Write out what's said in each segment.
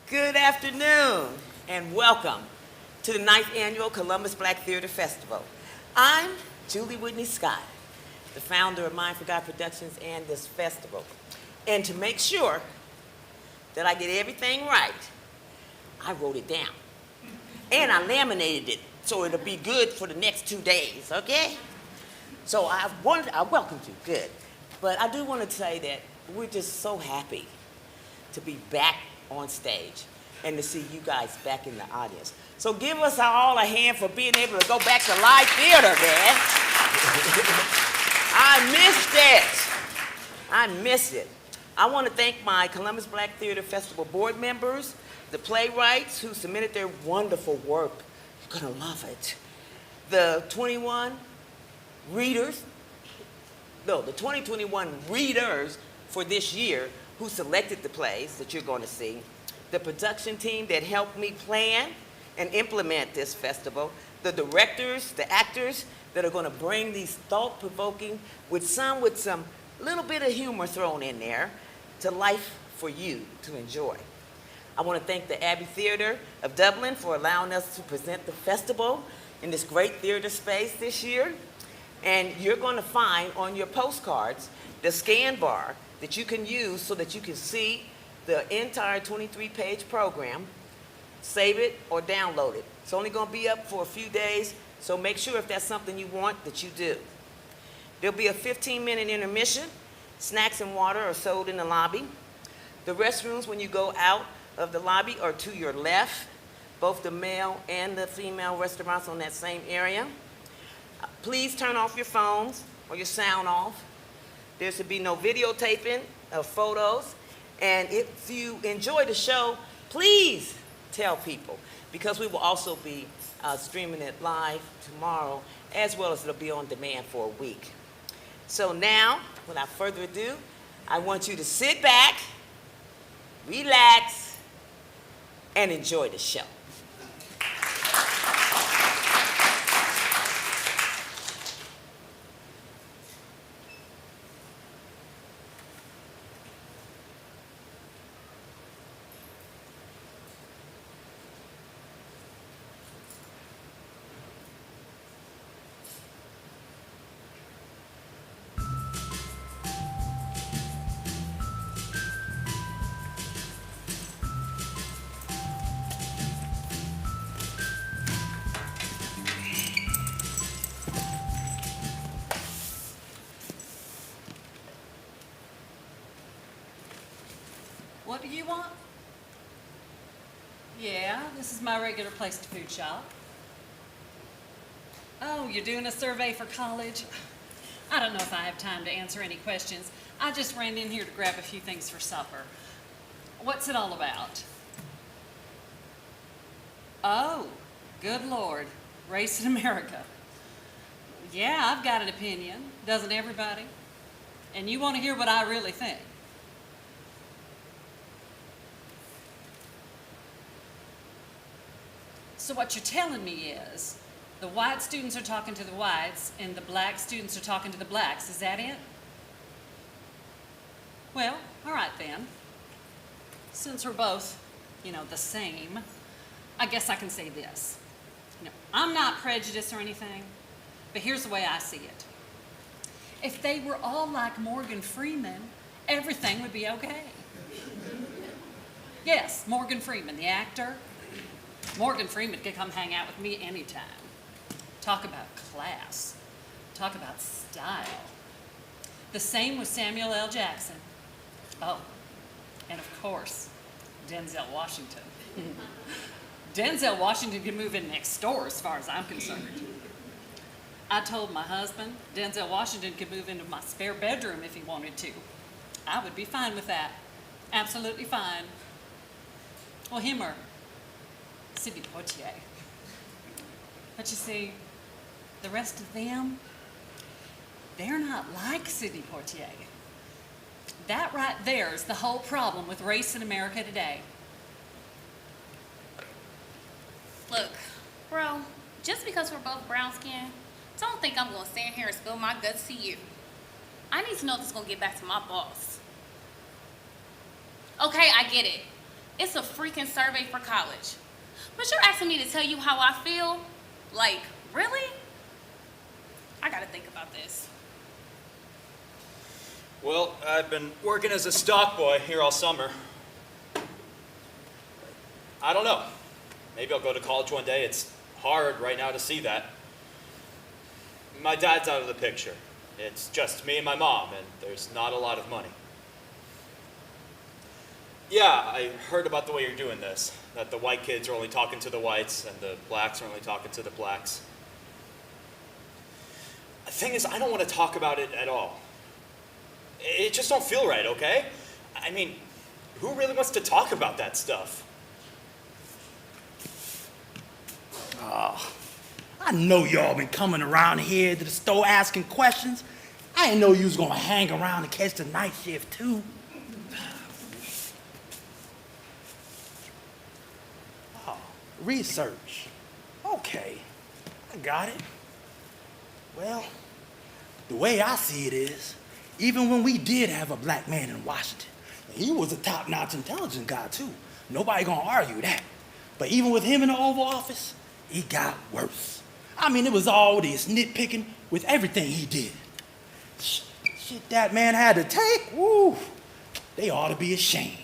Good afternoon and welcome to the 9th Annual Columbus Black Theater Festival. I'm Julie Whitney Scott, the founder of Mind for God Productions and this festival. And to make sure that I get everything right, I wrote it down. And I laminated it so it'll be good for the next 2 days, okay? So I welcomed you, good. But I do want to say that we're just so happy to be back on stage and to see you guys back in the audience. So give us all a hand for being able to go back to live theater, man. I missed it. I want to thank my Columbus Black Theater Festival board members, the playwrights who submitted their wonderful work. You're gonna love it. The 2021 readers for this year who selected the plays that you're going to see, the production team that helped me plan and implement this festival, the directors, the actors that are going to bring these thought-provoking, with some little bit of humor thrown in there, to life for you to enjoy. I want to thank the Abbey Theatre of Dublin for allowing us to present the festival in this great theater space this year. And you're going to find on your postcards the scan bar that you can use so that you can see the entire 23-page program, save it or download it. It's only going to be up for a few days, so make sure if that's something you want that you do. There'll be a 15-minute intermission. Snacks and water are sold in the lobby. The restrooms when you go out of the lobby are to your left, both the male and the female restaurants on that same area. Please turn off your phones or your sound off. There should be no videotaping of photos. And if you enjoy the show, please tell people, because we will also be streaming it live tomorrow, as well as it'll be on demand for a week. So now, without further ado, I want you to sit back, relax, and enjoy the show. What do you want? Yeah, this is my regular place to food shop. Oh, you're doing a survey for college? I don't know if I have time to answer any questions. I just ran in here to grab a few things for supper. What's it all about? Oh, good Lord, race in America. Yeah, I've got an opinion, doesn't everybody? And you want to hear what I really think. So what you're telling me is the white students are talking to the whites and the black students are talking to the blacks. Is that it? Well, all right then. Since we're both, the same, I guess I can say this. I'm not prejudiced or anything, but here's the way I see it. If they were all like Morgan Freeman, everything would be okay. Yes, Morgan Freeman, the actor. Morgan Freeman could come hang out with me anytime. Talk about class. Talk about style. The same with Samuel L. Jackson. Oh, and of course, Denzel Washington. Denzel Washington could move in next door as far as I'm concerned. I told my husband Denzel Washington could move into my spare bedroom if he wanted to. I would be fine with that. Absolutely fine. Well, him or Sidney Poitier. But you see, the rest of them, they're not like Sidney Poitier. That right there is the whole problem with race in America today. Look, bro, just because we're both brown skinned, don't think I'm gonna stand here and spill my guts to you. I need to know if this is gonna get back to my boss. Okay, I get it. It's a freaking survey for college. But you're asking me to tell you how I feel? Like, really? I gotta think about this. Well, I've been working as a stock boy here all summer. I don't know. Maybe I'll go to college one day. It's hard right now to see that. My dad's out of the picture. It's just me and my mom, and there's not a lot of money. Yeah, I heard about the way you're doing this, that the white kids are only talking to the whites and the blacks are only talking to the blacks. The thing is, I don't want to talk about it at all. It just don't feel right, okay? I mean, who really wants to talk about that stuff? I know y'all been coming around here to the store asking questions. I didn't know you was gonna hang around to catch the night shift too. Oh, research. Okay, I got it. Well, the way I see it is, even when we did have a black man in Washington, he was a top-notch intelligence guy too. Nobody gonna argue that. But even with him in the Oval Office, it got worse. I mean, it was all this nitpicking with everything he did. Shit that man had to take, woo, they ought to be ashamed.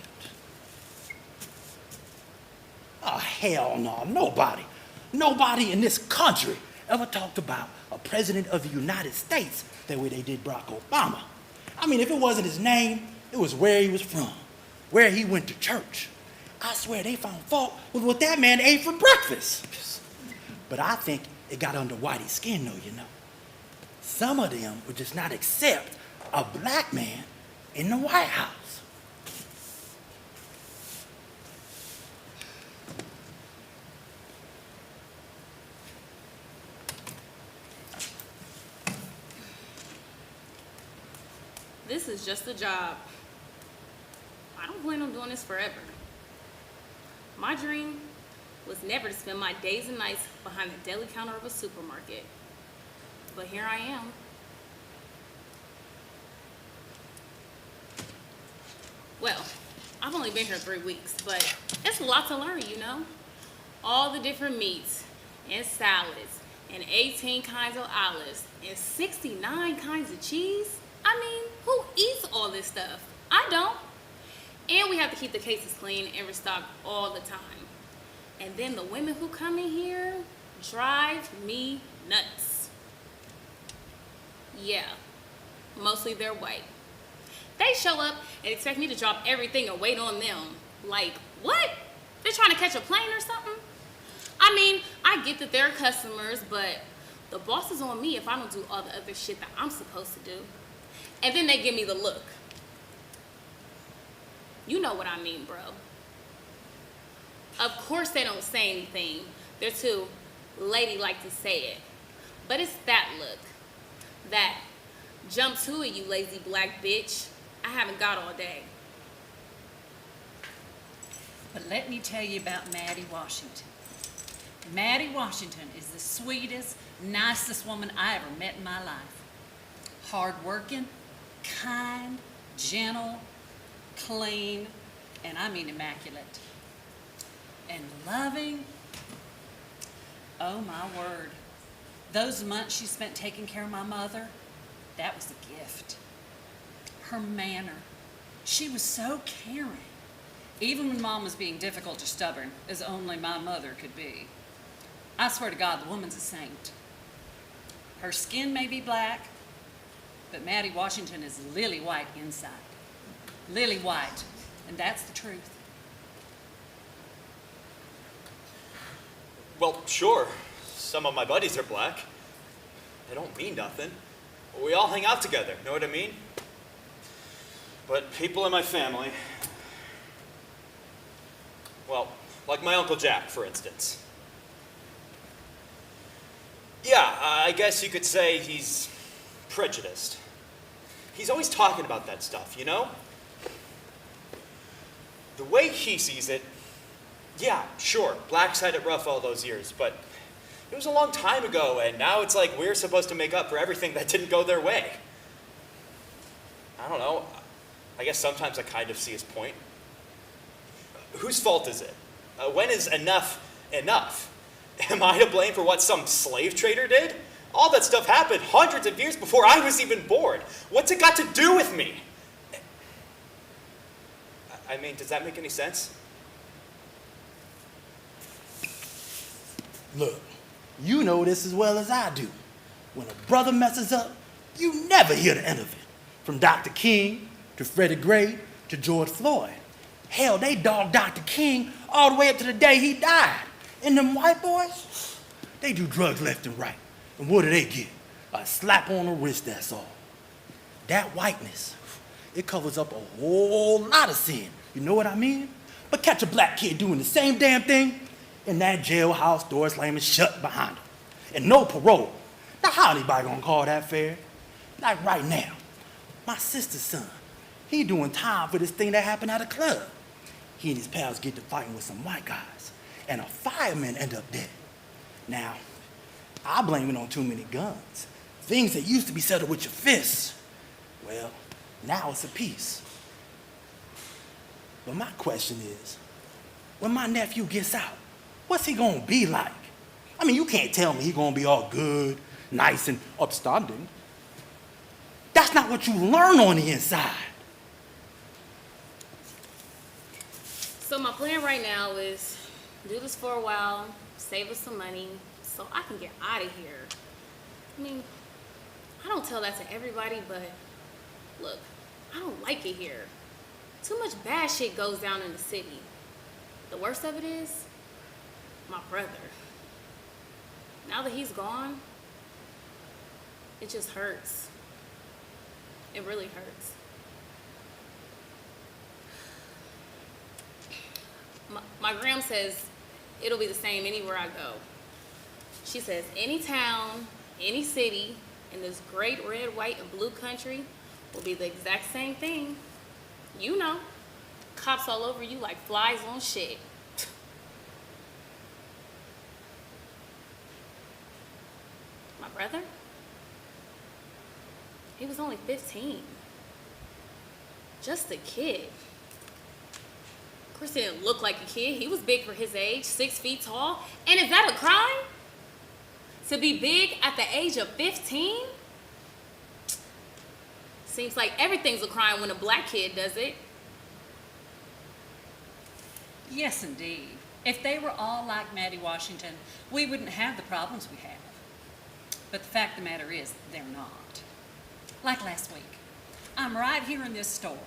Oh, hell no, nobody in this country ever talked about a president of the United States the way they did Barack Obama. I mean, if it wasn't his name, it was where he was from, where he went to church. I swear they found fault with what that man ate for breakfast. But I think it got under Whitey's skin, though, you know. Some of them would just not accept a black man in the White House. This is just a job. I don't plan on doing this forever. My dream was never to spend my days and nights behind the deli counter of a supermarket. But here I am. Well, I've only been here 3 weeks, but it's a lot to learn, you know? All the different meats and salads and 18 kinds of olives and 69 kinds of cheese. I mean, who eats all this stuff? I don't. And we have to keep the cases clean and restock all the time. And then the women who come in here drive me nuts. Yeah, mostly they're white. They show up and expect me to drop everything and wait on them. Like, what? They're trying to catch a plane or something? I mean, I get that they're customers, but the boss is on me if I don't do all the other shit that I'm supposed to do. And then they give me the look. You know what I mean, bro. Of course they don't say anything. They're too ladylike to say it. But it's that look. That jump to it, you lazy black bitch. I haven't got all day. But let me tell you about Maddie Washington. Maddie Washington is the sweetest, nicest woman I ever met in my life. Hardworking, kind, gentle, clean, and I mean immaculate. And loving. Oh my word. Those months she spent taking care of my mother, that was a gift. Her manner. She was so caring. Even when Mom was being difficult or stubborn, as only my mother could be. I swear to God, the woman's a saint. Her skin may be black, but Maddie Washington is lily white inside. Lily white, and that's the truth. Well, sure, some of my buddies are black. They don't mean nothing. We all hang out together, know what I mean? But people in my family, well, like my Uncle Jack, for instance. Yeah, I guess you could say he's prejudiced. He's always talking about that stuff, you know? The way he sees it, yeah, sure, blacks had it rough all those years, but it was a long time ago, and now it's like we're supposed to make up for everything that didn't go their way. I don't know. I guess sometimes I kind of see his point. Whose fault is it? When is enough enough? Am I to blame for what some slave trader did? All that stuff happened hundreds of years before I was even born. What's it got to do with me? I mean, does that make any sense? Look, you know this as well as I do. When a brother messes up, you never hear the end of it. From Dr. King to Freddie Gray to George Floyd. Hell, they dogged Dr. King all the way up to the day he died. And them white boys, they do drugs left and right. And what do they get? A slap on the wrist, that's all. That whiteness, it covers up a whole lot of sin. You know what I mean? But catch a black kid doing the same damn thing, and that jailhouse door slamming shut behind him. And no parole. Now how anybody gonna call that fair? Like right now, my sister's son, he doing time for this thing that happened at a club. He and his pals get to fighting with some white guys, and a fireman end up dead. Now, I blame it on too many guns. Things that used to be settled with your fists, well, now it's a peace. But my question is, when my nephew gets out, what's he gonna be like? I mean, you can't tell me he's gonna be all good, nice, and upstanding. That's not what you learn on the inside. So my plan right now is do this for a while, save us some money, so I can get out of here. I mean, I don't tell that to everybody, but look, I don't like it here. Too much bad shit goes down in the city. The worst of it is, my brother. Now that he's gone, it just hurts. It really hurts. My gram says it'll be the same anywhere I go. She says any town, any city in this great red, white, and blue country will be the exact same thing. You know, cops all over you like flies on shit. My brother? He was only 15. Just a kid. Of course, he didn't look like a kid. He was big for his age, 6 feet tall. And is that a crime? To be big at the age of 15? Seems like everything's a crime when a black kid does it. Yes, indeed. If they were all like Maddie Washington, we wouldn't have the problems we have. But the fact of the matter is, they're not. Like last week, I'm right here in this store,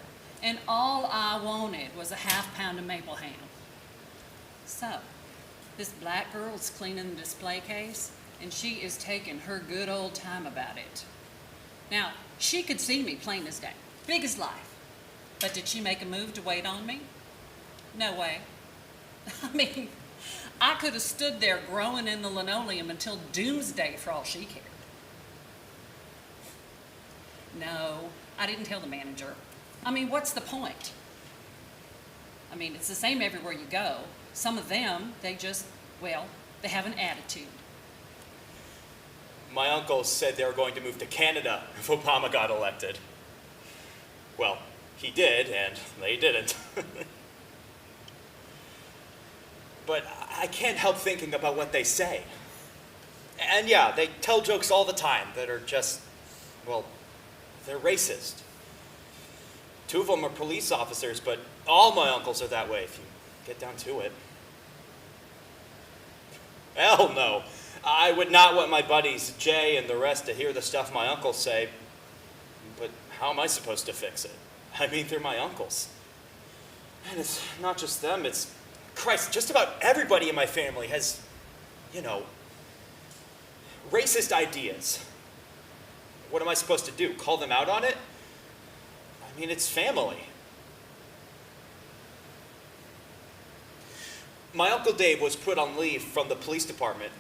and all I wanted was a ½ pound of maple ham. So, this black girl's cleaning the display case, and she is taking her good old time about it. Now, she could see me plain as day, big as life. But did she make a move to wait on me? No way. I mean, I could have stood there growing in the linoleum until doomsday for all she cared. No, I didn't tell the manager. I mean, what's the point? I mean, it's the same everywhere you go. Some of them, they just, well, they have an attitude. My uncle said they were going to move to Canada if Obama got elected. Well, he did, and they didn't. But I can't help thinking about what they say. And yeah, they tell jokes all the time that are just, well, they're racist. 2 of them are police officers, but all my uncles are that way if you get down to it. Hell no. I would not want my buddies, Jay and the rest, to hear the stuff my uncles say. But how am I supposed to fix it? I mean, they're my uncles. And it's not just them, it's, Christ, just about everybody in my family has, you know, racist ideas. What am I supposed to do? Call them out on it? I mean, it's family. My Uncle Dave was put on leave from the police department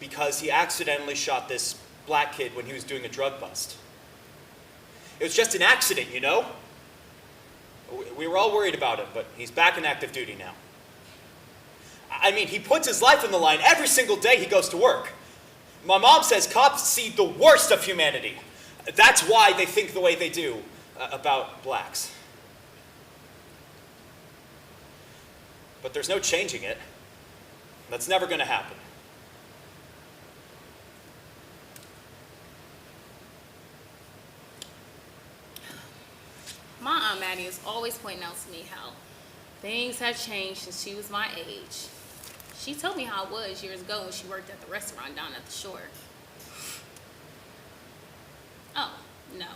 because he accidentally shot this black kid when he was doing a drug bust. It was just an accident, you know? We were all worried about him, but he's back in active duty now. I mean, he puts his life on the line every single day he goes to work. My mom says cops see the worst of humanity. That's why they think the way they do about blacks. but there's no changing it. That's never going to happen. My Aunt Maddie is always pointing out to me how things have changed since she was my age. She told me how it was years ago when she worked at the restaurant down at the shore. Oh, no.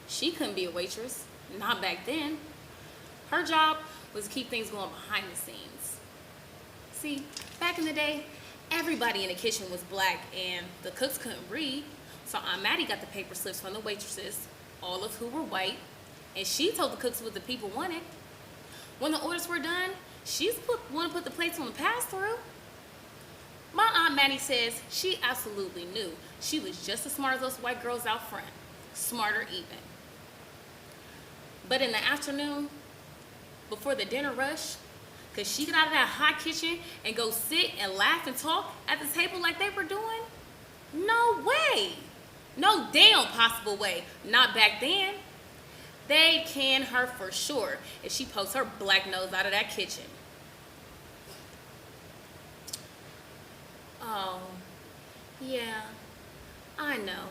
She couldn't be a waitress. Not back then. Her job was to keep things going behind the scenes. See, back in the day, everybody in the kitchen was black and the cooks couldn't read. So Aunt Maddie got the paper slips from the waitresses, all of who were white, and she told the cooks what the people wanted. When the orders were done, she wanted to put the plates on the pass-through. My Aunt Maddie says she absolutely knew she was just as smart as those white girls out front, smarter even. But in the afternoon, before the dinner rush, could she get out of that hot kitchen and go sit and laugh and talk at the table like they were doing? No way. No damn possible way. Not back then. They'd can her for sure if she pokes her black nose out of that kitchen. Oh, yeah, I know.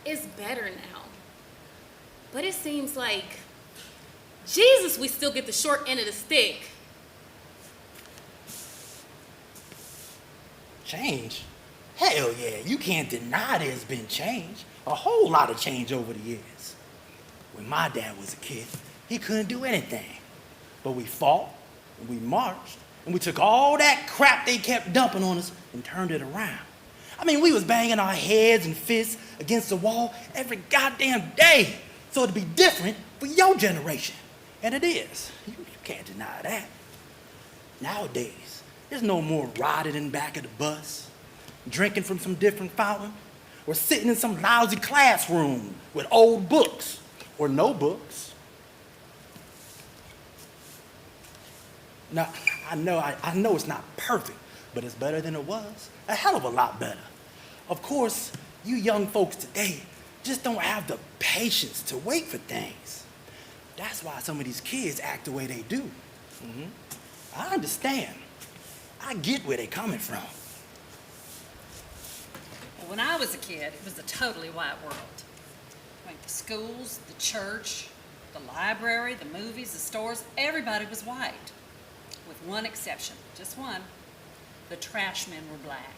It's better now. But it seems like, Jesus, we still get the short end of the stick. Change? Hell yeah, you can't deny there's been change. A whole lot of change over the years. When my dad was a kid, he couldn't do anything. But we fought, and we marched, and we took all that crap they kept dumping on us and turned it around. I mean, we was banging our heads and fists against the wall every goddamn day. So it'd be different for your generation. And it is. You can't deny that. Nowadays, there's no more riding in back of the bus, drinking from some different fountain, or sitting in some lousy classroom with old books or no books. Now, I know it's not perfect, but it's better than it was. A hell of a lot better. Of course, you young folks today just don't have the patience to wait for things. That's why some of these kids act the way they do. I understand. I get where they're coming from. Well, when I was a kid, it was a totally white world. Like the schools, the church, the library, the movies, the stores, everybody was white. With one exception, just one. The trash men were black.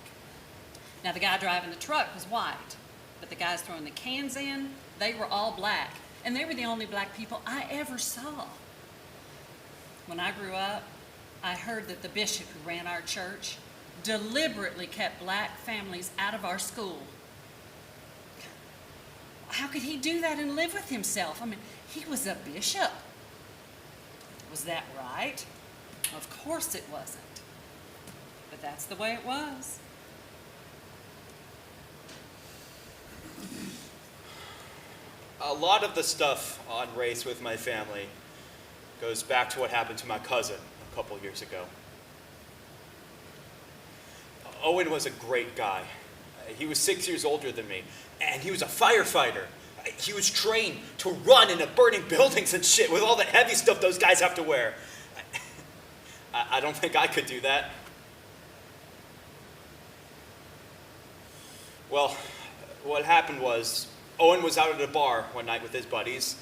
Now, the guy driving the truck was white, but the guys throwing the cans in, they were all black. And they were the only black people I ever saw. When I grew up, I heard that the bishop who ran our church deliberately kept black families out of our school. How could he do that and live with himself? I mean, he was a bishop. Was that right? Of course it wasn't. But that's the way it was. A lot of the stuff on race with my family goes back to what happened to my cousin a couple years ago. Owen was a great guy. He was 6 years older than me, and he was a firefighter. He was trained to run into burning buildings and shit with all the heavy stuff those guys have to wear. I don't think I could do that. Well, what happened was, Owen was out at a bar one night with his buddies,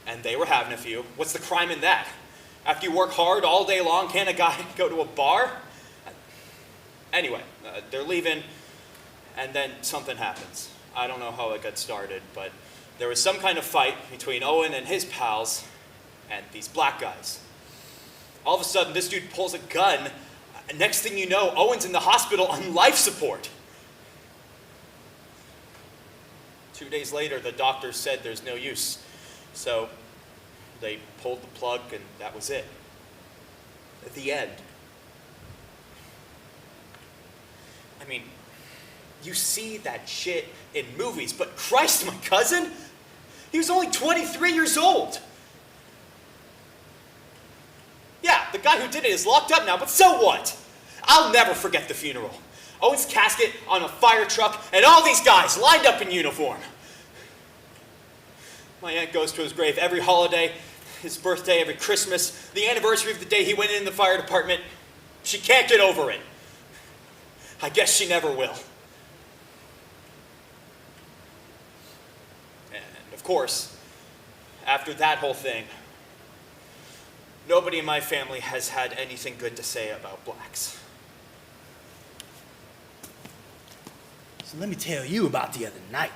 and they were having a few. What's the crime in that? After you work hard all day long, can't a guy go to a bar? Anyway, they're leaving, and then something happens. I don't know how it got started, but there was some kind of fight between Owen and his pals and these black guys. All of a sudden, this dude pulls a gun. Next thing you know, Owen's in the hospital on life support. 2 days later, the doctor said there's no use. So they pulled the plug, and that was it. At the end. I mean, you see that shit in movies, but Christ, my cousin, he was only 23 years old. Yeah, the guy who did it is locked up now, but so what? I'll never forget the funeral. Owen's casket on a fire truck, and all these guys lined up in uniform. My aunt goes to his grave every holiday, his birthday, every Christmas, the anniversary of the day he went in the fire department. She can't get over it. I guess she never will. And of course, after that whole thing, nobody in my family has had anything good to say about blacks. So let me tell you about the other night.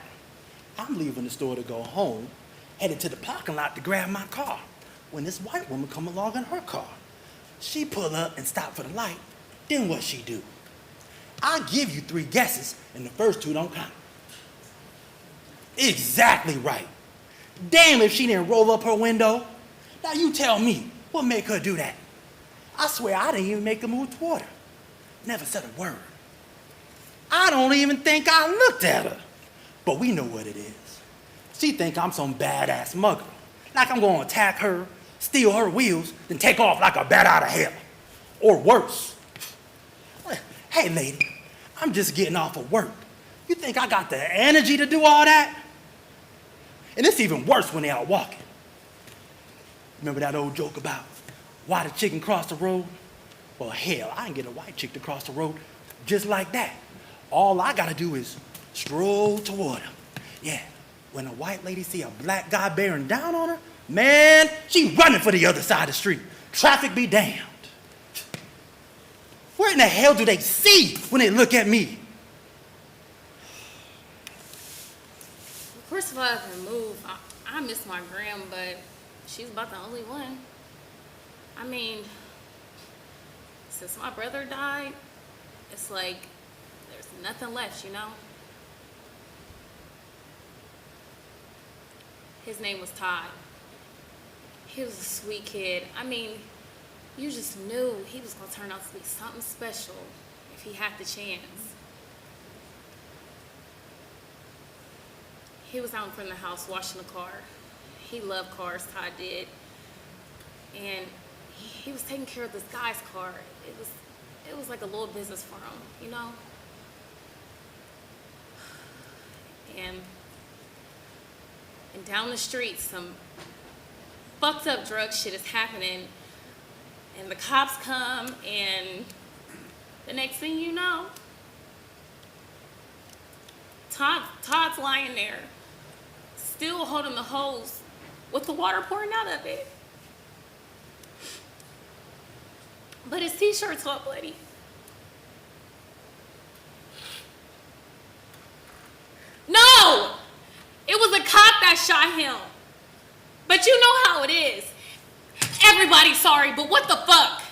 I'm leaving the store to go home, headed to the parking lot to grab my car, when this white woman come along in her car. She pull up and stop for the light. Then what she do? I give you 3 guesses, and the first 2 don't count. Exactly right. Damn if she didn't roll up her window. Now you tell me, what make her do that? I swear I didn't even make a move toward her. Never said a word. I don't even think I looked at her. But we know what it is. She think I'm some badass smuggler. Like I'm gonna attack her, steal her wheels, then take off like a bat out of hell. Or worse. Hey lady, I'm just getting off of work. You think I got the energy to do all that? And it's even worse when they out walking. Remember that old joke about why the chicken crossed the road? Well, hell, I can get a white chick to cross the road just like that. All I gotta do is stroll toward her. Yeah, when a white lady see a black guy bearing down on her, man, she running for the other side of the street. Traffic be damned. Where in the hell do they see when they look at me? Of course, if I ever move, I miss my gram, but she's about the only one. I mean, since my brother died, it's like there's nothing left, you know? His name was Todd. He was a sweet kid. I mean, you just knew he was gonna turn out to be something special if he had the chance. He was out in front of the house washing the car. He loved cars, Todd did. And he was taking care of this guy's car. It was like a little business for him, you know? And down the street, some fucked up drug shit is happening. And the cops come, and the next thing you know, Todd's lying there, still holding the hose with the water pouring out of it. But his t-shirt's all bloody. No! It was a cop that shot him. But you know how it is. Everybody's sorry, but what the fuck?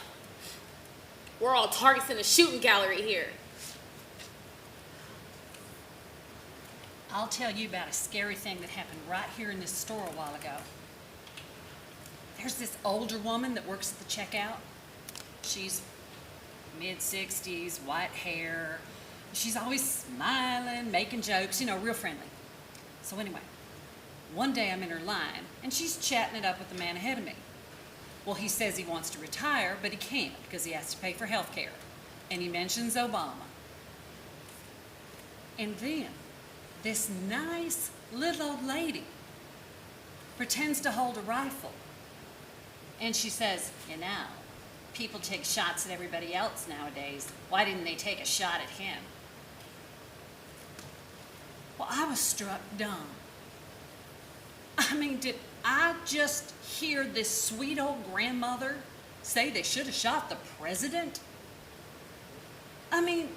We're all targets in the shooting gallery here. I'll tell you about a scary thing that happened right here in this store a while ago. There's this older woman that works at the checkout. She's mid-60s, white hair. She's always smiling, making jokes, you know, real friendly. So anyway, one day I'm in her line, and she's chatting it up with the man ahead of me. Well, he says he wants to retire, but he can't because he has to pay for health care. And he mentions Obama. And then this nice little old lady pretends to hold a rifle. And she says, you know, people take shots at everybody else nowadays. Why didn't they take a shot at him? Well, I was struck dumb. I mean, did I just hear this sweet old grandmother say they should have shot the president? I mean,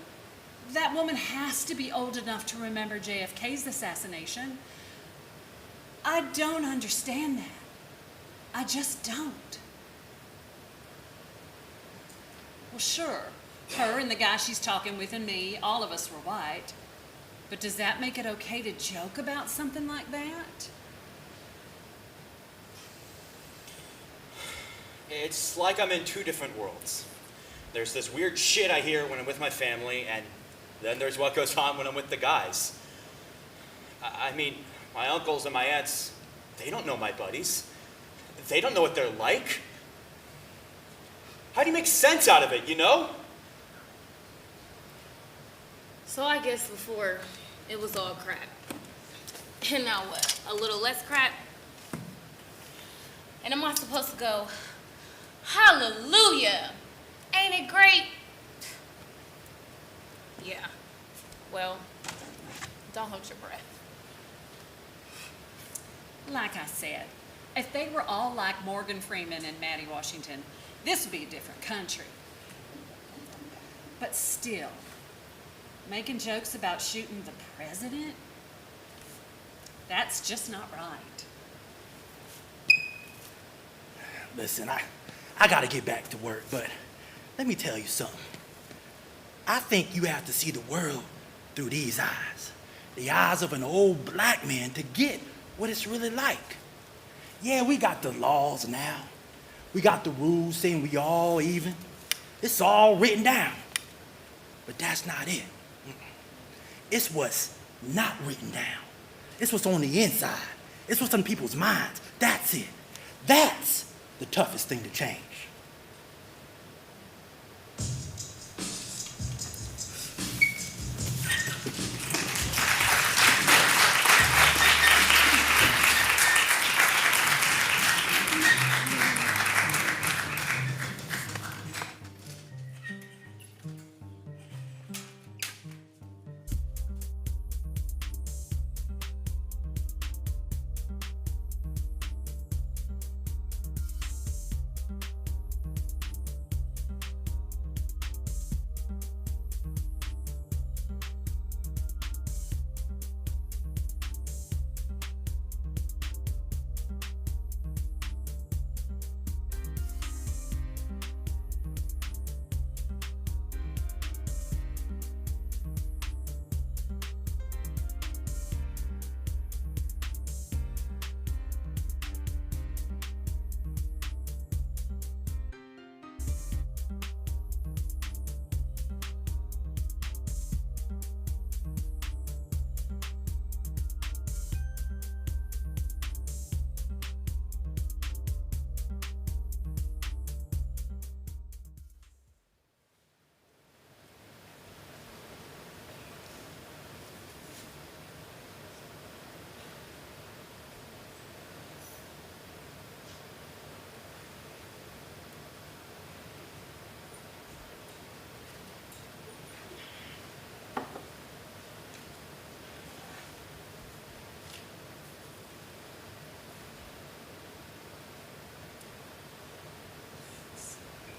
that woman has to be old enough to remember JFK's assassination. I don't understand that. I just don't. Well, sure, her and the guy she's talking with and me, all of us were white. But does that make it okay to joke about something like that? It's like I'm in 2 different worlds. There's this weird shit I hear when I'm with my family, and then there's what goes on when I'm with the guys. I mean, my uncles and my aunts, they don't know my buddies. They don't know what they're like. How do you make sense out of it, you know? So I guess before it was all crap. And now what? A little less crap? And am I supposed to go, hallelujah? Ain't it great? Yeah. Well, don't hold your breath. Like I said, if they were all like Morgan Freeman and Maddie Washington, this would be a different country. But still, making jokes about shooting the president, that's just not right. Listen, I gotta get back to work, but let me tell you something. I think you have to see the world through these eyes. The eyes of an old black man to get what it's really like. Yeah, we got the laws now. We got the rules saying we all even. It's all written down. But that's not it. It's what's not written down. It's what's on the inside. It's what's on people's minds. That's it. That's the toughest thing to change.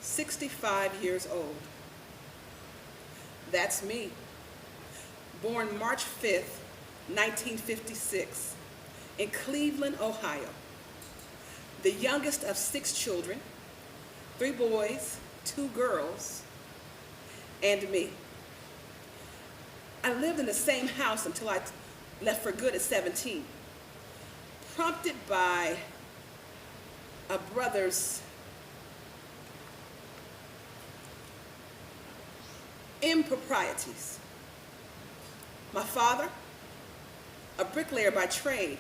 "65 years old. That's me. Born March 5th, 1956, in Cleveland, Ohio. The youngest of 6 children, 3 boys, 2 girls, and me. I lived in the same house until I left for good at 17, prompted by a brother's improprieties. My father, a bricklayer by trade,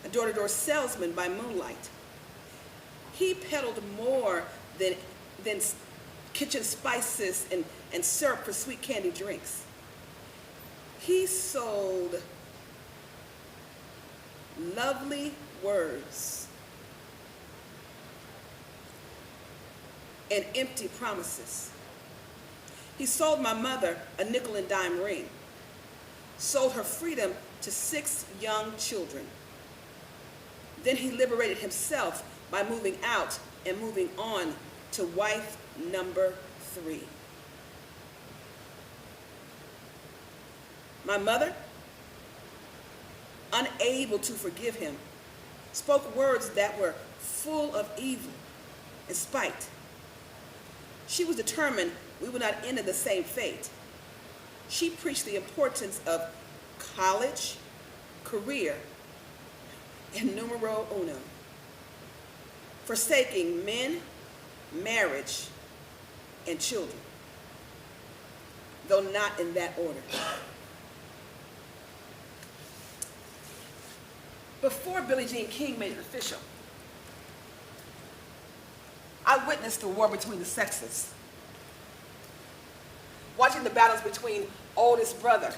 a door-to-door salesman by moonlight. He peddled more than kitchen spices and syrup for sweet candy drinks. He sold lovely words and empty promises. He sold my mother a nickel and dime ring, sold her freedom to 6 young children. Then he liberated himself by moving out and moving on to wife number 3. My mother, unable to forgive him, spoke words that were full of evil and spite. She was determined we would not end in the same fate. She preached the importance of college, career, and numero uno, forsaking men, marriage, and children, though not in that order. Before Billie Jean King made it official, I witnessed the war between the sexes, watching the battles between oldest brother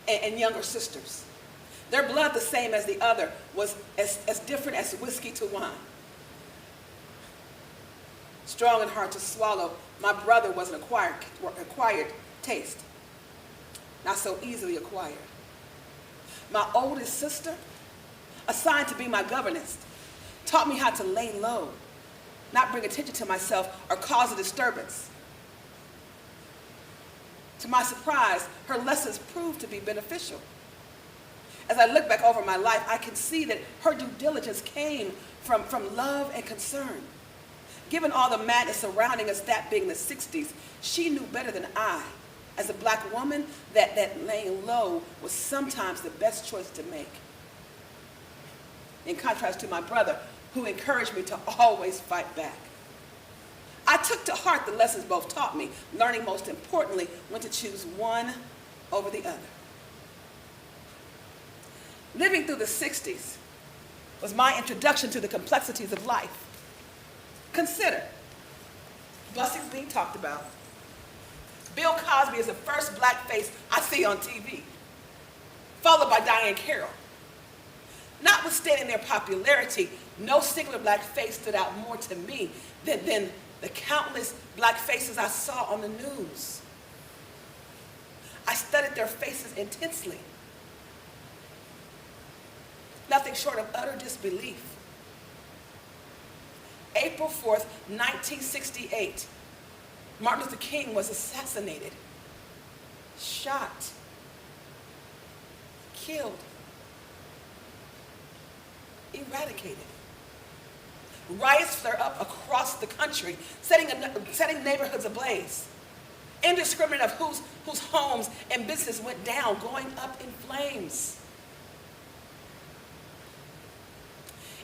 and younger sisters. Their blood, the same as the other, was as different as whiskey to wine. strong and hard to swallow. My brother was an acquired taste, not so easily acquired. My oldest sister, assigned to be my governess, taught me how to lay low, not bring attention to myself or cause a disturbance. To my surprise, her lessons proved to be beneficial. As I look back over my life, I can see that her due diligence came from love and concern. Given all the madness surrounding us, that being the 60s, she knew better than I, as a black woman, that laying low was sometimes the best choice to make. In contrast to my brother, who encouraged me to always fight back. I took to heart the lessons both taught me, learning most importantly when to choose one over the other. Living through the 60s was my introduction to the complexities of life. Consider, busings being talked about. Bill Cosby is the first black face I see on TV, followed by Diane Carroll. Notwithstanding their popularity, no singular black face stood out more to me than the countless black faces I saw on the news. I studied their faces intensely. Nothing short of utter disbelief. April 4th, 1968, Martin Luther King was assassinated, shot, killed, eradicated. Riots flare up across the country, setting neighborhoods ablaze. Indiscriminate of whose homes and business went down, going up in flames.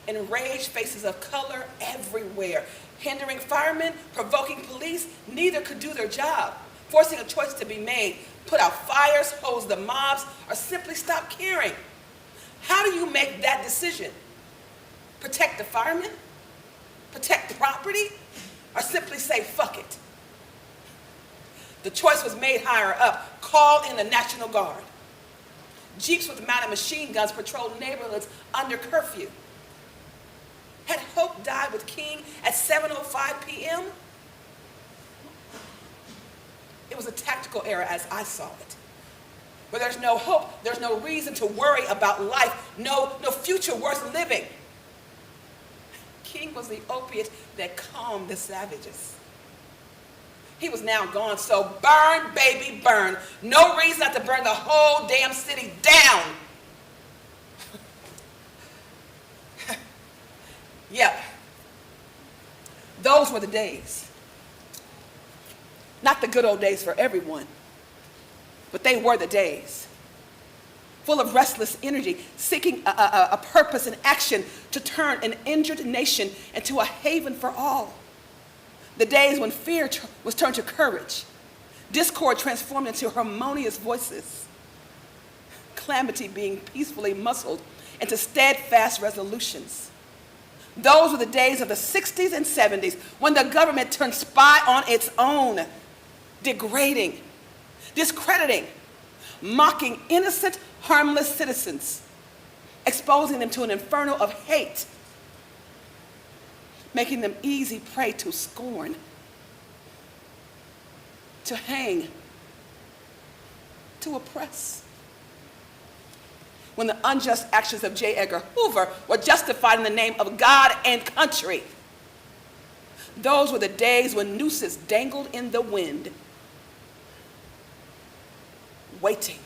Enraged faces of color everywhere, hindering firemen, provoking police. Neither could do their job, forcing a choice to be made: put out fires, hose the mobs, or simply stop caring. How do you make that decision? Protect the firemen? Protect the property? Or simply say, fuck it? The choice was made higher up: call in the National Guard. Jeeps with mounted machine guns patrolled neighborhoods under curfew. Had hope died with King at 7:05 p.m.? It was a tactical error as I saw it. Where there's no hope, there's no reason to worry about life, no future worth living. King was the opiate that calmed the savages. He was now gone, so burn, baby, burn. No reason not to burn the whole damn city down. Yep, those were the days. Not the good old days for everyone, but they were the days. Full of restless energy, seeking a purpose and action to turn an injured nation into a haven for all. The days when fear was turned to courage, discord transformed into harmonious voices, calamity being peacefully muscled into steadfast resolutions. Those were the days of the 60s and 70s when the government turned spy on its own, degrading, discrediting, mocking innocent, harmless citizens, exposing them to an inferno of hate, making them easy prey to scorn, to hang, to oppress. When the unjust actions of J. Edgar Hoover were justified in the name of God and country. Those were the days when nooses dangled in the wind, waiting.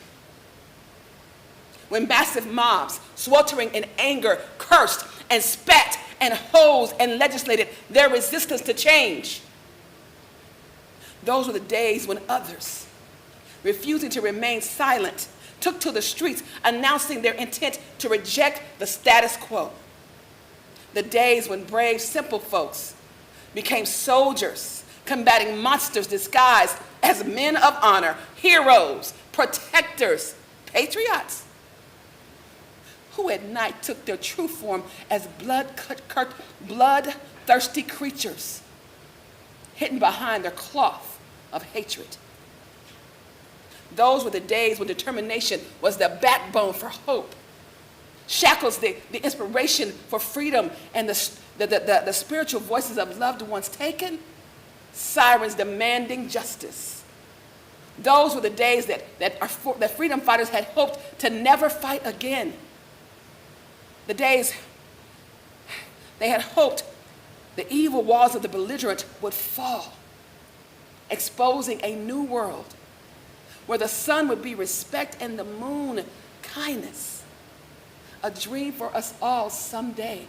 When massive mobs, sweltering in anger, cursed and spat and hosed and legislated their resistance to change. Those were the days when others, refusing to remain silent, took to the streets, announcing their intent to reject the status quo. The days when brave, simple folks became soldiers, combating monsters disguised as men of honor, heroes, protectors, patriots, who at night took their true form as bloodthirsty creatures, hidden behind their cloth of hatred. Those were the days when determination was the backbone for hope. Shackles, the inspiration for freedom, and the spiritual voices of loved ones taken sirens demanding justice. Those were the days that freedom fighters had hoped to never fight again. The days they had hoped the evil walls of the belligerent would fall, exposing a new world where the sun would be respect and the moon kindness. A dream for us all someday.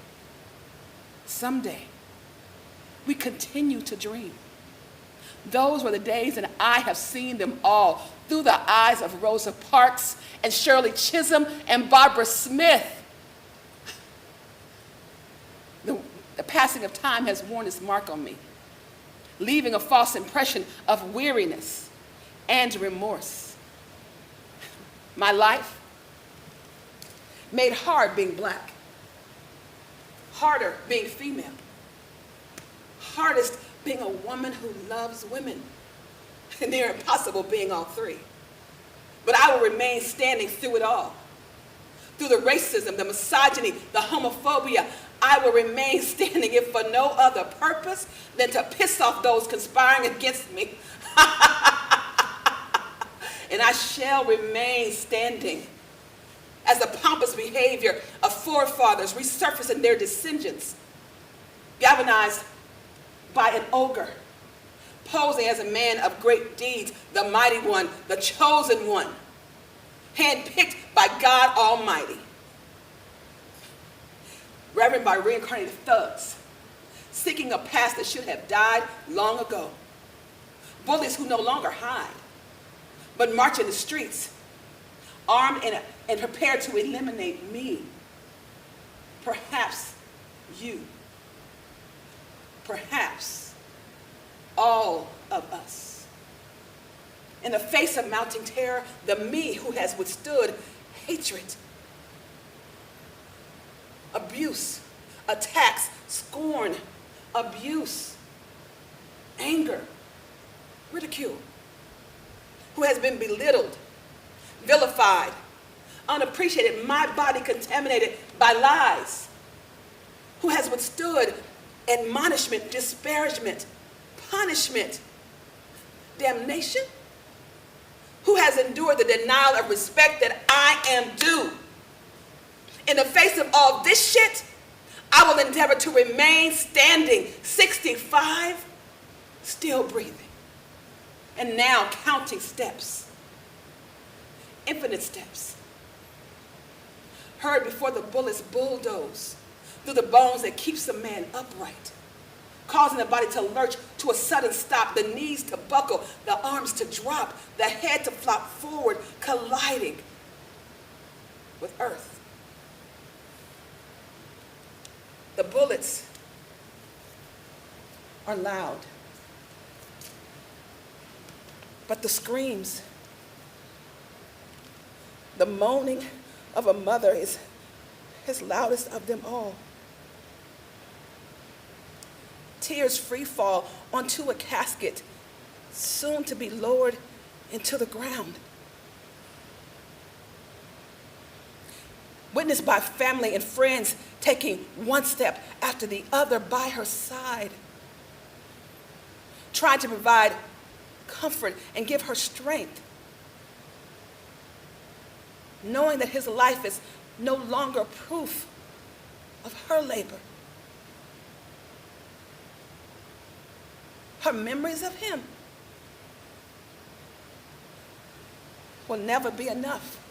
Someday. We continue to dream. Those were the days, and I have seen them all through the eyes of Rosa Parks and Shirley Chisholm and Barbara Smith. The passing of time has worn its mark on me, leaving a false impression of weariness and remorse. My life made hard being black, harder being female, hardest being a woman who loves women, and near impossible being all three. But I will remain standing through it all. Through the racism, the misogyny, the homophobia, I will remain standing if for no other purpose than to piss off those conspiring against me. And I shall remain standing as the pompous behavior of forefathers resurfacing their descendants, galvanized by an ogre, posing as a man of great deeds, the mighty one, the chosen one, handpicked by God Almighty. Reverend by reincarnated thugs, seeking a past that should have died long ago. Bullies who no longer hide, but march in the streets, armed and prepared to eliminate me. Perhaps you. Perhaps all of us. In the face of mounting terror, the me who has withstood hatred, abuse, attacks, scorn, abuse, anger, ridicule, who has been belittled, vilified, unappreciated, my body contaminated by lies, who has withstood admonishment, disparagement, punishment, damnation, who has endured the denial of respect that I am due. In the face of all this shit, I will endeavor to remain standing, 65, still breathing, and now counting steps, infinite steps, heard before the bullets bulldoze through the bones that keeps a man upright, causing the body to lurch to a sudden stop, the knees to buckle, the arms to drop, the head to flop forward, colliding with earth. The bullets are loud, but the screams, the moaning of a mother is loudest of them all. Tears free fall onto a casket, soon to be lowered into the ground. Witnessed by family and friends taking one step after the other by her side, trying to provide comfort and give her strength, knowing that his life is no longer proof of her labor. Her memories of him will never be enough.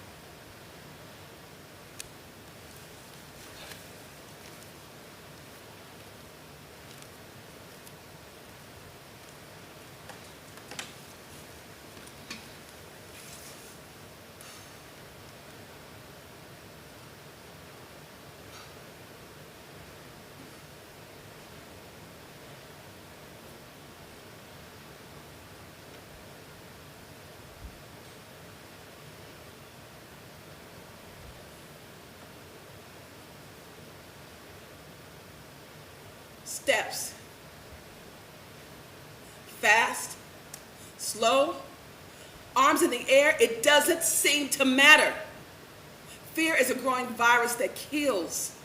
Steps. Fast, slow, arms in the air, it doesn't seem to matter. Fear is a growing virus that kills,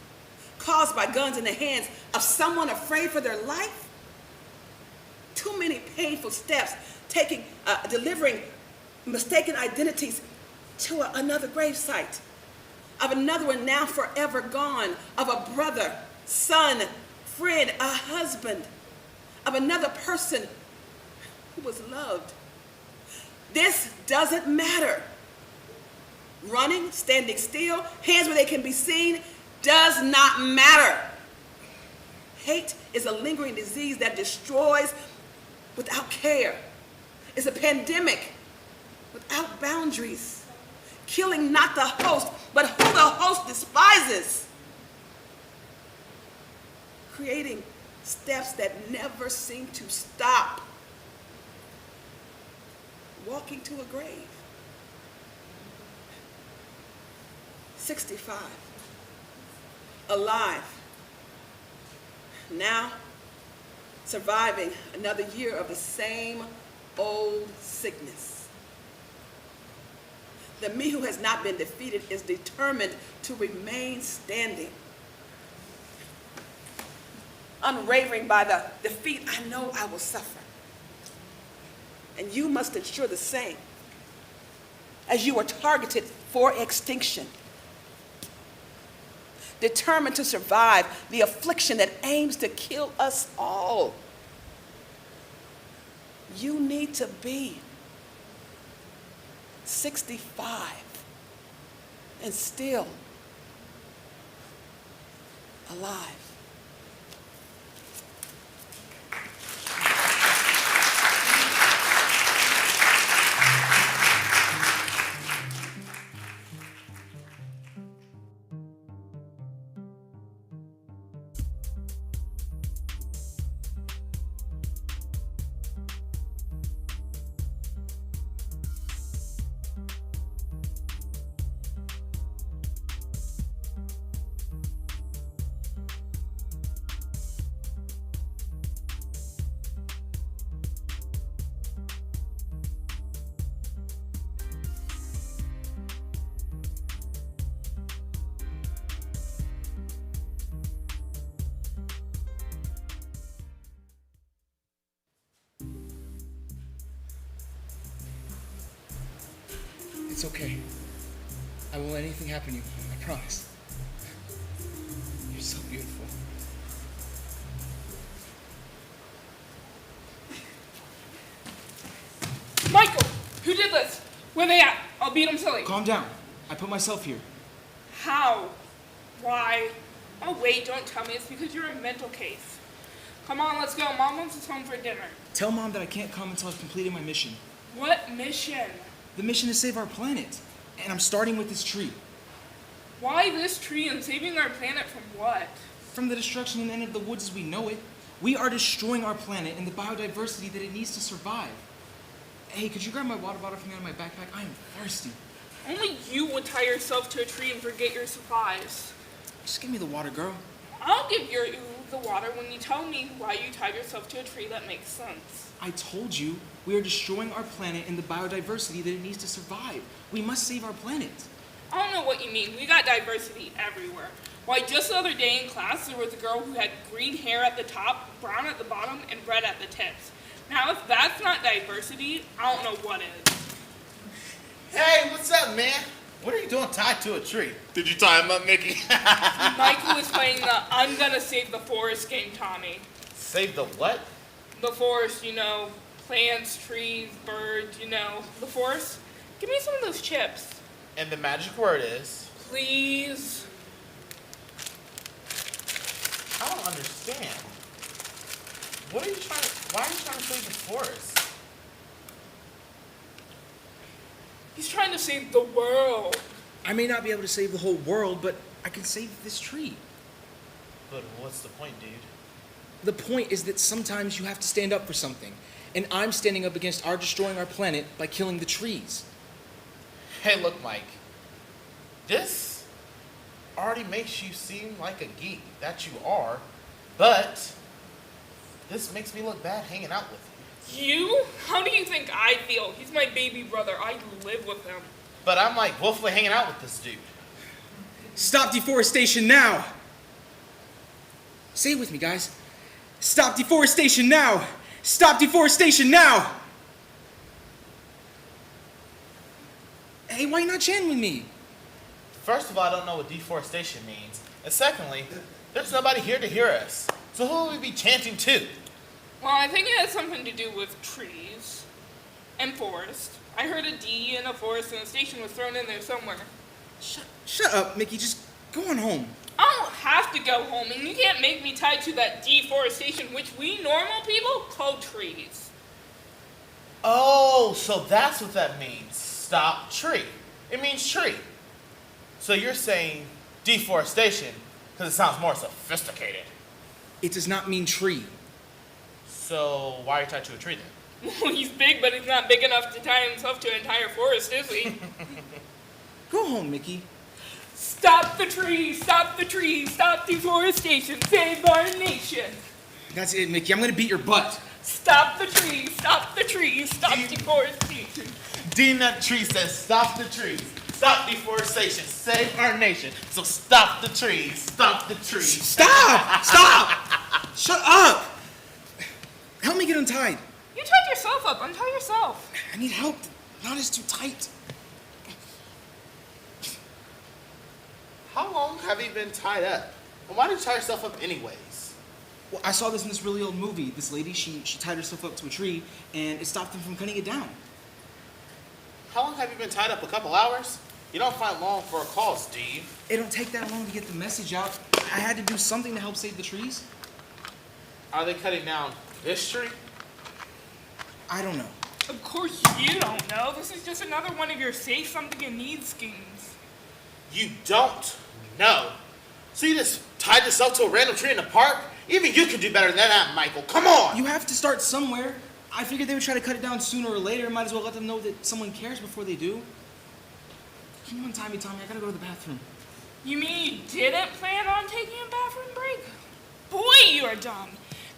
caused by guns in the hands of someone afraid for their life. too many painful steps, delivering mistaken identities to another gravesite, of another one now forever gone, of a brother, son, friend, a husband, of another person who was loved. This doesn't matter. Running, standing still, hands where they can be seen, does not matter. Hate is a lingering disease that destroys without care. It's a pandemic without boundaries, killing not the host, but who the host despises. Creating steps that never seem to stop. Walking to a grave. 65. Alive. Now, surviving another year of the same old sickness. The me who has not been defeated is determined to remain standing. Unwavering by the defeat I know I will suffer. And you must ensure the same, as you are targeted for extinction. Determined to survive the affliction that aims to kill us all. You need to be 65 and still alive. It's okay. I won't let anything happen to you. I promise. You're so beautiful. Michael, who did this? Where they at? I'll beat them silly. Calm down. I put myself here. How? Why? Oh wait, don't tell me. It's because you're a mental case. Come on, let's go. Mom wants us home for dinner. Tell Mom that I can't come until I've completed my mission. What mission? The mission is save our planet. And I'm starting with this tree. Why this tree and saving our planet from what? From the destruction and end of the woods as we know it, we are destroying our planet and the biodiversity that it needs to survive. Hey, could you grab my water bottle from me out of my backpack? I am thirsty. Only you would tie yourself to a tree and forget your supplies. Just give me the water, girl. I'll give you the water when you tell me why you tied yourself to a tree that makes sense. I told you, we are destroying our planet and the biodiversity that it needs to survive. We must save our planet. I don't know what you mean. We got diversity everywhere. Why, just the other day in class, there was a girl who had green hair at the top, brown at the bottom, and red at the tips. Now, if that's not diversity, I don't know what is. Hey, what's up, man? What are you doing tied to a tree? Did you tie him up, Mickey? Michael was playing the I'm gonna save the forest game, Tommy. Save the what? The forest, you know, plants, trees, birds, you know, the forest. Give me some of those chips. And the magic word is? Please. I don't understand. Why are you trying to save the forest? He's trying to save the world. I may not be able to save the whole world, but I can save this tree. But what's the point, dude? The point is that sometimes you have to stand up for something. And I'm standing up against our destroying our planet by killing the trees. Hey, look, Mike. This already makes you seem like a geek. That you are. But this makes me look bad hanging out with you. You? How do you think I feel? He's my baby brother. I live with him. But I'm like willfully hanging out with this dude. Stop deforestation now! Say it with me, guys. Stop deforestation now! Stop deforestation now! Hey, why you not chanting with me? First of all, I don't know what deforestation means. And secondly, there's nobody here to hear us. So who will we be chanting to? Well, I think it has something to do with trees and forest. I heard a D in a forest and a station was thrown in there somewhere. Shut up, Mickey. Just go on home. I don't have to go home, and you can't make me tied to that deforestation, which we normal people call trees. Oh, so that's what that means. Stop tree. It means tree. So you're saying deforestation because it sounds more sophisticated. It does not mean tree. So why are you tied to a tree then? Well, he's big, but he's not big enough to tie himself to an entire forest, is he? Go home, Mickey. Stop the trees! Stop the trees! Stop deforestation! Save our nation! That's it, Mickey. I'm gonna beat your butt. Stop the trees! Stop the trees! Stop deforestation! Dean that tree says stop the trees. Stop deforestation. Save our nation. So stop the trees. Stop the trees. Stop! Stop! Shut up! Help me get untied. You tied yourself up. Untie yourself. I need help. The knot is too tight. How long have you been tied up? And why did you tie yourself up anyways? Well, I saw this in this really old movie. This lady, she tied herself up to a tree, and it stopped them from cutting it down. How long have you been tied up? A couple hours? You don't find long for a cause, do you? It don't take that long to get the message out. I had to do something to help save the trees. Are they cutting down this tree? I don't know. Of course you don't know. This is just another one of your say something and need schemes. You don't know. So you just tied yourself to a random tree in the park? Even you could do better than that, Michael. Come on! You have to start somewhere. I figured they would try to cut it down sooner or later. Might as well let them know that someone cares before they do. Come on, Tommy. I gotta go to the bathroom. You mean you didn't plan on taking a bathroom break? Boy, you are dumb.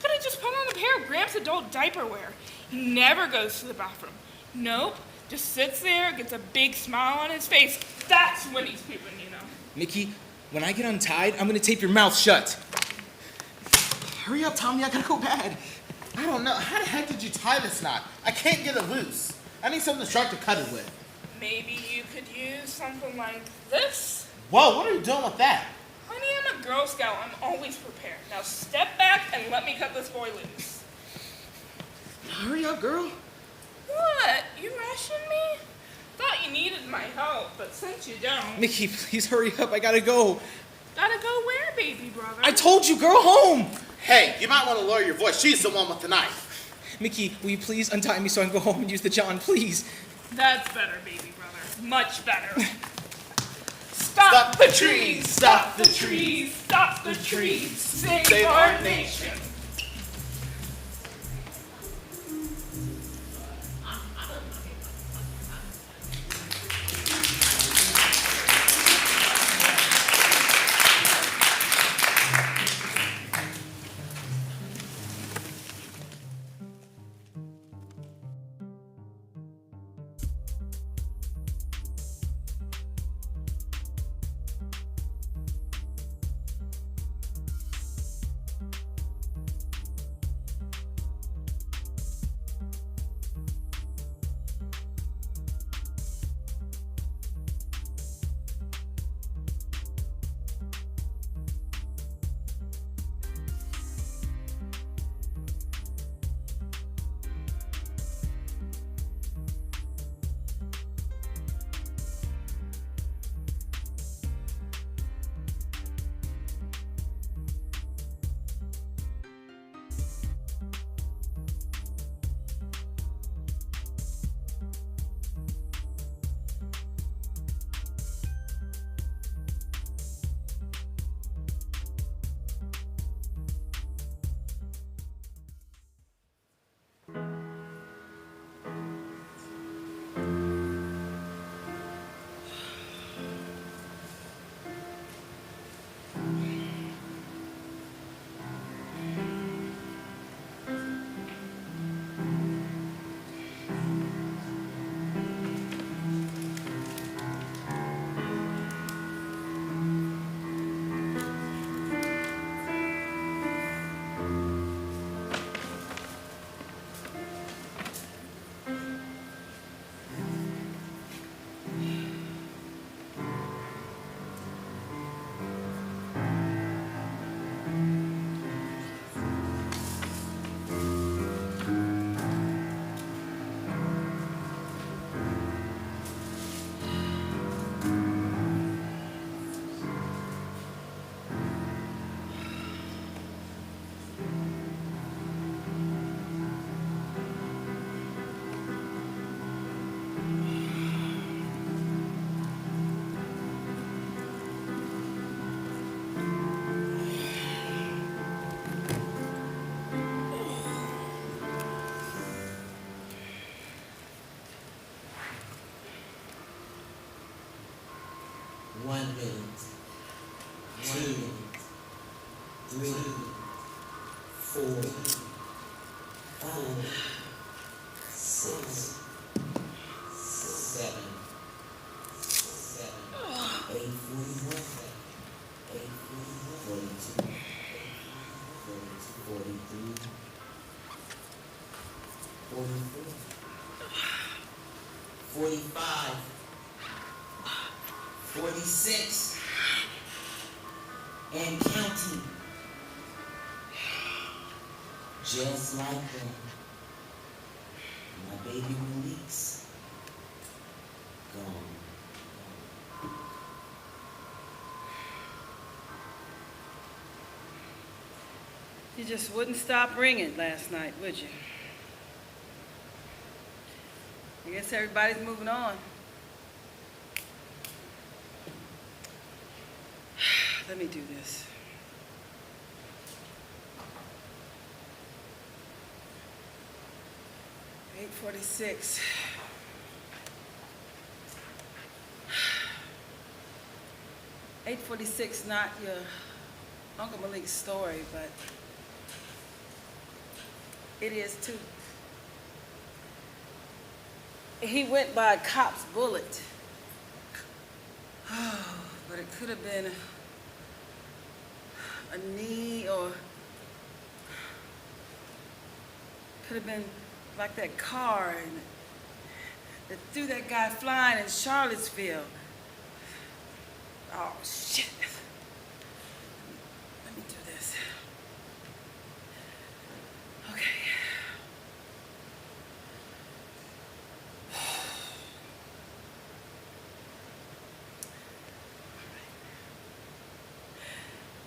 Could have just put on a pair of Gramps' adult diaper wear. He never goes to the bathroom. Nope. Just sits there, gets a big smile on his face. That's when he's pooping, you know. Mickey, when I get untied, I'm gonna tape your mouth shut. Hurry up, Tommy. I gotta go bad. I don't know. How the heck did you tie this knot? I can't get it loose. I need something sharp to cut it with. Maybe you could use something like this? Whoa, what are you doing with that? Honey, I'm a Girl Scout. I'm always prepared. Now step back and let me cut this boy loose. Hurry up, girl. What? You rushing me? Thought you needed my help, but since you don't... Mickey, please hurry up. I gotta go. Gotta go where, baby brother? I told you, girl, home. Hey, you might want to lower your voice. She's the one with the knife. Mickey, will you please untie me so I can go home and use the John, please? That's better, baby brother. Much better. Stop the trees! Stop the trees! Stop the trees! Save our nation! 1 minute, 2 minutes, 3, 4, 5, 6, 7, 8:41, 42, 43, 44, 45, 46, and counting. Just like that, my baby Malik's gone. You just wouldn't stop ringing last night, would you? I guess everybody's moving on. Let me do this. $8:46. $8:46, not your Uncle Malik's story, but it is too. He went by a cop's bullet. But it could have been a knee, or could have been like that car that threw that guy flying in Charlottesville. Oh, shit. Let me do this. Okay.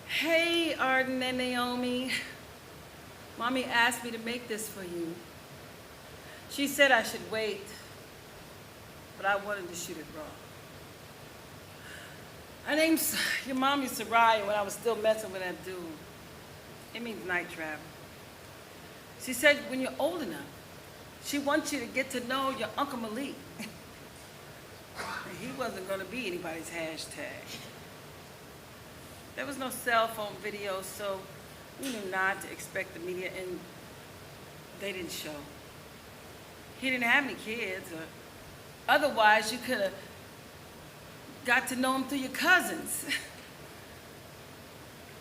Hey, Arden and Naomi. Mommy asked me to make this for you. She said I should wait, but I wanted to shoot it raw. Her name's your mommy Soraya when I was still messing with that dude. It means night travel. She said when you're old enough, she wants you to get to know your Uncle Malik. He wasn't going to be anybody's hashtag. There was no cell phone video, so we knew not to expect the media, and they didn't show. He didn't have any kids, or otherwise you could have got to know him through your cousins.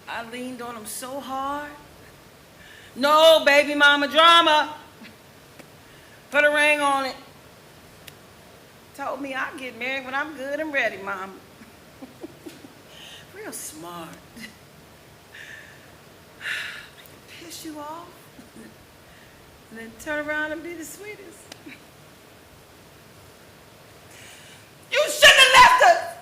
I leaned on him so hard. No baby mama drama. Put a ring on it. Told me I'd get married when I'm good and ready, Mama. Real smart. Piss you off, and then turn around and be the sweetest. You shouldn't have left us!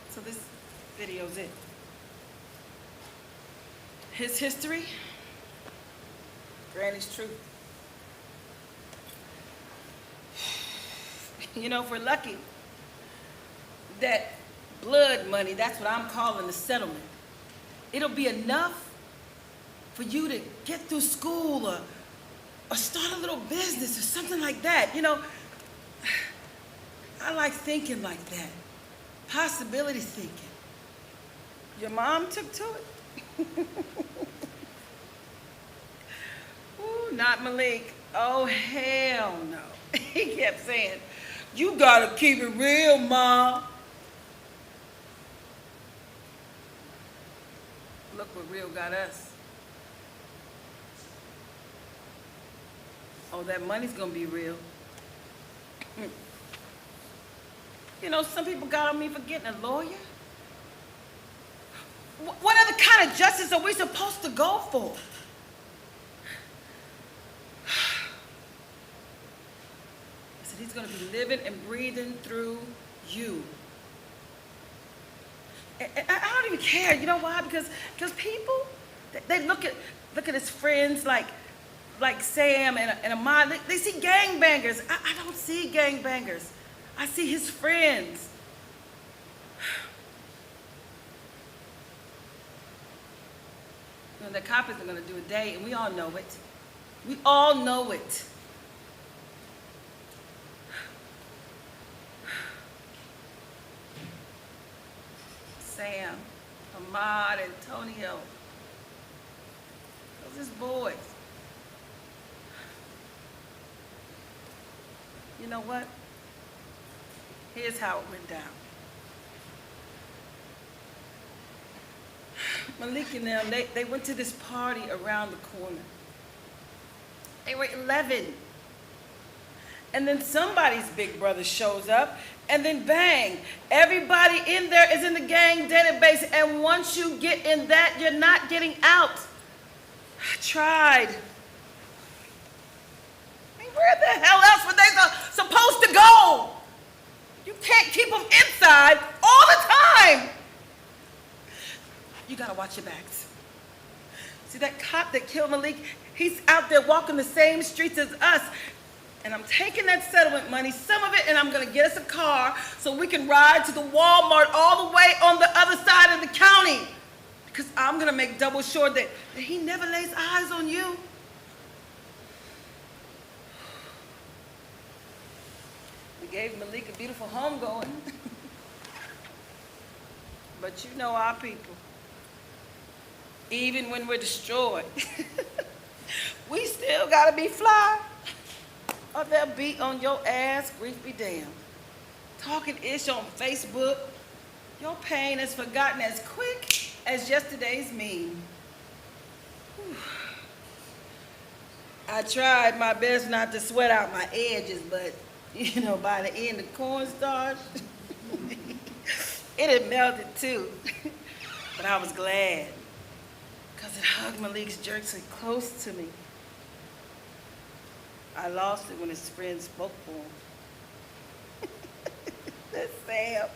So this video's it. His history, Granny's truth. You know, if we're lucky, that blood money, that's what I'm calling the settlement. It'll be enough for you to get through school, or start a little business or something like that. You know, I like thinking like that. Possibility thinking. Your mom took to it. Ooh, not Malik. Oh, hell no. He kept saying, "You gotta keep it real, Mom." Look what real got us. Oh, that money's gonna be real. You know, some people got on me for getting a lawyer. What other kind of justice are we supposed to go for? I said, he's gonna be living and breathing through you. And I don't even care, you know why? Because people, they look at his friends like Sam and Ahmad. They see gangbangers. I don't see gangbangers. I see his friends. You know, the cop isn't gonna do a day, and we all know it. We all know it. Sam, Ahmad, Antonio. Those is boys. You know what? Here's how it went down. Malik and them, they went to this party around the corner. They were 11. And then somebody's big brother shows up, and then bang, everybody in there is in the gang database, and once you get in that, you're not getting out. I tried. I mean, where the hell else were they supposed to go? You can't keep them inside all the time. You gotta watch your backs. See, that cop that killed Malik, he's out there walking the same streets as us. And I'm taking that settlement money, some of it, and I'm gonna get us a car so we can ride to the Walmart all the way on the other side of the county. Because I'm gonna make double sure that he never lays eyes on you. We gave Malik a beautiful home going. But you know our people. Even when we're destroyed, we still gotta be fly. Or they'll beat on your ass, grief be damned. Talking ish on Facebook, your pain is forgotten as quick as yesterday's meme. Whew. I tried my best not to sweat out my edges, but you know, by the end of cornstarch, it had melted too. But I was glad, because it hugged Malik's jerks so close to me. I lost it when his friend spoke for him. That's Sam.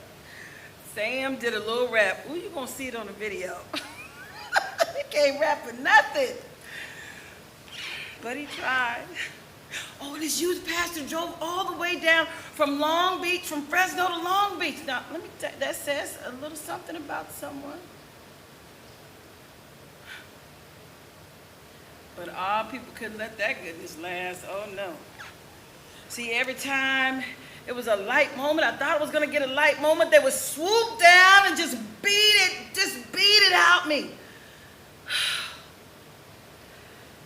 Sam did a little rap. Ooh, you gonna see it on the video. He can't rap for nothing. But he tried. Oh, this youth pastor drove all the way down from Long Beach, from Fresno to Long Beach. Now, let me tell you, that says a little something about someone. But our people couldn't let that goodness last. Oh no. See, every time it was a light moment, I thought I was gonna get a light moment, they would swoop down and just beat it out me.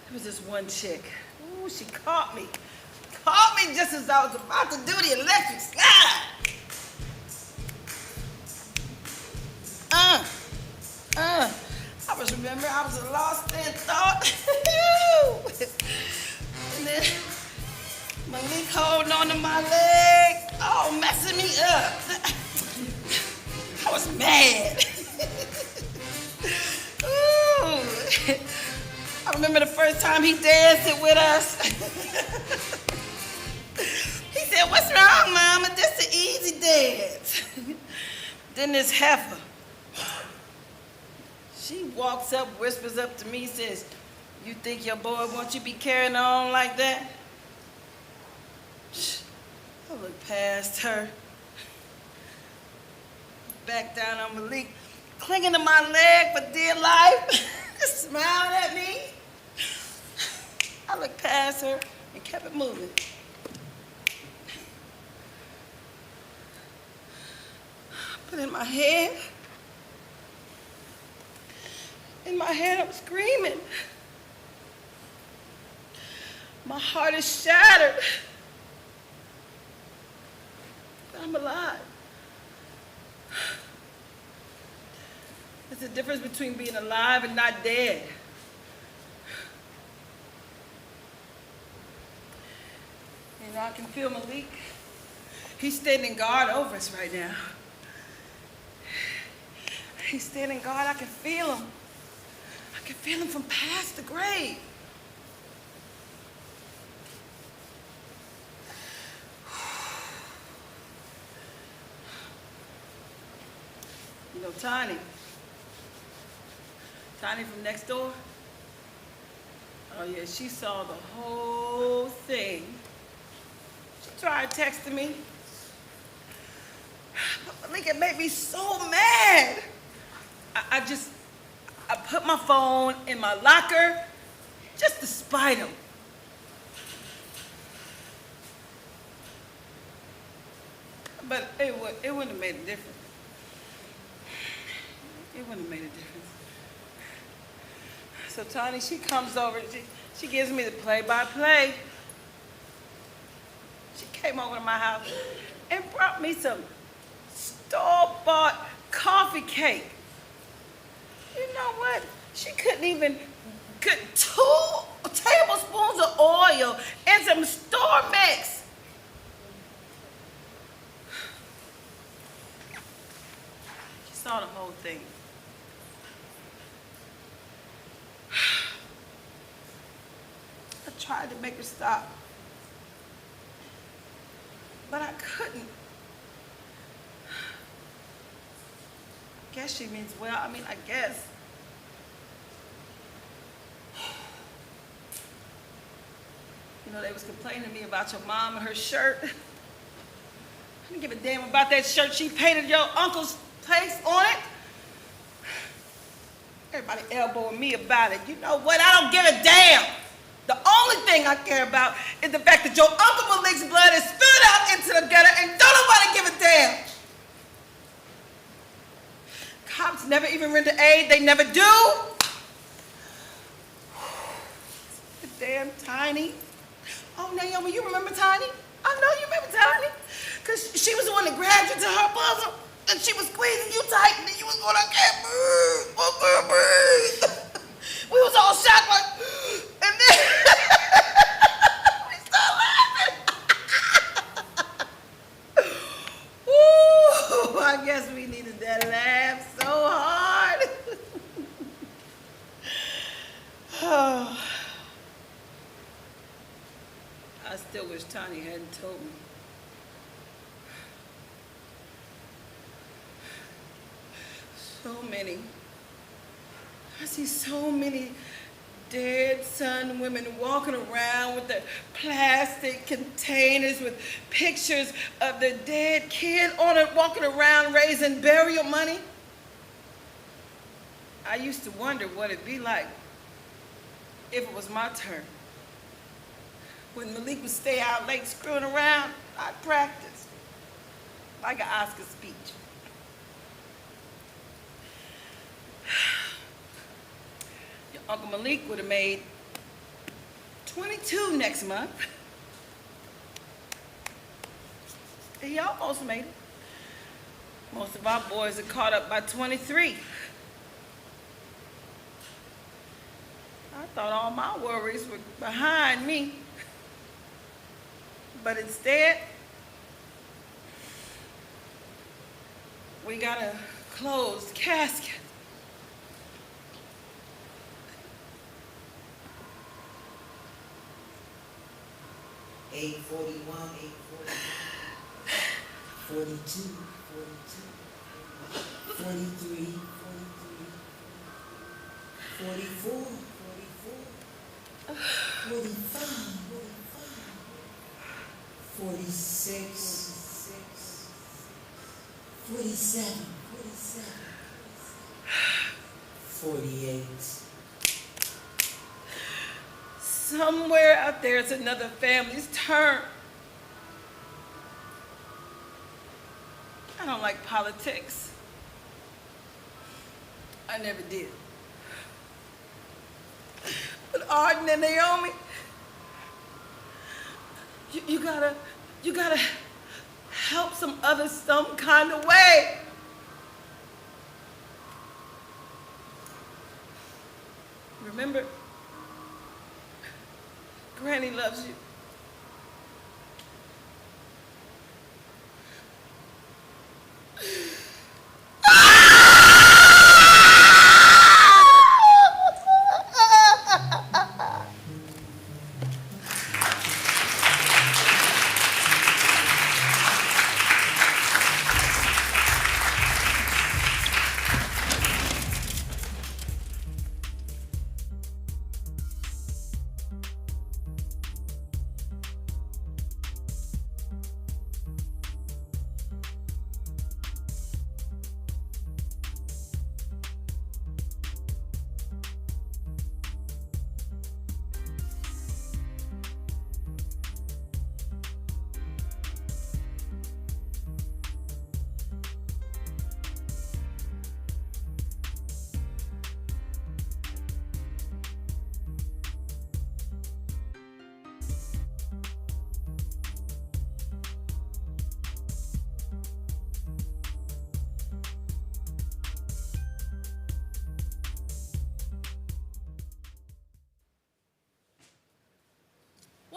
There was this one chick. Ooh, she caught me. Caught me just as I was about to do the electric slide. I was remember I was lost in thought. And then Malik holding on to my leg, oh, messing me up. I was mad. Ooh. I remember the first time he danced it with us. He said, "What's wrong, Mama? This is an easy dance." Then this heifer, she walks up, whispers up to me, says, "You think your boy wants you to be carrying on like that?" I looked past her, back down on Malik, clinging to my leg for dear life, smiling at me. I looked past her and kept it moving. But in my head, I was screaming. My heart is shattered. But I'm alive. There's a difference between being alive and not dead. And I can feel Malik. He's standing guard over us right now. He's standing guard. I can feel him. I can feel him from past the grave. You know, Tiny from next door? Oh yeah, she saw the whole thing. She tried texting me. But Malik, it made me so mad. I put my phone in my locker just to spite him. But it wouldn't have made a difference. It wouldn't have made a difference. So Tony, she comes over, she gives me the play-by-play. She came over to my house and brought me some store-bought coffee cake. You know what? She couldn't even get 2 tablespoons of oil and some store mix. She saw the whole thing. I tried to make her stop, but I couldn't. I guess she means well. I mean, I guess. You know, they was complaining to me about your mom and her shirt. I didn't give a damn about that shirt. She painted your uncle's face on it. Everybody elbowing me about it. You know what? I don't give a damn. The only thing I care about is the fact that your Uncle Malik's blood is spilled out into the gutter and don't nobody give a damn. Cops never even render aid. They never do. The damn Tiny. Oh, Naomi, you remember Tiny? I know you remember Tiny. Because she was the one that grabbed you to her bosom and she was squeezing you tight and then you was going, I can't breathe. I can't breathe. We was all shocked like, and then we started laughing. Ooh, I guess we needed that laugh so hard. Oh. I still wish Tiny hadn't told me. So many. I see so many dead son women walking around with the plastic containers with pictures of the dead kid on it, walking around raising burial money. I used to wonder what it'd be like if it was my turn. When Malik would stay out late screwing around, I'd practice like an Oscar speech. Your Uncle Malik would have made 22 next month. He almost made it. Most of our boys are caught up by 23. I thought all my worries were behind me. But instead, we got a closed casket. Eight 41, 42, 43, 44, 45, 46, 47, 48. Somewhere out there, it's another family's turn. I don't like politics. I never did. But Arden and Naomi, you gotta help some others some kind of way. Remember, Granny loves you.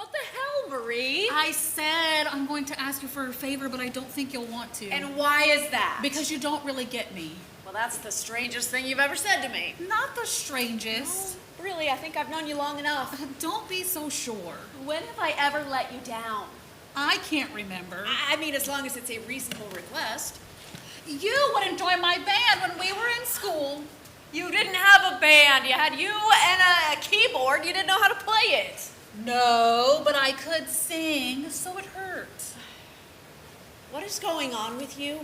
What the hell, Marie? I said I'm going to ask you for a favor, but I don't think you'll want to. And why is that? Because you don't really get me. Well, that's the strangest thing you've ever said to me. Not the strangest. Really, I think I've known you long enough. Don't be so sure. When have I ever let you down? I can't remember. I mean, as long as it's a reasonable request. You would enjoy my band when we were in school. You didn't have a band. You had you and a keyboard. You didn't know how to play it. No, but I could sing, so it hurt. What is going on with you?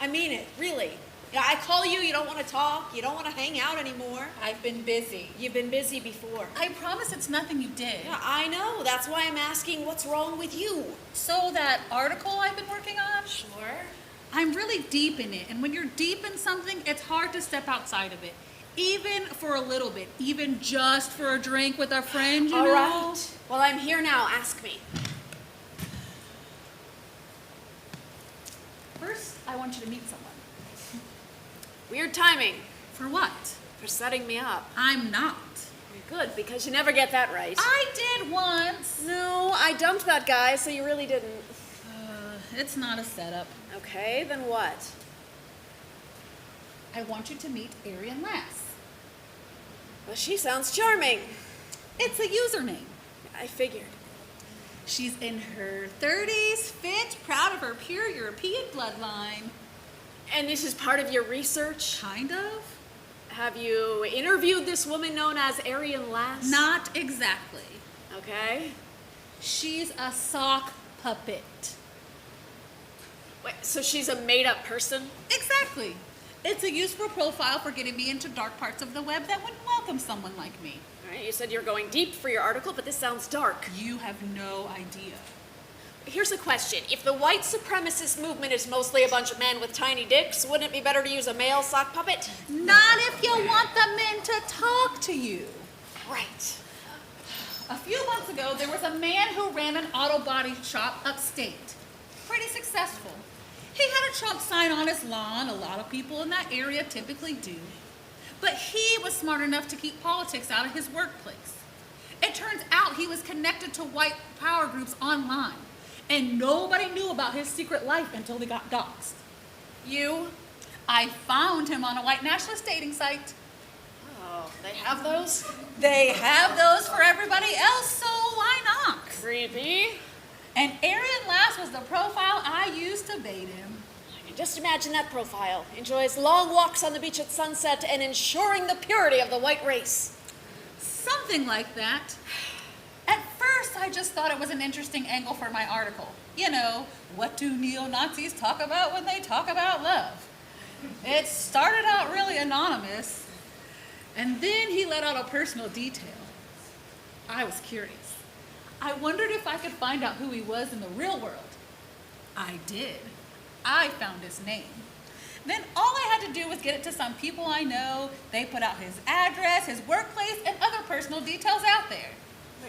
I mean it, really. Yeah, I call you, you don't want to talk, you don't want to hang out anymore. I've been busy. You've been busy before. I promise it's nothing you did. Yeah, I know. That's why I'm asking what's wrong with you. So that article I've been working on? Sure. I'm really deep in it, and when you're deep in something, it's hard to step outside of it. Even for a little bit, even just for a drink with a friend, you know? All right. Well, I'm here now. Ask me. First, I want you to meet someone. Weird timing For what? for setting me up. I'm not. Good, because you never get that right. I did once. No, I dumped that guy, so you really didn't. It's not a setup. Okay, then what? I want you to meet Arian Lass. Well, she sounds charming. It's a username. I figured. She's in her 30s, fit, proud of her pure European bloodline. And this is part of your research? Kind of. Have you interviewed this woman known as Arian Lass? Not exactly. Okay. She's a sock puppet. Wait, so she's a made-up person? Exactly. It's a useful profile for getting me into dark parts of the web that would welcome someone like me. All right, you said you're going deep for your article, but this sounds dark. You have no idea. Here's a question. If the white supremacist movement is mostly a bunch of men with tiny dicks, wouldn't it be better to use a male sock puppet? Not if you want the men to talk to you. Right. A few months ago, there was a man who ran an auto body shop upstate. Pretty successful. He had a Trump sign on his lawn. A lot of people in that area typically do. But he was smart enough to keep politics out of his workplace. It turns out he was connected to white power groups online. And nobody knew about his secret life until they got doxxed. You? I found him on a white nationalist dating site. Oh, they have those? They have those for everybody else, so why not? Creepy. And Arian Lass was the profile I used to bait him. Just imagine that profile. Enjoys long walks on the beach at sunset and ensuring the purity of the white race. Something like that. At first, I just thought it was an interesting angle for my article. You know, what do neo-Nazis talk about when they talk about love? It started out really anonymous, and then he let out a personal detail. I was curious. I wondered if I could find out who he was in the real world. I did. I found his name. Then all I had to do was get it to some people I know. They put out his address, his workplace, and other personal details out there.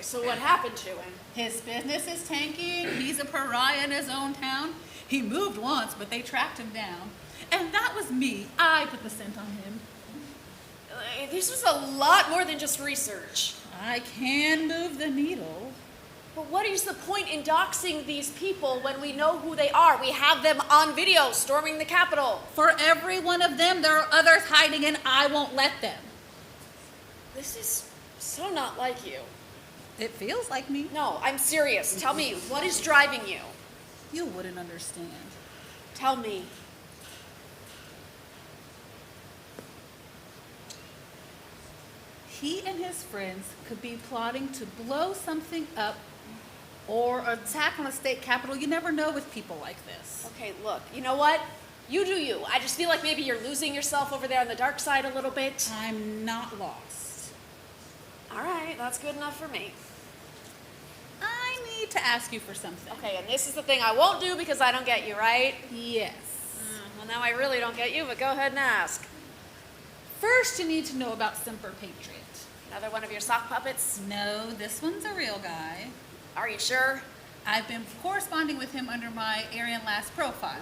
So what happened to him? His business is tanking. He's a pariah in his own town. He moved once, but they tracked him down. And that was me. I put the scent on him. This was a lot more than just research. I can move the needle. But what is the point in doxing these people when we know who they are? We have them on video storming the Capitol. For every one of them, there are others hiding, and I won't let them. This is so not like you. It feels like me. No, I'm serious. Tell me, what is driving you? You wouldn't understand. Tell me. He and his friends could be plotting to blow something up or attack on a state capitol. You never know with people like this. Okay, look, you know what? You do you. I just feel like maybe you're losing yourself over there on the dark side a little bit. I'm not lost. All right, that's good enough for me. I need to ask you for something. Okay, and this is the thing I won't do because I don't get you, right? Yes. Well, now I really don't get you, but go ahead and ask. First, you need to know about Semper Patriot. Another one of your sock puppets? No, this one's a real guy. Are you sure? I've been corresponding with him under my Arian Lass profile.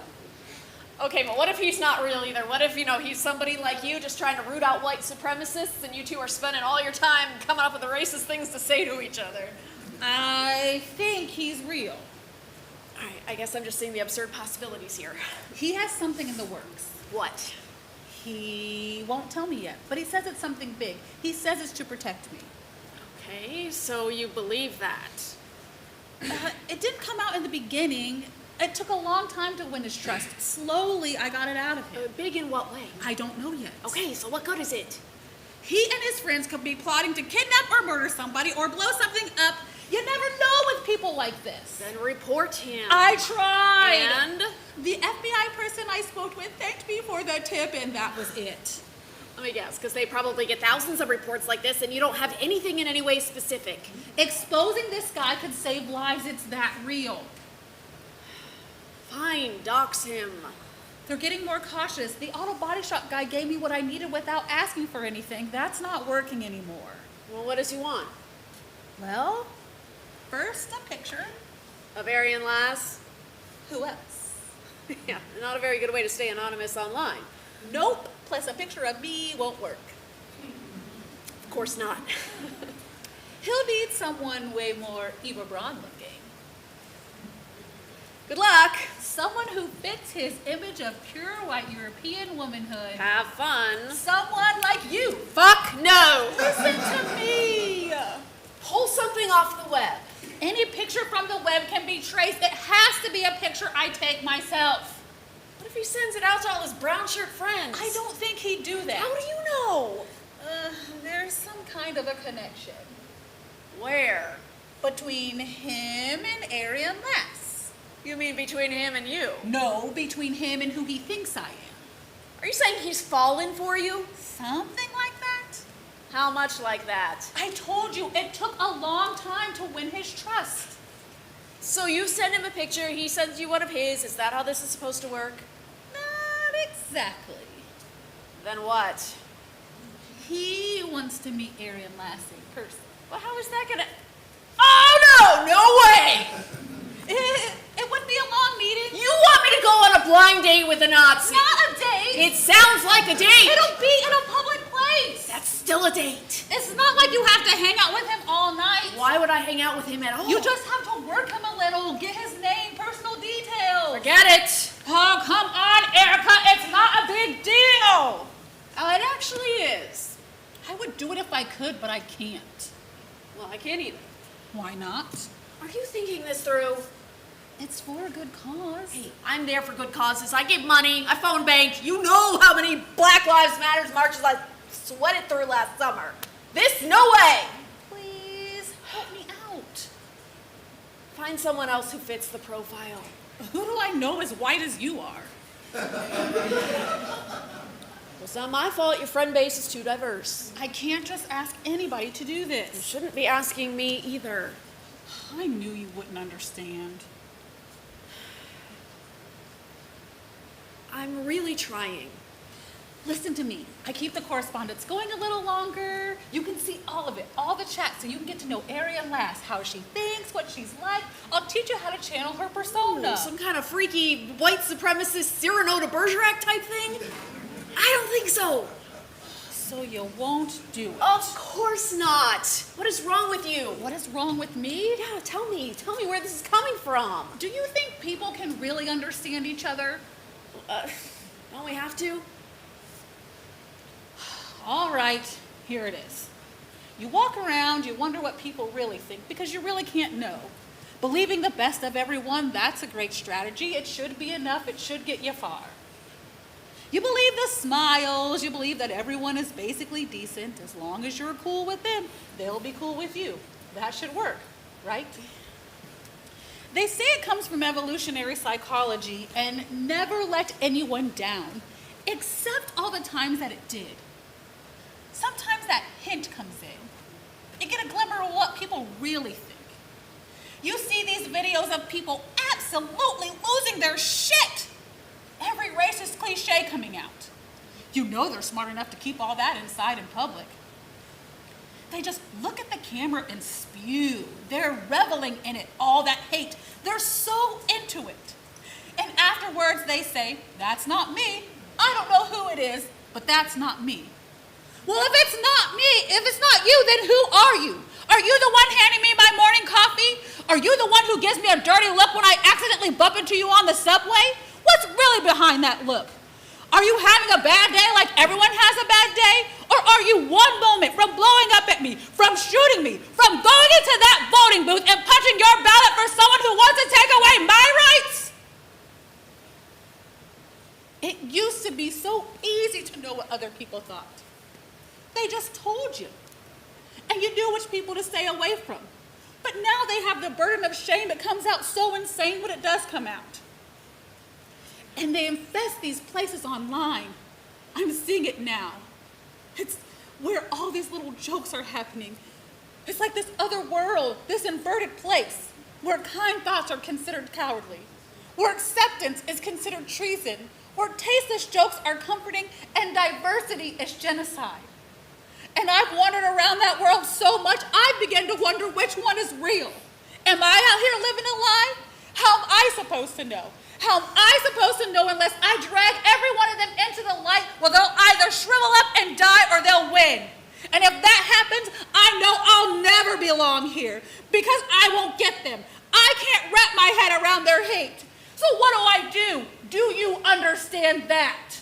Okay, but what if he's not real either? What if, he's somebody like you just trying to root out white supremacists and you two are spending all your time coming up with the racist things to say to each other? I think he's real. All right, I guess I'm just seeing the absurd possibilities here. He has something in the works. What? He won't tell me yet, but he says it's something big. He says it's to protect me. Okay, so you believe that? It didn't come out in the beginning. It took a long time to win his trust. Slowly, I got it out of him. Big in what way? I don't know yet. Okay, so what good is it? He and his friends could be plotting to kidnap or murder somebody or blow something up. You never know with people like this. Then report him. I tried. And? The FBI person I spoke with thanked me for the tip, and that was it. Let me guess, because they probably get thousands of reports like this and you don't have anything in any way specific. Exposing this guy could save lives. It's that real. Fine, dox him. They're getting more cautious. The auto body shop guy gave me what I needed without asking for anything. That's not working anymore. Well, what does he want? Well, first a picture. Of Aryan lass? Who else? Yeah, not a very good way to stay anonymous online. Nope. Plus a picture of me won't work. Of course not. He'll need someone way more Eva Braun looking. Good luck. Someone who fits his image of pure white European womanhood. Have fun. Someone like you. Fuck no. Listen to me. Pull something off the web. Any picture from the web can be traced. It has to be a picture I take myself. What if he sends it out to all his brown shirt friends? I don't think he'd do that. How do you know? There's some kind of a connection Where? between him and Aryan Lass. You mean between him and you? No, between him and who he thinks I am. Are you saying he's fallen for you? Something like that. How much like that? I told you, it took a long time to win his trust. So you send him a picture, he sends you one of his. Is that how this is supposed to work? Not exactly. Then what? He wants to meet Aryan Lass in person. Well, how is that gonna... Oh no! No way! It wouldn't be a long meeting. You want me to go on a blind date with a Nazi? Not a date. It sounds like a date. It'll be in a public place. That's still a date. It's not like you have to hang out with him all night. Why would I hang out with him at all? You just have to work him a little, get his name, personal details. Forget it. Oh, come on, Erica. It's not a big deal. Oh, it actually is. I would do it if I could, but I can't. Well, I can't either. Why not? Are you thinking this through? It's for a good cause. Hey, I'm there for good causes. I give money. I phone bank. You know how many Black Lives Matter marches I sweated through last summer. This, no way. Please, help me out. Find someone else who fits the profile. Who do I know as white as you are? It's not my fault your friend base is too diverse. I can't just ask anybody to do You this. shouldn't be asking me either. I knew you wouldn't understand. I'm really trying. Listen to me. I keep the correspondence going a little longer. You can see all of it, all the chats, so you can get to know Aryan Lass, how she thinks, what she's like. I'll teach you how to channel her persona. Some kind of freaky white supremacist Cyrano de Bergerac type thing? I don't think so. So you won't do it. Of course not. What is wrong with you? What is wrong with me? Yeah, tell me. Tell me where this is coming from. Do you think people can really understand each other? Don't we have to? All right, here it is. You walk around, you wonder what people really think because you really can't know. Believing the best of everyone, that's a great strategy. It should be enough, it should get you far. You believe the smiles, you believe that everyone is basically decent. As long as you're cool with them, they'll be cool with you. That should work, right? They say it comes from evolutionary psychology and never let anyone down, except all the times that it did. Sometimes that hint comes in. You get a glimmer of what people really think. You see these videos of people absolutely losing their shit. Every racist cliche coming out. You know they're smart enough to keep all that inside in public. They just look at the camera and spew. They're reveling in it, all that hate. They're so into it. And afterwards they say, that's not me. I don't know who it is, but that's not me. Well, if it's not me, if it's not you, then who are you? Are you the one handing me my morning coffee? Are you the one who gives me a dirty look when I accidentally bump into you on the subway? What's really behind that look? Are you having a bad day like everyone has a bad day? Or are you one moment from blowing up at me, from shooting me, from going into that voting booth and punching your ballot for someone who wants to take away my rights? It used to be so easy to know what other people thought. They just told you. And you knew which people to stay away from. But now they have the burden of shame that comes out so insane when it does come out. And they infest these places online. I'm seeing it now. It's where all these little jokes are happening. It's like this other world, this inverted place, where kind thoughts are considered cowardly, where acceptance is considered treason, where tasteless jokes are comforting, and diversity is genocide. And I've wandered around that world so much, I begin to wonder which one is real. Am I out here living a lie? How am I supposed to know? How am I supposed to know unless I drag every one of them into the light where they'll either shrivel up and die or they'll win? And if that happens, I know I'll never belong here because I won't get them. I can't wrap my head around their hate. So what do? Do you understand that?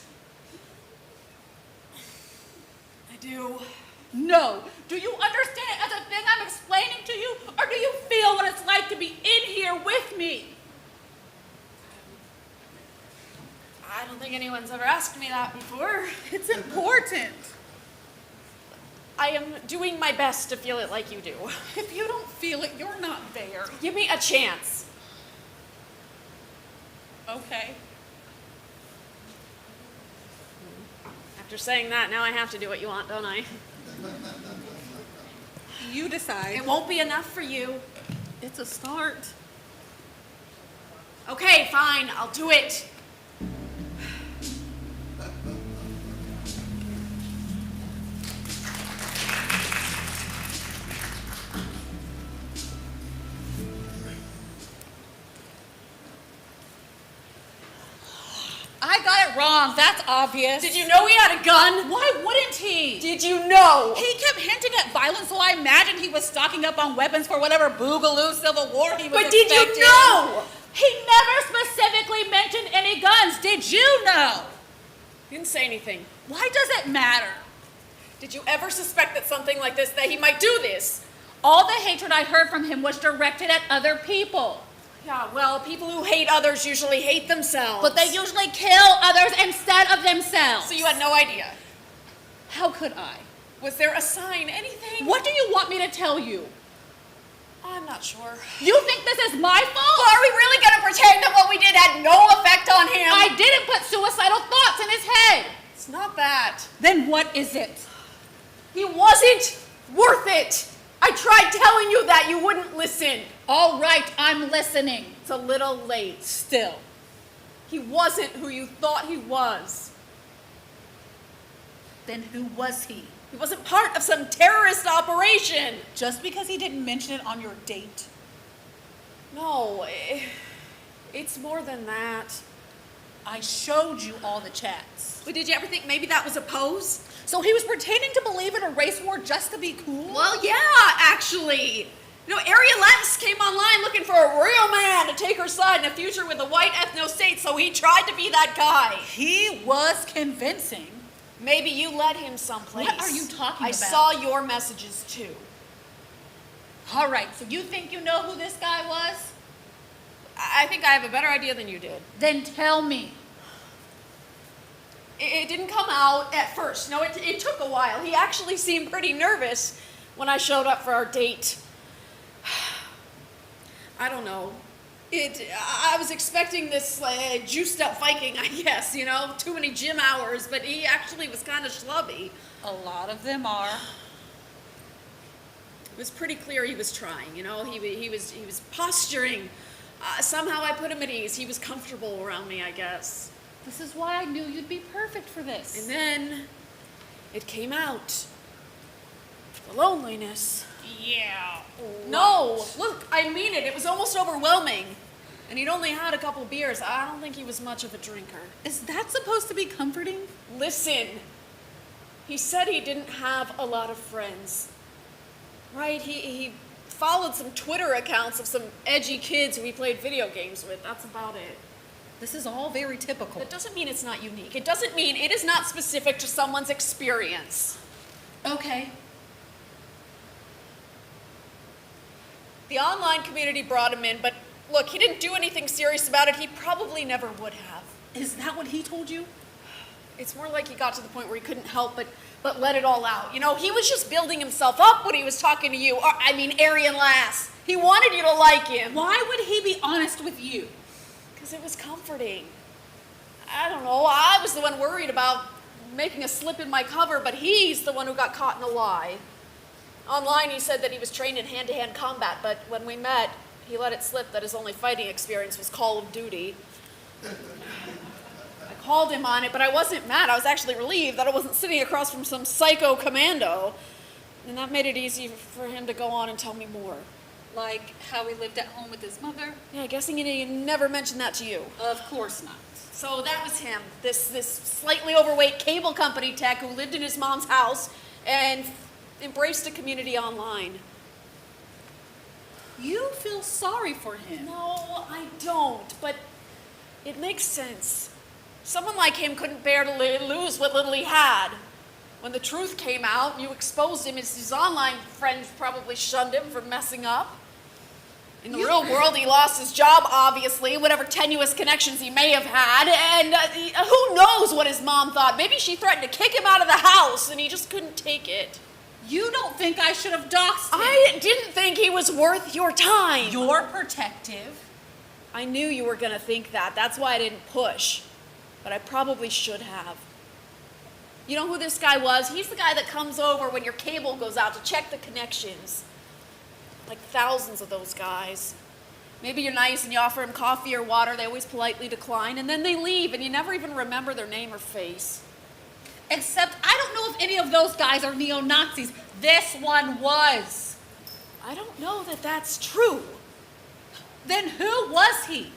I do. No. Do you understand it as a thing I'm explaining to you? Or do you feel what it's like to be in here with me? I don't think anyone's ever asked me that before. It's important. I am doing my best to feel it like you do. If you don't feel it, you're not there. Give me a chance. Okay. After saying that, now I have to do what you want, don't I? You decide. It won't be enough for you. It's a start. Okay, fine, I'll do it. I got it wrong. That's obvious. Did you know he had a gun? Why wouldn't he? Did you know? He kept hinting at violence, so I imagined he was stocking up on weapons for whatever boogaloo civil war he was But did expecting. you know? He never specifically mentioned any guns. Did you know? He didn't say anything. Why does it matter? Did you ever suspect that something like this, that he might do this? All the hatred I heard from him was directed at other people. Yeah, well, people who hate others usually hate themselves. But they usually kill others instead of themselves. So you had no idea? How could I? Was there a sign, anything? What do you want me to tell you? I'm not sure. You think this is my fault? Well, are we really going to pretend that what we did had no effect on him? I didn't put suicidal thoughts in his head. It's not that. Then what is it? He wasn't worth it. I tried telling you that, you wouldn't listen. All right, I'm listening. It's a little late. Still. He wasn't who you thought he was. Then who was he? He wasn't part of some terrorist operation. Just because he didn't mention it on your date? No, it's more than that. I showed you all the chats. But did you ever think maybe that was a pose? So he was pretending to believe in a race war just to be cool? Well, yeah, actually. You know, Ariel Lenz came online looking for a real man to take her side in a future with a white ethno-state, so he tried to be that guy. He was convincing. Maybe you led him someplace. What are you talking I about? saw your messages, too. All right, so you think you know who this guy was? I think I have a better idea than you did. Then tell me. It didn't come out at first. No, it took a while. He actually seemed pretty nervous when I showed up for our date. I don't know. I was expecting this juiced up Viking, I guess, you know, too many gym hours, but he actually was kind of schlubby. A lot of them are. It was pretty clear he was trying, you know, he was posturing. Somehow I put him at ease. He was comfortable around me, I guess. This is why I knew you'd be perfect for this. And then it came out. The loneliness. Yeah. No, look, I mean it. It was almost overwhelming. And he'd only had a couple beers. I don't think he was much of a drinker. Is that supposed to be comforting? Listen, he said he didn't have a lot of friends. Right? He followed some Twitter accounts of some edgy kids who he played video games with. That's about it. This is all very typical. That doesn't mean it's not unique. It doesn't mean it is not specific to someone's experience. Okay. The online community brought him in, but look, he didn't do anything serious about it. He probably never would have. Is that what he told you? It's more like he got to the point where he couldn't help but let it all out. You know, he was just building himself up when he was talking to you. Or, I mean, Aryan Lass. He wanted you to like him. Why would he be honest with you? Because it was comforting. I don't know. I was the one worried about making a slip in my cover, but he's the one who got caught in a lie. Online, he said that he was trained in hand-to-hand combat, but when we met, he let it slip that his only fighting experience was Call of Duty. I called him on it, but I wasn't mad. I was actually relieved that I wasn't sitting across from some psycho commando. And that made it easy for him to go on and tell me more. Like how he lived at home with his mother? Yeah, guessing he never mentioned that to you. Of course not. So that was him, this slightly overweight cable company tech who lived in his mom's house and embraced a community online. You feel sorry for him. No, I don't, but it makes sense. Someone like him couldn't bear to lose what little he had. When the truth came out, you exposed him, his online friends probably shunned him for messing up. In the real world, he lost his job, obviously, whatever tenuous connections he may have had, and who knows what his mom thought. Maybe she threatened to kick him out of the house, and he just couldn't take it. You don't think I should have doxed him? I didn't think he was worth your time. You're protective. I knew you were going to think that. That's why I didn't push. But I probably should have. You know who this guy was? He's the guy that comes over when your cable goes out to check the connections. Like thousands of those guys. Maybe you're nice and you offer him coffee or water. They always politely decline, and then they leave, and you never even remember their name or face. Except I don't know if any of those guys are neo-Nazis. This one was. I don't know that that's true. Then who was he?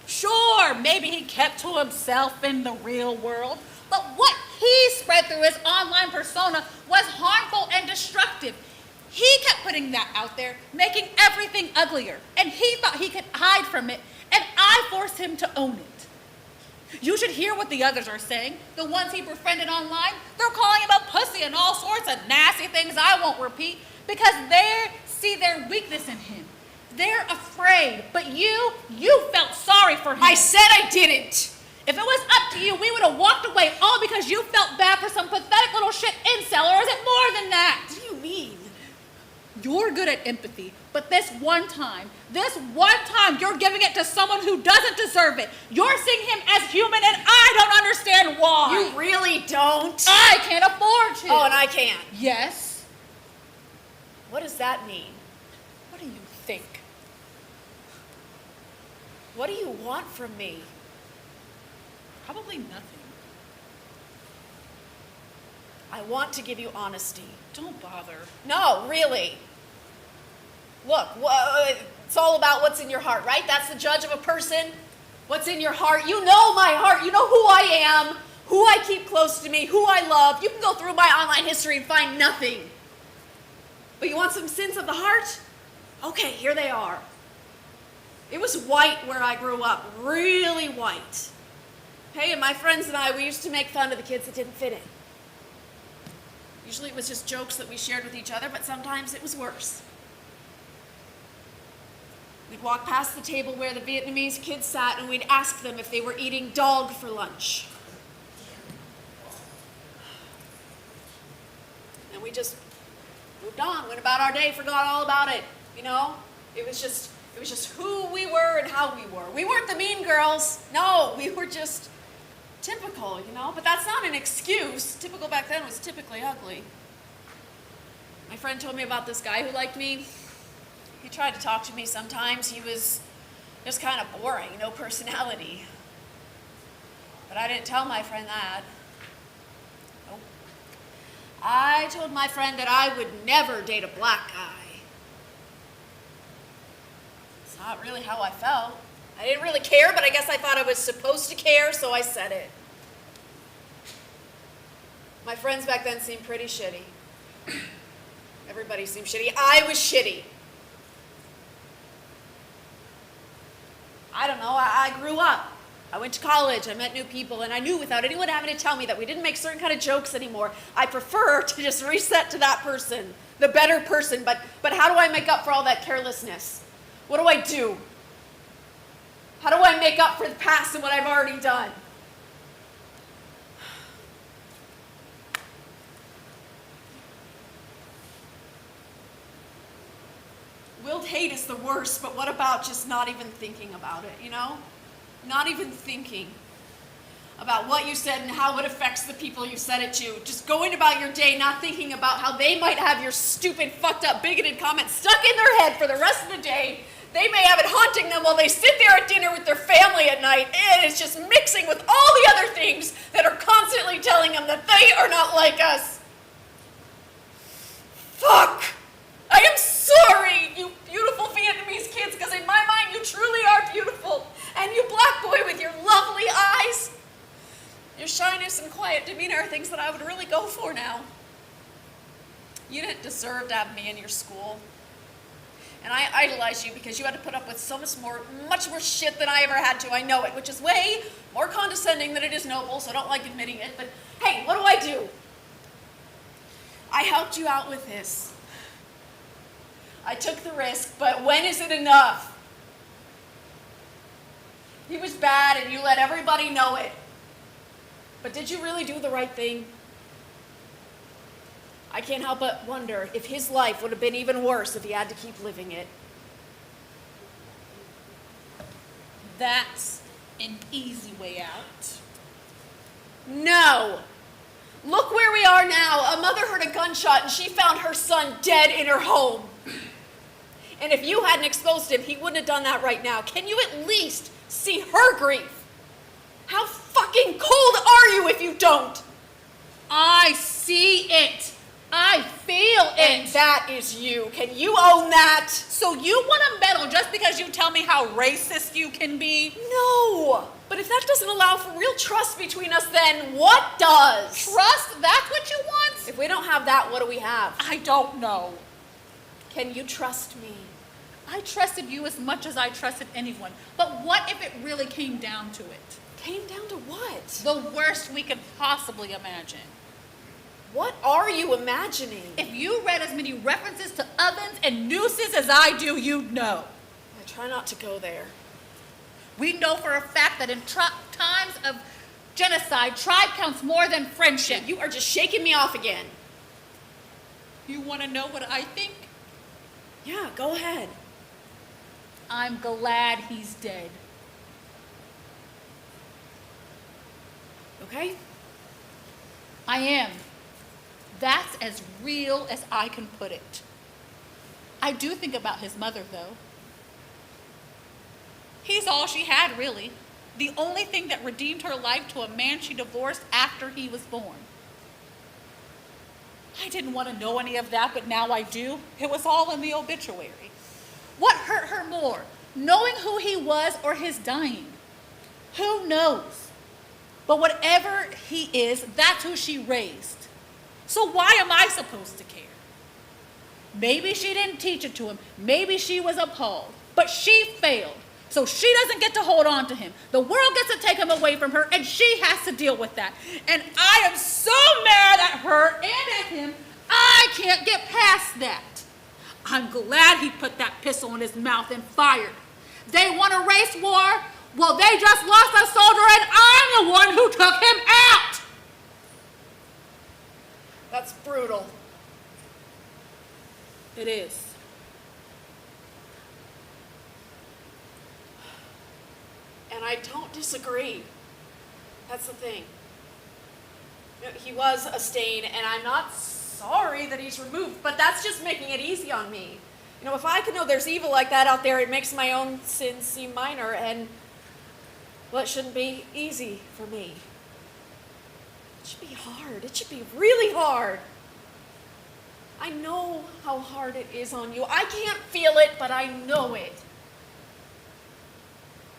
Sure, maybe he kept to himself in the real world, but what he spread through his online persona was harmful and destructive. He kept putting that out there, making everything uglier, and he thought he could hide from it, and I forced him to own it. You should hear what the others are saying. The ones he befriended online, they're calling him a pussy and all sorts of nasty things I won't repeat because they see their weakness in him. They're afraid, but you felt sorry for him. I said I didn't. If it was up to you, we would have walked away all because you felt bad for some pathetic little shit incel, or is it more than that? What do you mean? You're good at empathy, but this one time, you're giving it to someone who doesn't deserve it. You're seeing him as human, and I don't understand why. You really don't? I can't afford to. Oh, and I can. Yes. What does that mean? What do you think? What do you want from me? Probably nothing. I want to give you honesty. Don't bother. No, really. Look, it's all about what's in your heart, right? That's the judge of a person. What's in your heart? You know my heart. You know who I am, who I keep close to me, who I love. You can go through my online history and find nothing. But you want some sins of the heart? Okay, here they are. It was white where I grew up, really white. Hey, and my friends and I, we used to make fun of the kids that didn't fit in. Usually it was just jokes that we shared with each other, but sometimes it was worse. We'd walk past the table where the Vietnamese kids sat, and we'd ask them if they were eating dog for lunch. And we just moved on, went about our day, forgot all about it, you know? It was just who we were and how we were. We weren't the mean girls. No, we were just typical, you know? But that's not an excuse. Typical back then was typically ugly. My friend told me about this guy who liked me. He tried to talk to me sometimes. He was just kind of boring, no personality. But I didn't tell my friend that. Nope. I told my friend that I would never date a black guy. It's not really how I felt. I didn't really care, but I guess I thought I was supposed to care, so I said it. My friends back then seemed pretty shitty. Everybody seemed shitty. I was shitty. I don't know, I grew up. I went to college, I met new people, and I knew without anyone having to tell me that we didn't make certain kind of jokes anymore, I prefer to just reset to that person, the better person. But how do I make up for all that carelessness? What do I do? How do I make up for the past and what I've already done? Willed hate is the worst, but what about just not even thinking about it, you know? Not even thinking about what you said and how it affects the people you said it to. Just going about your day not thinking about how they might have your stupid, fucked up, bigoted comments stuck in their head for the rest of the day. They may have it haunting them while they sit there at dinner with their family at night, and it's just mixing with all the other things that are constantly telling them that they are not like us. Fuck! I am sorry, you beautiful Vietnamese kids, because in my mind you truly are beautiful. And you black boy with your lovely eyes. Your shyness and quiet demeanor are things that I would really go for now. You didn't deserve to have me in your school. And I idolize you because you had to put up with so much more shit than I ever had to. I know it, which is way more condescending than it is noble, so I don't like admitting it. But hey, what do? I helped you out with this. I took the risk, but when is it enough? He was bad and you let everybody know it. But did you really do the right thing? I can't help but wonder if his life would have been even worse if he had to keep living it. That's an easy way out. No! Look where we are now. A mother heard a gunshot and she found her son dead in her home. And if you hadn't exposed him, he wouldn't have done that right now. Can you at least see her grief? How fucking cold are you if you don't? I see it. I feel it. And that is you. Can you own that? So you want to meddle just because you tell me how racist you can be? No. But if that doesn't allow for real trust between us, then what does? Trust? That's what you want? If we don't have that, what do we have? I don't know. Can you trust me? I trusted you as much as I trusted anyone. But what if it really came down to it? Came down to what? The worst we could possibly imagine. What are you imagining? If you read as many references to ovens and nooses as I do, you'd know. I try not to go there. We know for a fact that in times of genocide, tribe counts more than friendship. You are just shaking me off again. You want to know what I think? Yeah, go ahead. I'm glad he's dead. Okay? I am. That's as real as I can put it. I do think about his mother, though. He's all she had, really. The only thing that redeemed her life to a man she divorced after he was born. I didn't want to know any of that, but now I do. It was all in the obituary. What hurt her more, knowing who he was or his dying? Who knows? But whatever he is, that's who she raised. So why am I supposed to care? Maybe she didn't teach it to him. Maybe she was appalled. But she failed. So she doesn't get to hold on to him. The world gets to take him away from her, and she has to deal with that. And I am so mad at her and at him, I can't get past that. I'm glad he put that pistol in his mouth and fired. They want a race war? Well, they just lost a soldier, and I'm the one who took him out. That's brutal. It is. And I don't disagree. That's the thing. You know, he was a stain, and I'm not sorry that he's removed, but that's just making it easy on me. You know, if I could know there's evil like that out there, it makes my own sins seem minor, and, well, it shouldn't be easy for me. It should be hard. It should be really hard. I know how hard it is on you. I can't feel it, but I know it.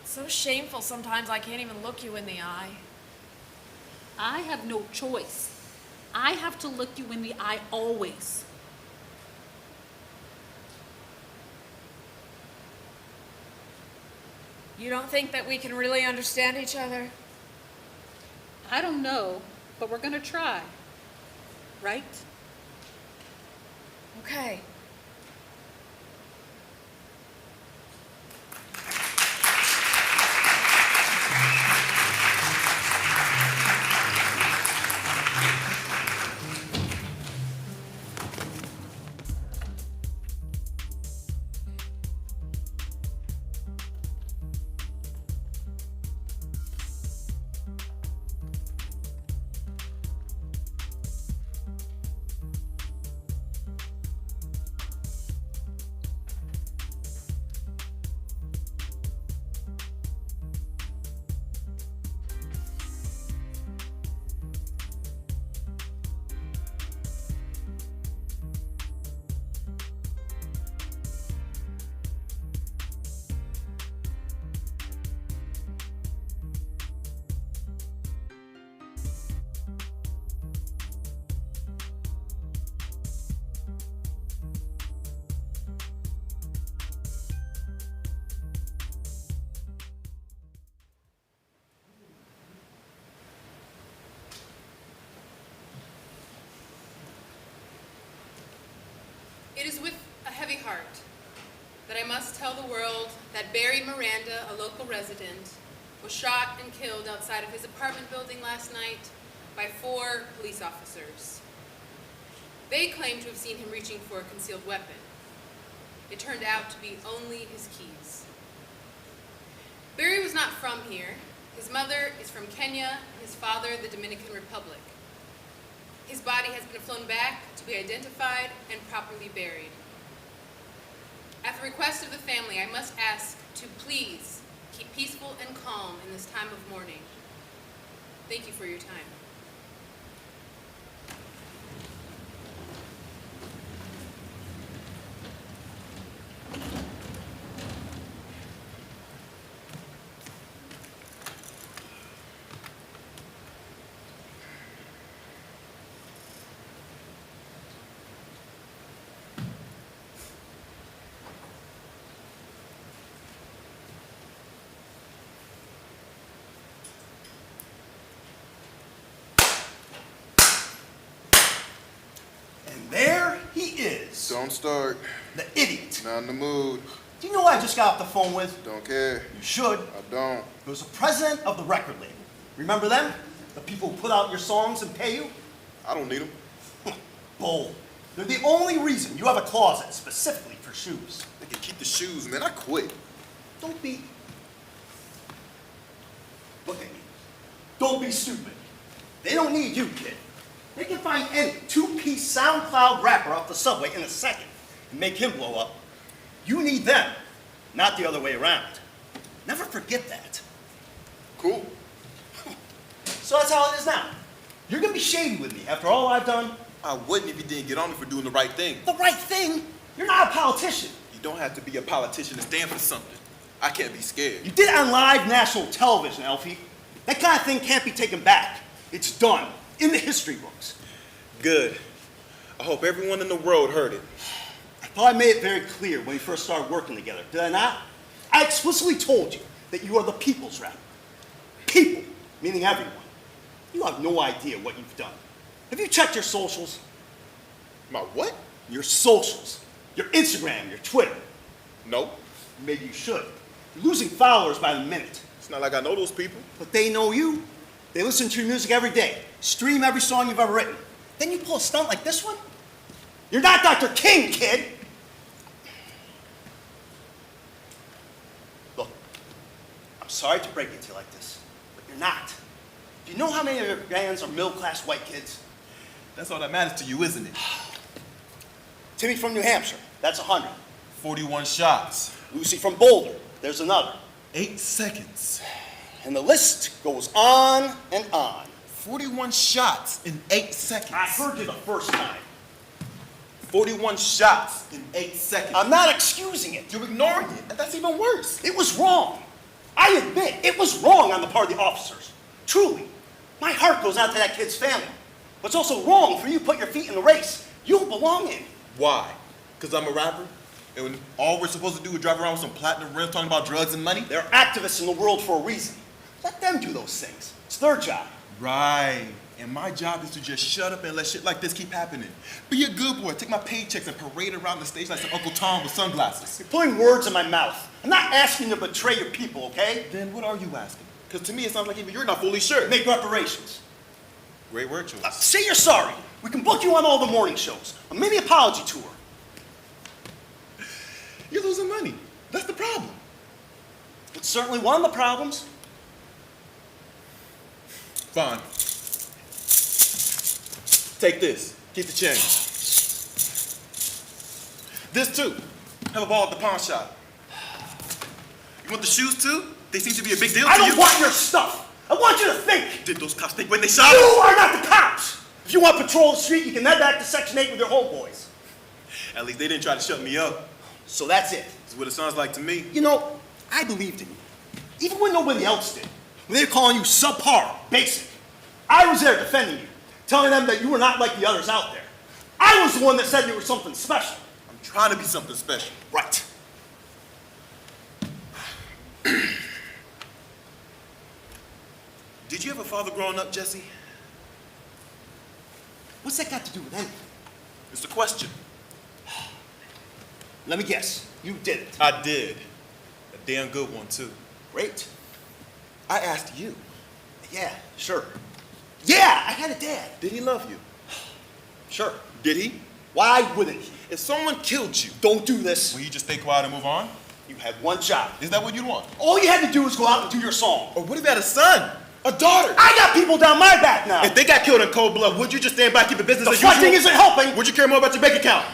It's so shameful sometimes I can't even look you in the eye. I have no choice. I have to look you in the eye always. You don't think that we can really understand each other? I don't know, but we're gonna try. Right? Okay. It is with a heavy heart that I must tell the world that Barry Miranda, a local resident, was shot and killed outside of his apartment building last night by 4 police officers. They claim to have seen him reaching for a concealed weapon. It turned out to be only his keys. Barry was not from here. His mother is from Kenya, and his father, the Dominican Republic. His body has been flown back to be identified and properly buried. At the request of the family, I must ask to please keep peaceful and calm in this time of mourning. Thank you for your time. And there he is. Don't start. The idiot. Not in the mood. Do you know who I just got off the phone with? Don't care. You should. I don't. It was the president of the record label. Remember them? The people who put out your songs and pay you? I don't need them. Bull. They're the only reason you have a closet specifically for shoes. They can keep the shoes, man. I quit. Don't be... Look at me. Don't be stupid. They don't need you, kid. They can find any 2-piece SoundCloud rapper off the subway in a second and make him blow up. You need them, not the other way around. Never forget that. Cool. So that's how it is now. You're gonna be shady with me after all I've done? I wouldn't if you didn't get on me for doing the right thing. The right thing? You're not a politician. You don't have to be a politician to stand for something. I can't be scared. You did it on live national television, Elfie. That kind of thing can't be taken back. It's done. In the history books. Good. I hope everyone in the world heard it. I thought I made it very clear when we first started working together, did I not? I explicitly told you that you are the people's rapper. People, meaning everyone. You have no idea what you've done. Have you checked your socials? My what? Your socials. Your Instagram, your Twitter. No. Maybe you should. You're losing followers by the minute. It's not like I know those people. But they know you. They listen to your music every day, stream every song you've ever written. Then you pull a stunt like this one? You're not Dr. King, kid! Look, I'm sorry to break it to you like this, but you're not. Do you know how many of your fans are middle-class white kids? That's all that matters to you, isn't it? Timmy from New Hampshire, that's 100. 41 shots. Lucy from Boulder, there's another. 8 seconds. And the list goes on and on. 41 shots in 8 seconds. I heard you the first time. 41 shots in 8 seconds. I'm not excusing it. You're ignoring it. That's even worse. It was wrong. I admit, it was wrong on the part of the officers. Truly. My heart goes out to that kid's family. But it's also wrong for you to put your feet in the race you don't belong in. Why? Because I'm a rapper? And when all we're supposed to do is drive around with some platinum rims talking about drugs and money? There are activists in the world for a reason. Let them do those things. It's their job. Right. And my job is to just shut up and let shit like this keep happening. Be a good boy, take my paychecks and parade around the stage like some Uncle Tom with sunglasses. You're putting words in my mouth. I'm not asking you to betray your people, okay? Then what are you asking? Because to me it sounds like even you're not fully sure. Make reparations. Great word choice. Say you're sorry. We can book you on all the morning shows. A mini apology tour. You're losing money. That's the problem. It's certainly one of the problems. Fine. Take this. Keep the change. This too. Have a ball at the pawn shop. You want the shoes too? They seem to be a big deal to you. I don't want your stuff. I want you to think. Did those cops think when they shot You us? are not the cops. If you want to patrol the street, you can head back to Section 8 with your homeboys. At least they didn't try to shut me up. So that's it. That's what it sounds like to me. You know, I believed in you. Even when nobody else did. When they were calling you subpar, basic. I was there defending you. Telling them that you were not like the others out there. I was the one that said you were something special. I'm trying to be something special. Right. Did you have a father growing up, Jesse? What's that got to do with anything? It's a question. Let me guess. You did it. I did. A damn good one, too. Great. I asked you. Yeah, sure. Yeah, I had a dad. Did he love you? Sure. Did he? Why wouldn't he? If someone killed you, Don't do this. will you just stay quiet and move on? You had one job. Is that what you want? All you had to do was go out and do your song. Or what if you had a son? A daughter? I got people down my back now. If they got killed in cold blood, would you just stand by, keep the business The as usual? fighting isn't helping. Would you care more about your bank account?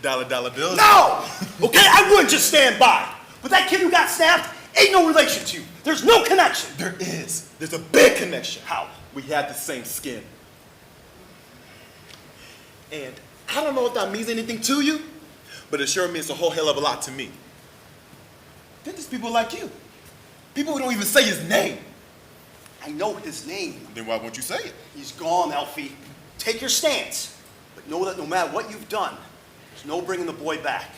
Dollar bills? No! Okay, I wouldn't just stand by. But that kid who got stabbed ain't no relation to you. There's no connection. There is. There's a big connection. How? We had the same skin. And I don't know if that means anything to you, but it sure means a whole hell of a lot to me. Then there's people like you. People who don't even say his name. I know his name. Then why won't you say it? He's gone, Alfie. Take your stance. But know that no matter what you've done, there's no bringing the boy back.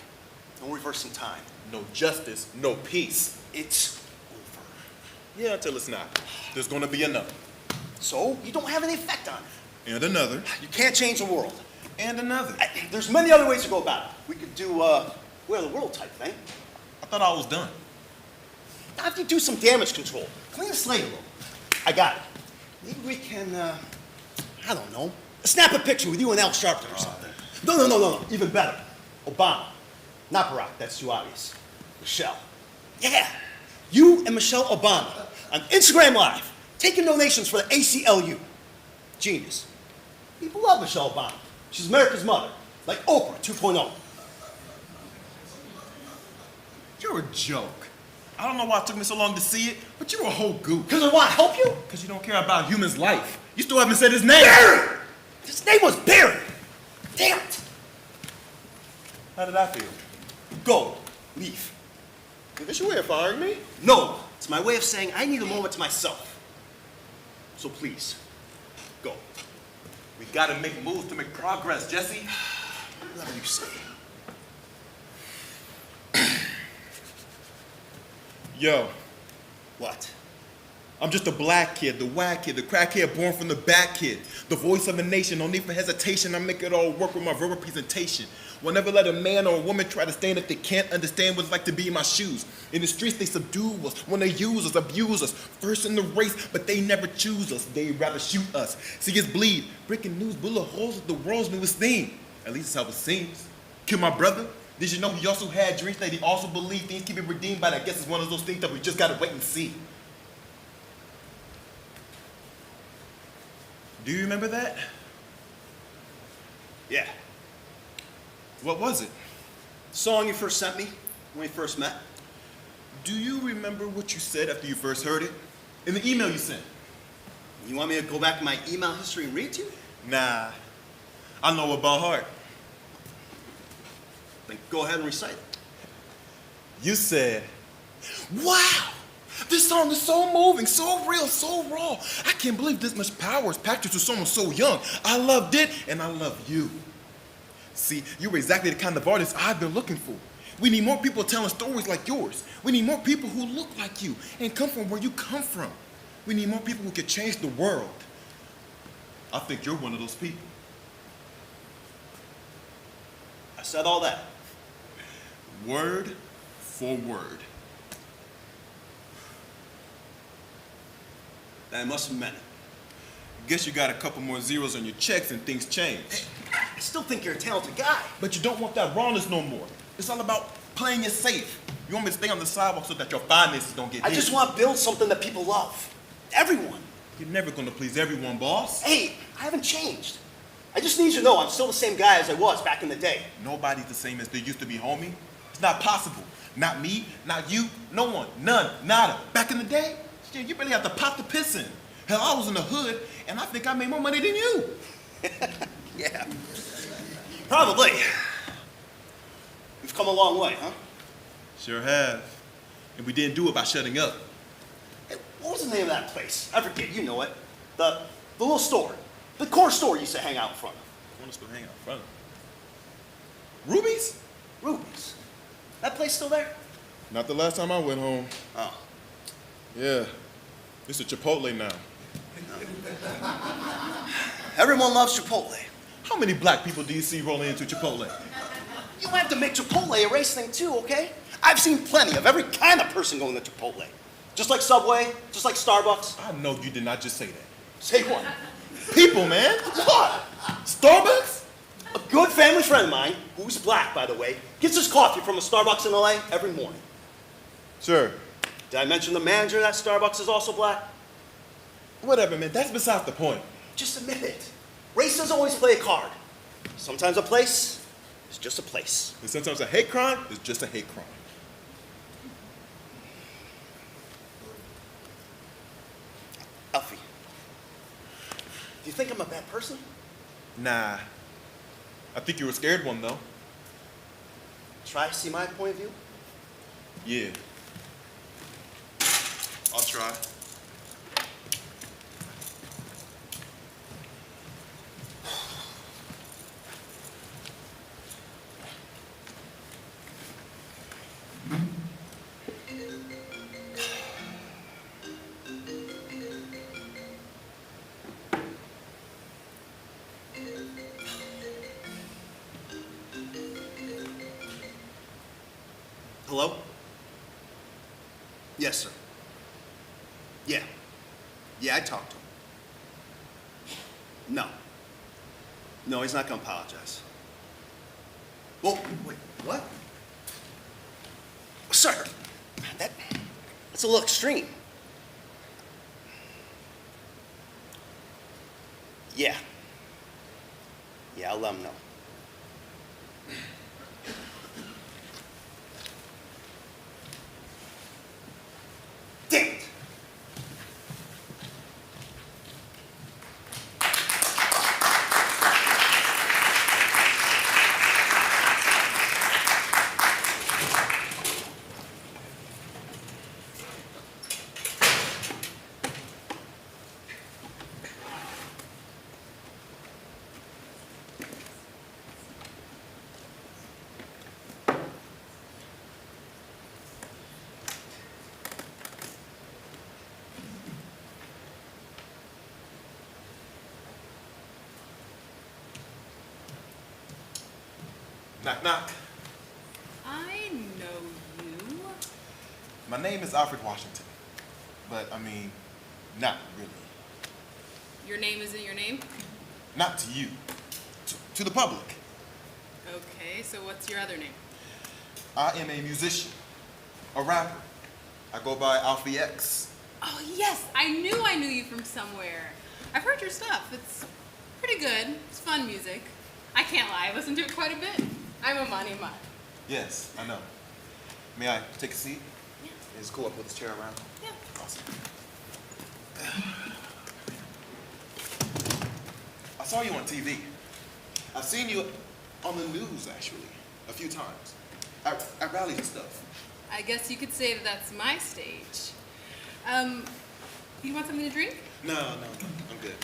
No reversing time. No justice, no peace. It's over. Yeah, until it's not. There's gonna be another. So, you don't have any effect on it. And another. You can't change the world. And another. There's many other ways to go about it. We could do, Way of the World type thing. I thought I was done. Now, if you do some damage control, clean the slate a little. I got it. Maybe we can, I don't know, snap a picture with you and Al Sharpton or something. No. Even better. Obama. Not Barack. That's too obvious. Michelle. Yeah. You and Michelle Obama on Instagram Live taking donations for the ACLU. Genius. People love Michelle Obama. She's America's mother. Like Oprah 2.0. You're a joke. I don't know why it took me so long to see it, but you're a whole goof. Because I want to help you? Because you don't care about humans' life. You still haven't said his name. Barry! His name was Barry. Damn it. How did I feel? Go. Leave. Is this your way of firing me? No. It's my way of saying I need a moment to myself. So please, go. We gotta make moves to make progress, Jesse. Whatever you say. Yo, What? I'm just a black kid, the whack kid, the crack kid born from the back kid. The voice of a nation, no need for hesitation. I make it all work with my verbal presentation. Will never let a man or a woman try to stand if they can't understand what it's like to be in my shoes. In the streets, they subdue us when they use us, abuse us. First in the race, but they never choose us. They'd rather shoot us. See us bleed. Breaking news, bullet holes with the world's newest theme. At least that's how it seems. Kill my brother? Did you know he also had dreams that he also believed things can be redeemed? But I guess it's one of those things that we just gotta wait and see. Do you remember that? Yeah. What was it? Song you first sent me when we first met. Do you remember what you said after you first heard it? In the email you sent? You want me to go back to my email history and read it to you? Nah. I know it by heart. Then go ahead and recite it. You said, wow! This song is so moving, so real, so raw. I can't believe this much power is packed into someone so young. I loved it, and I love you. See, you were exactly the kind of artist I've been looking for. We need more people telling stories like yours. We need more people who look like you and come from where you come from. We need more people who can change the world. I think you're one of those people. I said all that. Word for word. That must have meant it. Guess you got a couple more zeros on your checks and things change. I still think you're a talented guy. But you don't want that rawness no more. It's all about playing it safe. You want me to stay on the sidewalk so that your finances don't get hit. I just want to build something that people love. Everyone. You're never gonna please everyone, boss. Hey, I haven't changed. I just need you to know I'm still the same guy as I was back in the day. Nobody's the same as they used to be, homie. It's not possible. Not me, not you, no one, none, nada. Back in the day, shit, you barely have to pop the piss in. Hell, I was in the hood, and I think I made more money than you. Yeah. Probably. We've come a long way, huh? Sure have. And we didn't do it by shutting up. Hey, what was the name of that place? I forget, you know it. The little store. The core store you used to hang out in front of. I want us to hang out in front of Ruby's? Ruby's. That place still there? Not the last time I went home. Oh. Yeah. It's a Chipotle now. Everyone loves Chipotle. How many black people do you see rolling into Chipotle? You have to make Chipotle a race thing too, okay? I've seen plenty of every kind of person going to Chipotle. Just like Subway, just like Starbucks. I know you did not just say that. Say what? People, man. What? Starbucks? A good family friend of mine, who's black, by the way, gets his coffee from a Starbucks in LA every morning. Sure. Did I mention the manager of that Starbucks is also black? Whatever, man. That's besides the point. Just admit it. Race doesn't always play a card. Sometimes a place is just a place. And sometimes a hate crime is just a hate crime. Alfie, do you think I'm a bad person? Nah. I think you're a scared one, though. Try to see my point of view? Yeah. I'll try. Hello? Yes, sir. Yeah. Yeah, I talked to him. No. No, he's not going to apologize. Well, wait, what? Sir, that's a little extreme. Yeah. Yeah, I'll let him know. Damn it! Knock, knock. I know you. My name is Alfred Washington. But, I mean, not really. Your name isn't your name? Not to you. To the public. Okay, so what's your other name? I am a musician. A rapper. I go by Alfie X. Oh, yes, I knew you from somewhere. I've heard your stuff. It's pretty good. It's fun music. I can't lie, I listen to it quite a bit. I'm a Mani Man. Yes, I know. May I take a seat? Yeah. It's cool. I'll put this chair around. Yeah. Awesome. I saw you on TV. I've seen you on the news, actually, a few times. At rallies and stuff. I guess you could say that that's my stage. You want something to drink? No, I'm good.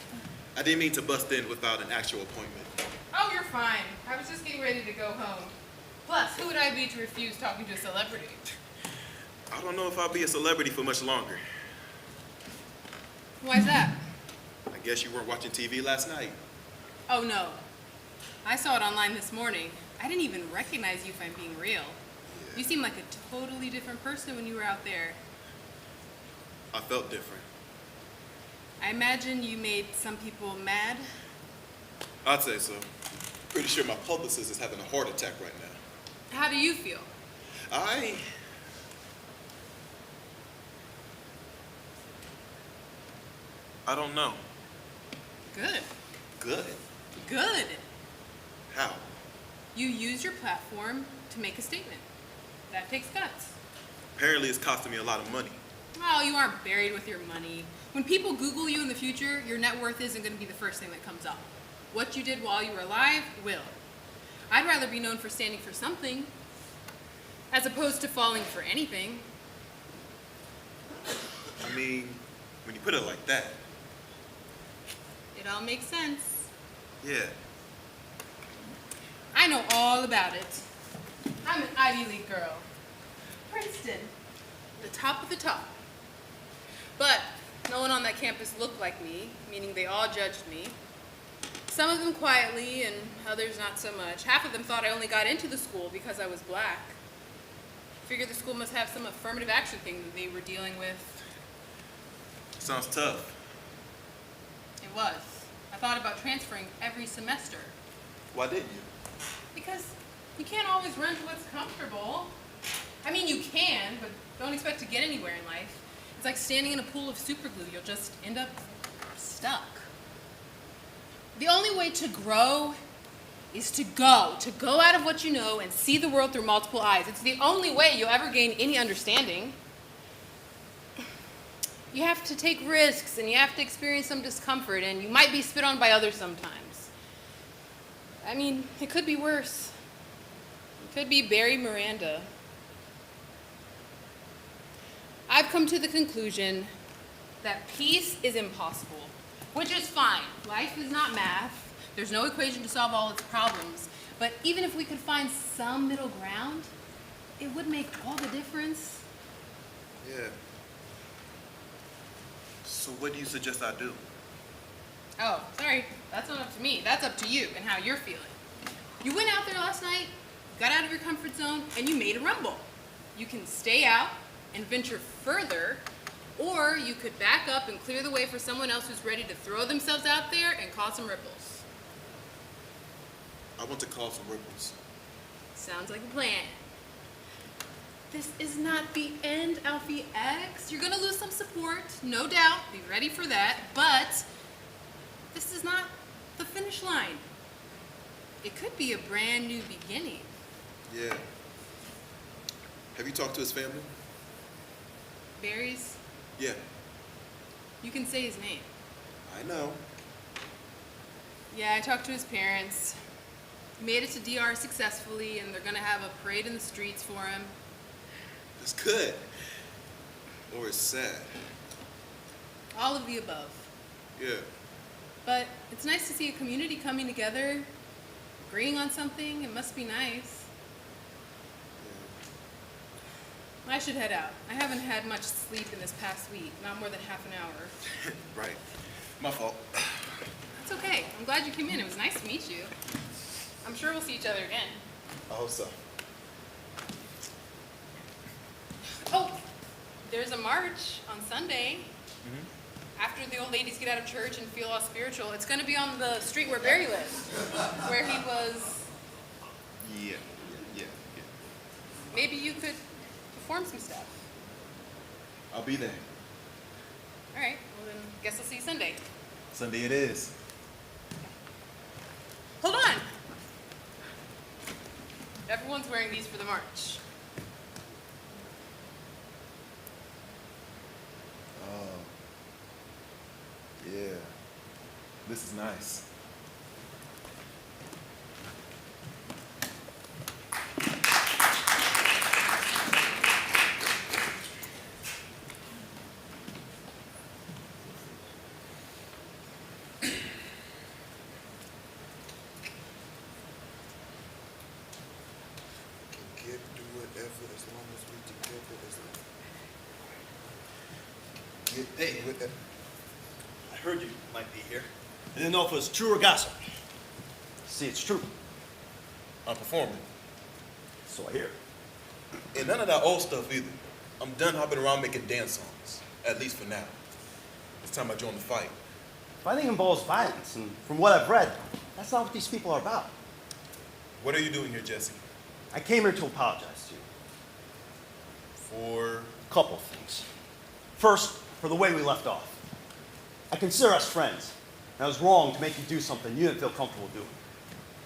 I didn't mean to bust in without an actual appointment. Oh, you're fine. I was just getting ready to go home. Plus, who would I be to refuse talking to a celebrity? I don't know if I'll be a celebrity for much longer. Why's that? I guess you weren't watching TV last night. Oh, no. I saw it online this morning. I didn't even recognize you if I'm being real. You seem like a totally different person when you were out there. I felt different. I imagine you made some people mad. I'd say so. Pretty sure my publicist is having a heart attack right now. How do you feel? I don't know. Good. Good? Good. How? You use your platform to make a statement. That takes guts. Apparently it's costing me a lot of money. Well, you aren't buried with your money. When people Google you in the future, your net worth isn't going to be the first thing that comes up. What you did while you were alive will. I'd rather be known for standing for something as opposed to falling for anything. I mean, when you put it like that. It all makes sense. Yeah. I know all about it. I'm an Ivy League girl. Princeton. The top of the top. But no one on that campus looked like me, meaning they all judged me. Some of them quietly and others not so much. Half of them thought I only got into the school because I was black. Figured the school must have some affirmative action thing that they were dealing with. Sounds tough. It was. I thought about transferring every semester. Why didn't you? Because you can't always run to what's comfortable. I mean, you can, but don't expect to get anywhere in life. It's like standing in a pool of super glue. You'll just end up stuck. The only way to grow is to go out of what you know and see the world through multiple eyes. It's the only way you'll ever gain any understanding. You have to take risks and you have to experience some discomfort and you might be spit on by others sometimes. I mean, it could be worse. It could be Barry Miranda. I've come to the conclusion that peace is impossible, which is fine. Life is not math. There's no equation to solve all its problems. But even if we could find some middle ground, it would make all the difference. Yeah. So what do you suggest I do? Oh, sorry. That's not up to me. That's up to you and how you're feeling. You went out there last night, got out of your comfort zone, and you made a rumble. You can stay out and venture further, or you could back up and clear the way for someone else who's ready to throw themselves out there and cause some ripples. I want to cause some ripples. Sounds like a plan. This is not the end, Alfie X. You're gonna lose some support, no doubt. Be ready for that. But this is not the finish line. It could be a brand new beginning. Yeah. Have you talked to his family? Barry's, Yeah. you can say his name. I know. Yeah, I talked to his parents. He made it to DR successfully, and they're gonna have a parade in the streets for him. That's good. Or it's sad. All of the above. Yeah. But it's nice to see a community coming together, agreeing on something. It must be nice. I should head out. I haven't had much sleep in this past week, not more than half an hour. Right. My fault. That's okay. I'm glad you came in. It was nice to meet you. I'm sure we'll see each other again. I hope so. Oh, there's a march on Sunday. After the old ladies get out of church and feel all spiritual. It's going to be on the street where Barry lived, where he was. Yeah. Maybe you could perform some stuff. I'll be there. All right, well then, guess I'll see you Sunday. Sunday it is. Hold on. Everyone's wearing these for the march. Oh. Yeah. This is nice. Hey, I heard you might be here. I didn't know if it was true or gossip. See, it's true. I'm performing. So I hear. And none of that old stuff either. I'm done hopping around making dance songs. At least for now. It's time I join the fight. Fighting involves violence, and from what I've read, that's not what these people are about. What are you doing here, Jesse? I came here to apologize to you. For... A couple of things. First, for the way we left off. I consider us friends, and I was wrong to make you do something you didn't feel comfortable doing.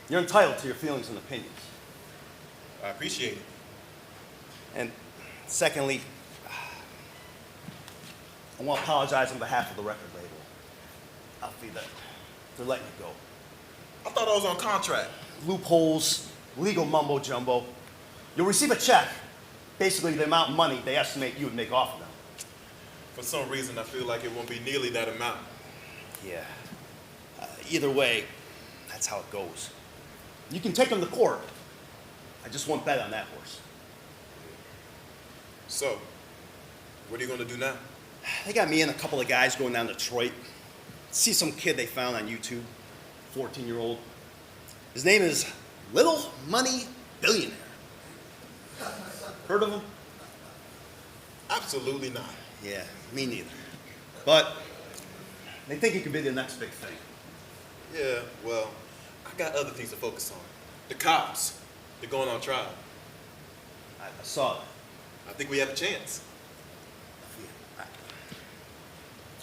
You're entitled to your feelings and opinions. I appreciate it. And secondly, I want to apologize on behalf of the record label. Alfie, that they're letting you go. I thought I was on contract. Loopholes, legal mumbo jumbo. You'll receive a check, basically the amount of money they estimate you would make off of them. For some reason, I feel like it won't be nearly that amount. Yeah. Either way, that's how it goes. You can take them to court. I just won't bet on that horse. So, what are you going to do now? They got me and a couple of guys going down to Detroit. See some kid they found on YouTube, 14-year-old. His name is Little Money Billionaire. Heard of him? Absolutely not. Yeah, me neither. But they think he could be the next big thing. Yeah, well, I got other things to focus on. The cops, they're going on trial. I saw that. I think we have a chance.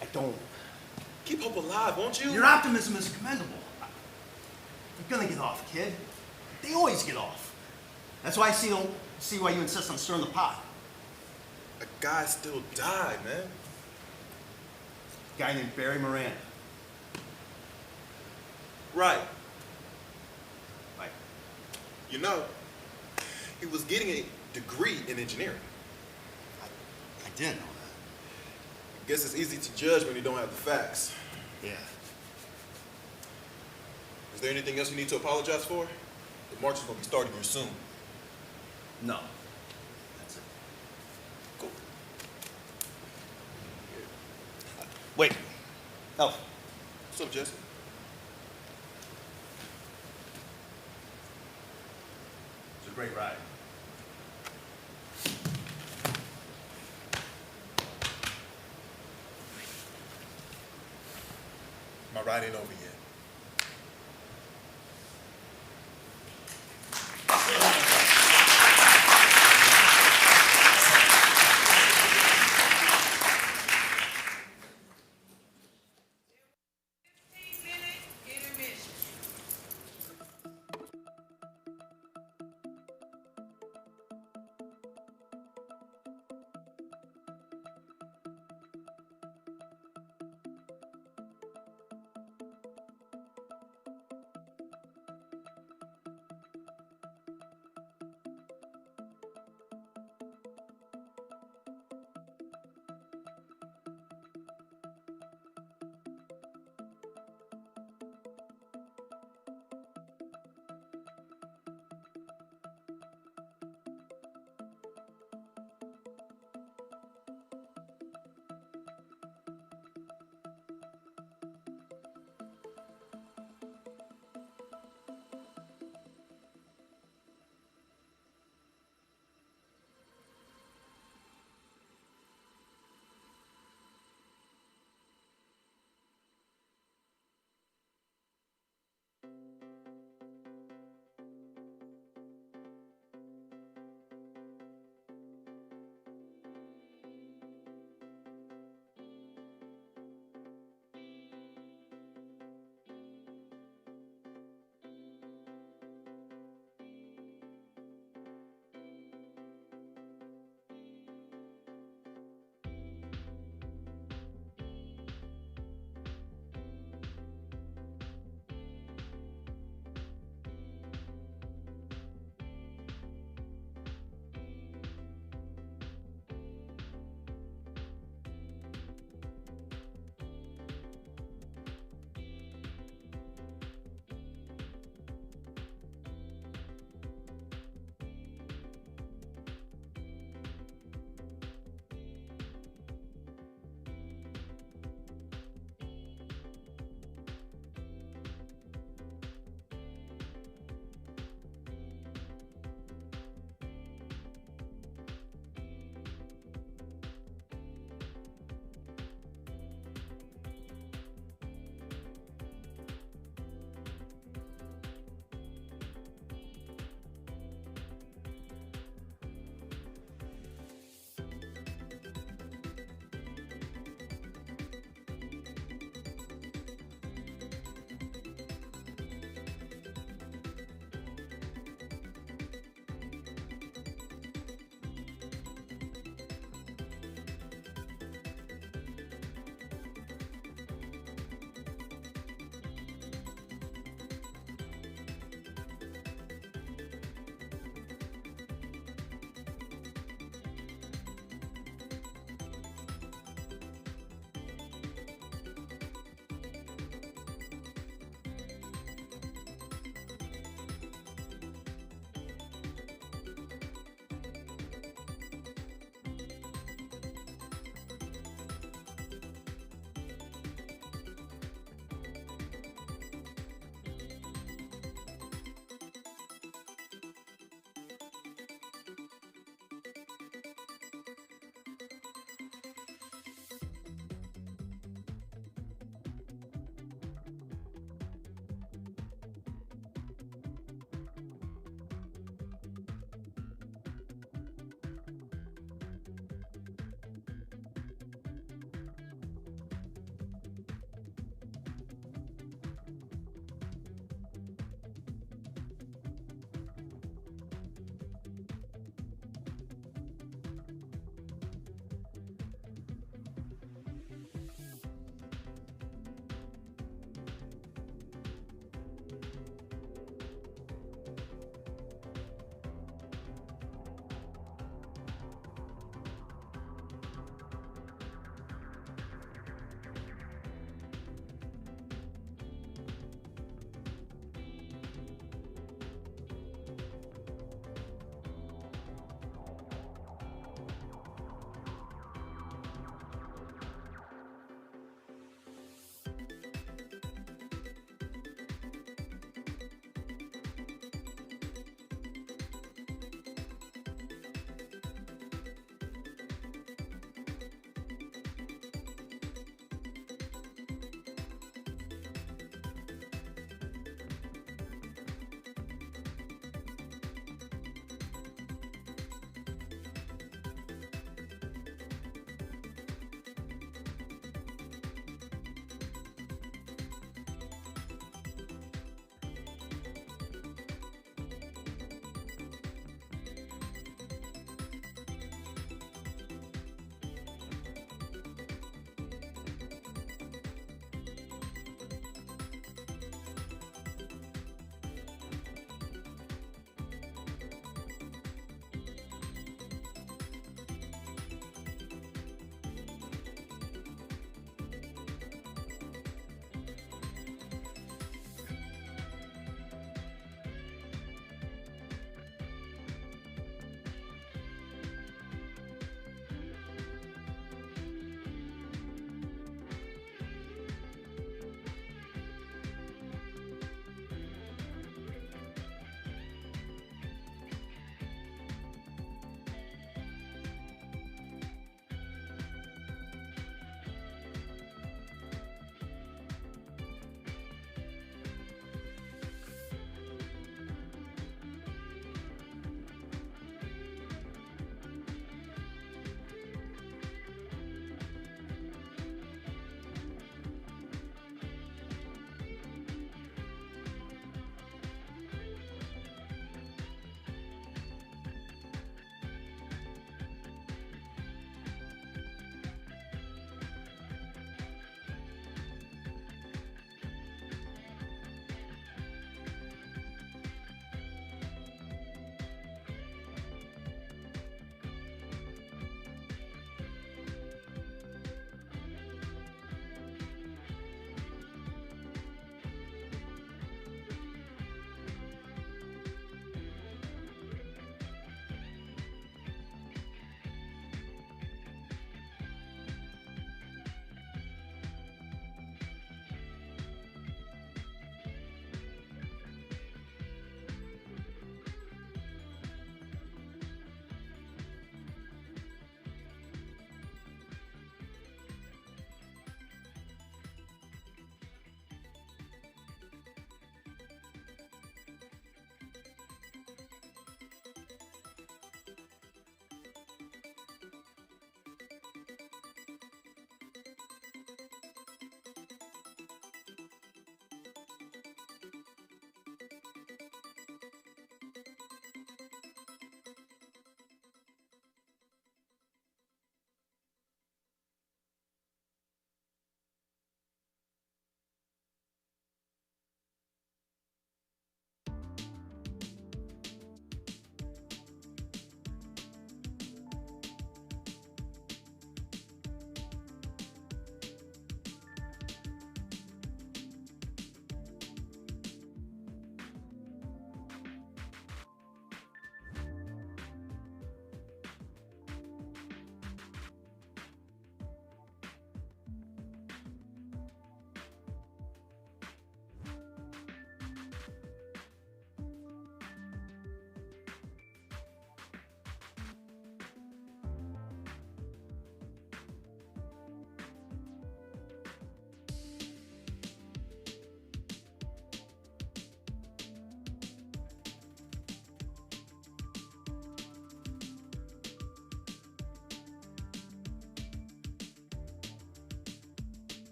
I don't. Keep hope alive, won't you? Your optimism is commendable. You're gonna get off, kid. They always get off. That's why I don't see why you insist on stirring the pot. A guy still died, man. A guy named Barry Miranda. Right. Right. You know, he was getting a degree in engineering. I didn't know that. Guess it's easy to judge when you don't have the facts. Yeah. Is there anything else you need to apologize for? The march is going to be starting here soon. No. That's it. Cool. Wait. Elf. What's up, Jesse? It's a great ride. My ride ain't over yet.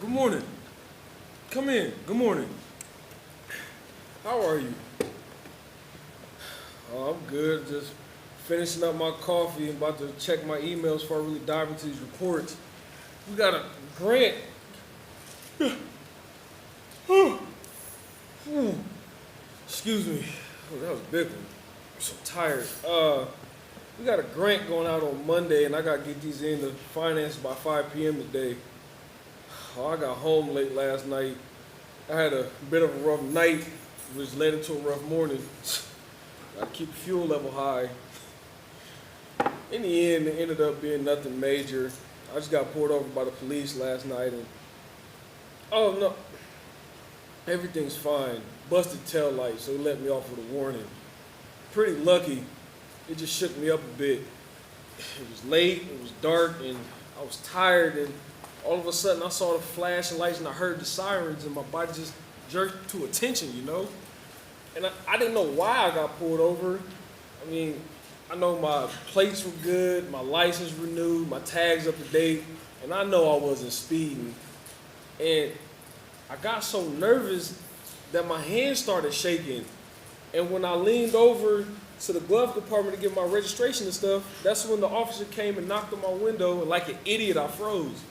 Good morning. Come in. Good morning. How are you? Oh, I'm good. Just finishing up my coffee and about to check my emails before I really dive into these reports. We got a grant. Excuse me. Oh, that was a big one. I'm so tired. We got a grant going out on Monday, and I got to get these in to finance by 5 p.m. today. Oh, I got home late last night. I had a bit of a rough night, which led into a rough morning. I keep the fuel level high. In the end, it ended up being nothing major. I just got pulled over by the police last night, and oh no, everything's fine. Busted tail light, so he let me off with a warning. Pretty lucky. It just shook me up a bit. It was late, it was dark, and I was tired, and all of a sudden I saw the flashing lights and I heard the sirens, and my body just jerked to attention, you know? And I didn't know why I got pulled over. I mean, I know my plates were good, my license renewed, my tags up to date, and I know I wasn't speeding. And I got so nervous that my hands started shaking. And when I leaned over to the glove compartment to get my registration and stuff, that's when the officer came and knocked on my window, and like an idiot, I froze.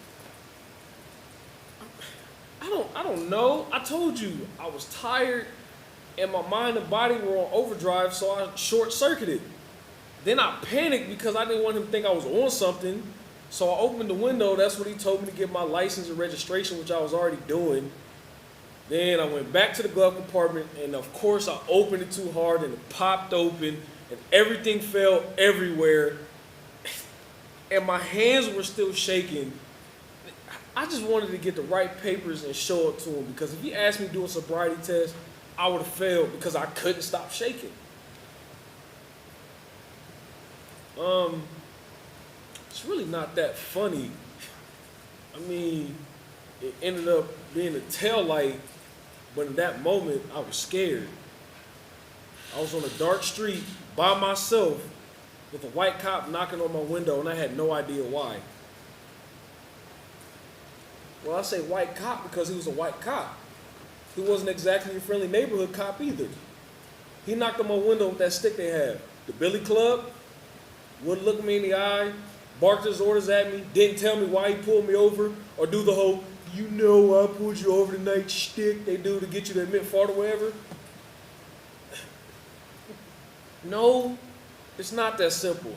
I don't know. I told you I was tired and my mind and body were on overdrive, so I short-circuited. Then I panicked because I didn't want him to think I was on something. So I opened the window. That's when he told me to get my license and registration, which I was already doing. Then I went back to the glove compartment, and of course I opened it too hard, and it popped open, and everything fell everywhere. And my hands were still shaking. I just wanted to get the right papers and show it to him, because if he asked me to do a sobriety test, I would have failed because I couldn't stop shaking. It's really not that funny. I mean, it ended up being a taillight, but in that moment, I was scared. I was on a dark street by myself with a white cop knocking on my window, and I had no idea why. Well, I say white cop because he was a white cop. He wasn't exactly a friendly neighborhood cop either. He knocked on my window with that stick they have. The Billy Club, wouldn't look me in the eye, barked his orders at me, didn't tell me why he pulled me over, or do the whole, you know I pulled you over tonight shtick they do to get you to admit fault or whatever. No, it's not that simple.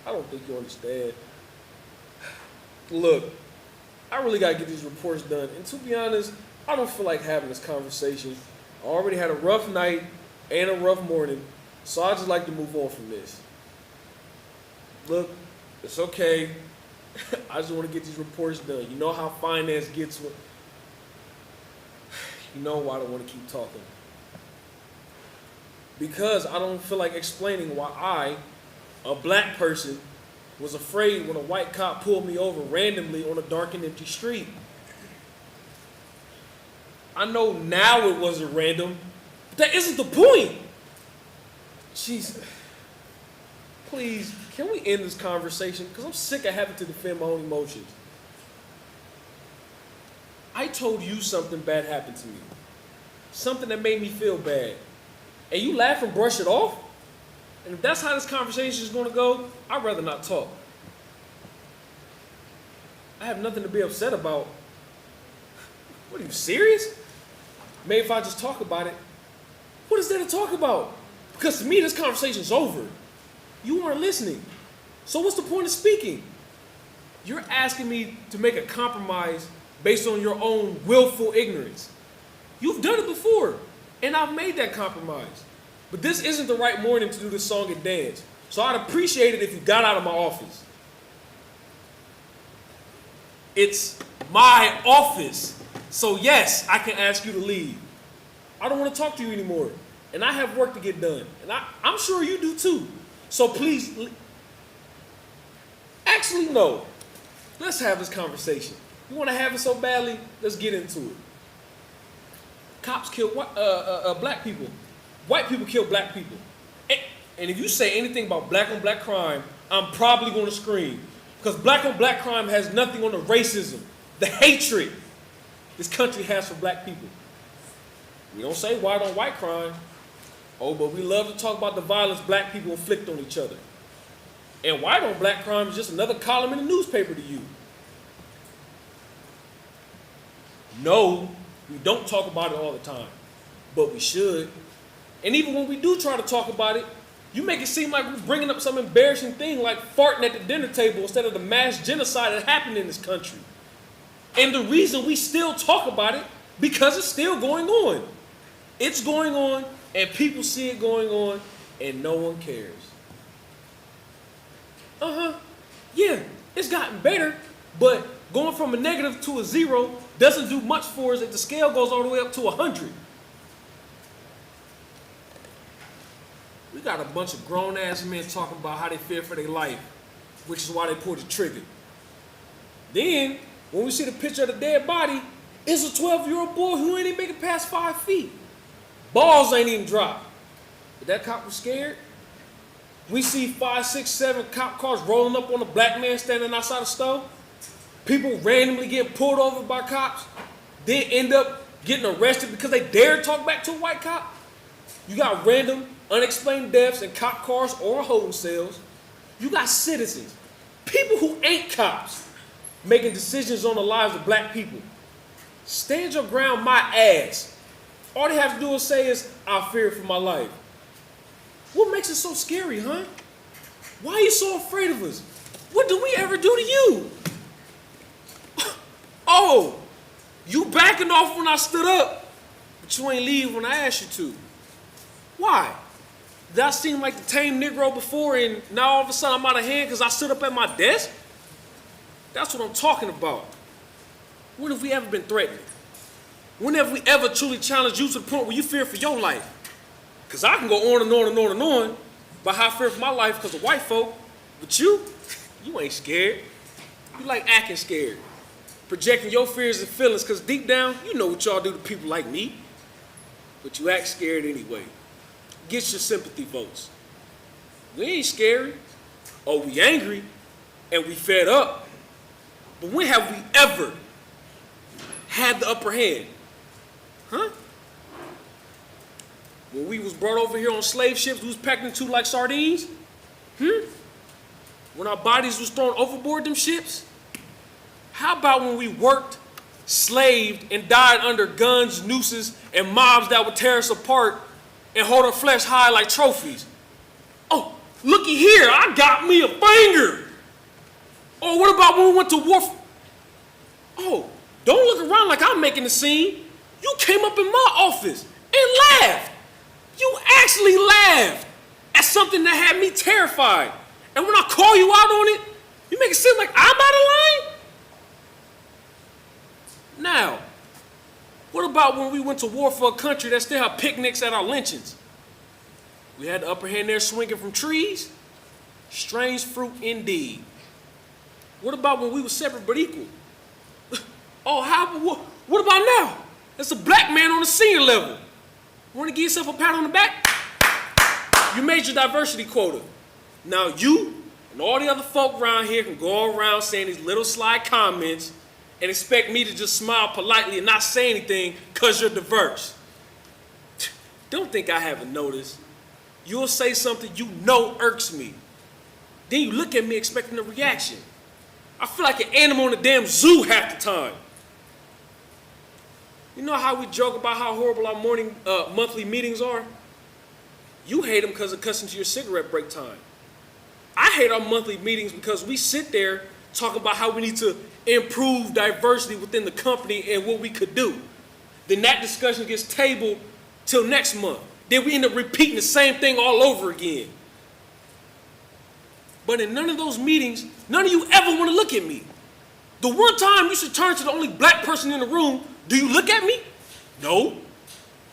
I don't think you understand. Look, I really gotta get these reports done, and to be honest, I don't feel like having this conversation. I already had a rough night and a rough morning, so I just like to move on from this. Look, it's okay. I just want to get these reports done. You know how finance gets with. You know why I don't want to keep talking. Because I don't feel like explaining why I, a black person, was afraid when a white cop pulled me over randomly on a dark and empty street. I know now it wasn't random, but that isn't the point. Jeez. Please, can we end this conversation? Because I'm sick of having to defend my own emotions. I told you something bad happened to me. Something that made me feel bad. And you laugh and brush it off? And if that's how this conversation is going to go, I'd rather not talk. I have nothing to be upset about. What, are you serious? Maybe if I just talk about it, what is there to talk about? Because to me, this conversation's over. You weren't listening. So what's the point of speaking? You're asking me to make a compromise based on your own willful ignorance. You've done it before, and I've made that compromise. But this isn't the right morning to do this song and dance. So I'd appreciate it if you got out of my office. It's my office. So yes, I can ask you to leave. I don't want to talk to you anymore. And I have work to get done. And I'm sure you do too. So please, actually no. Let's have this conversation. You want to have it so badly? Let's get into it. Cops kill black people. White people kill black people. And if you say anything about black on black crime, I'm probably going to scream. Because black on black crime has nothing on the racism, the hatred this country has for black people. We don't say white on white crime. Oh, but we love to talk about the violence black people inflict on each other. And white on black crime is just another column in the newspaper to you. No, we don't talk about it all the time, but we should. And even when we do try to talk about it, you make it seem like we're bringing up some embarrassing thing like farting at the dinner table instead of the mass genocide that happened in this country. And the reason we still talk about it, because it's still going on. It's going on, and people see it going on, and no one cares. Yeah, it's gotten better, but going from a negative to a 0 doesn't do much for us if the scale goes all the way up to 100. We got a bunch of grown-ass men talking about how they fear for their life, which is why they pulled the trigger. Then, when we see the picture of the dead body, it's a 12-year-old boy who ain't even make it past 5 feet. Balls ain't even dropped. But that cop was scared. We see 5, 6, 7 cop cars rolling up on a black man standing outside a store. People randomly get pulled over by cops. Then end up getting arrested because they dare talk back to a white cop. You got random, unexplained deaths in cop cars or holding cells. You got citizens, people who ain't cops, making decisions on the lives of black people. Stand your ground, my ass. All they have to do is say is, I fear for my life. What makes it so scary, huh? Why are you so afraid of us? What did we ever do to you? Oh, you backing off when I stood up, but you ain't leave when I asked you to. Why? Did I seem like the tame Negro before and now all of a sudden I'm out of hand because I stood up at my desk? That's what I'm talking about. When have we ever been threatened? When have we ever truly challenged you to the point where you fear for your life? Because I can go on and on and on and on about how I fear for my life because of white folk, but you ain't scared. You like acting scared. Projecting your fears and feelings because deep down, you know what y'all do to people like me. But you act scared anyway. Get your sympathy votes. We ain't scary, or we angry, and we fed up. But when have we ever had the upper hand? Huh? When we was brought over here on slave ships, we was packed into like sardines? When our bodies was thrown overboard them ships? How about when we worked, slaved, and died under guns, nooses, and mobs that would tear us apart and hold our flesh high like trophies? Oh, looky here, I got me a finger. Oh, what about when we went to war? Oh, don't look around like I'm making a scene. You came up in my office and laughed. You actually laughed at something that had me terrified. And when I call you out on it, you make it seem like I'm out of line? Now, what about when we went to war for a country that still had picnics at our lynchings? We had the upper hand there swinging from trees? Strange fruit indeed. What about when we were separate but equal? Oh, what about now? It's a black man on the senior level. Want to give yourself a pat on the back? You made your diversity quota. Now you and all the other folk around here can go around saying these little sly comments and expect me to just smile politely and not say anything because you're diverse. Don't think I haven't noticed. You'll say something you know irks me. Then you look at me expecting a reaction. I feel like an animal in a damn zoo half the time. You know how we joke about how horrible our monthly meetings are? You hate them because of cussing to your cigarette break time. I hate our monthly meetings because we sit there talking about how we need to improve diversity within the company and what we could do. Then that discussion gets tabled till next month. Then we end up repeating the same thing all over again. But in none of those meetings, none of you ever want to look at me. The one time you should turn to the only black person in the room, do you look at me? No.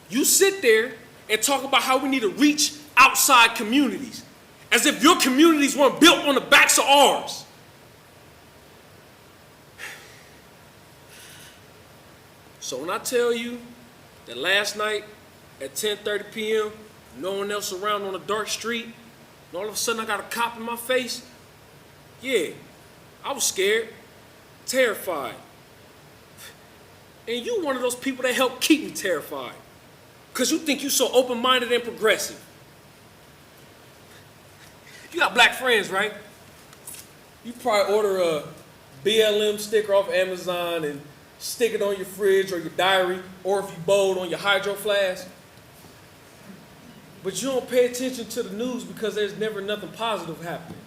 You sit there and talk about how we need to reach outside communities, as if your communities weren't built on the backs of ours. So when I tell you that last night at 10:30 p.m., no one else around on a dark street, and all of a sudden I got a cop in my face, yeah, I was scared, terrified. And you one of those people that help keep me terrified. Because you think you so open-minded and progressive. You got black friends, right? You probably order a BLM sticker off Amazon and stick it on your fridge or your diary, or if you bold, on your hydro flask. But you don't pay attention to the news because there's never nothing positive happening.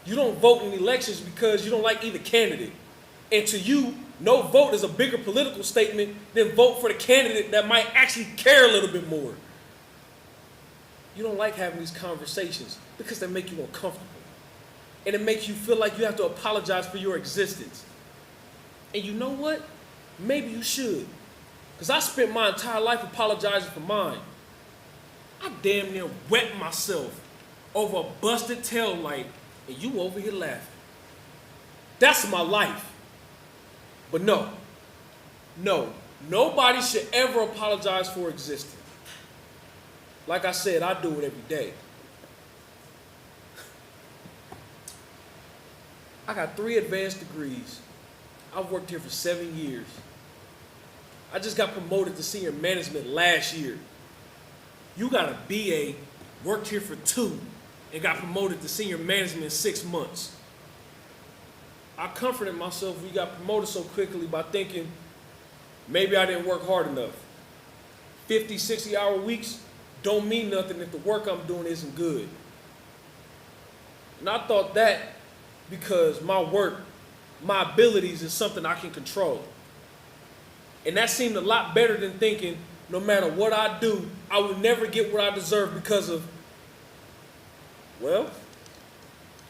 You don't vote in elections because you don't like either candidate. And to you, no vote is a bigger political statement than vote for the candidate that might actually care a little bit more. You don't like having these conversations because they make you uncomfortable. And it makes you feel like you have to apologize for your existence. And you know what? Maybe you should. Because I spent my entire life apologizing for mine. I damn near wet myself over a busted tail light, and you over here laughing. That's my life. But no, nobody should ever apologize for existing. Like I said, I do it every day. I got 3 advanced degrees. I've worked here for 7 years. I just got promoted to senior management last year. You got a BA, worked here for 2, and got promoted to senior management in 6 months. I comforted myself when you got promoted so quickly by thinking maybe I didn't work hard enough. 50, 60-hour weeks don't mean nothing if the work I'm doing isn't good. And I thought that because my work, my abilities is something I can control. And that seemed a lot better than thinking no matter what I do, I will never get what I deserve because of, well,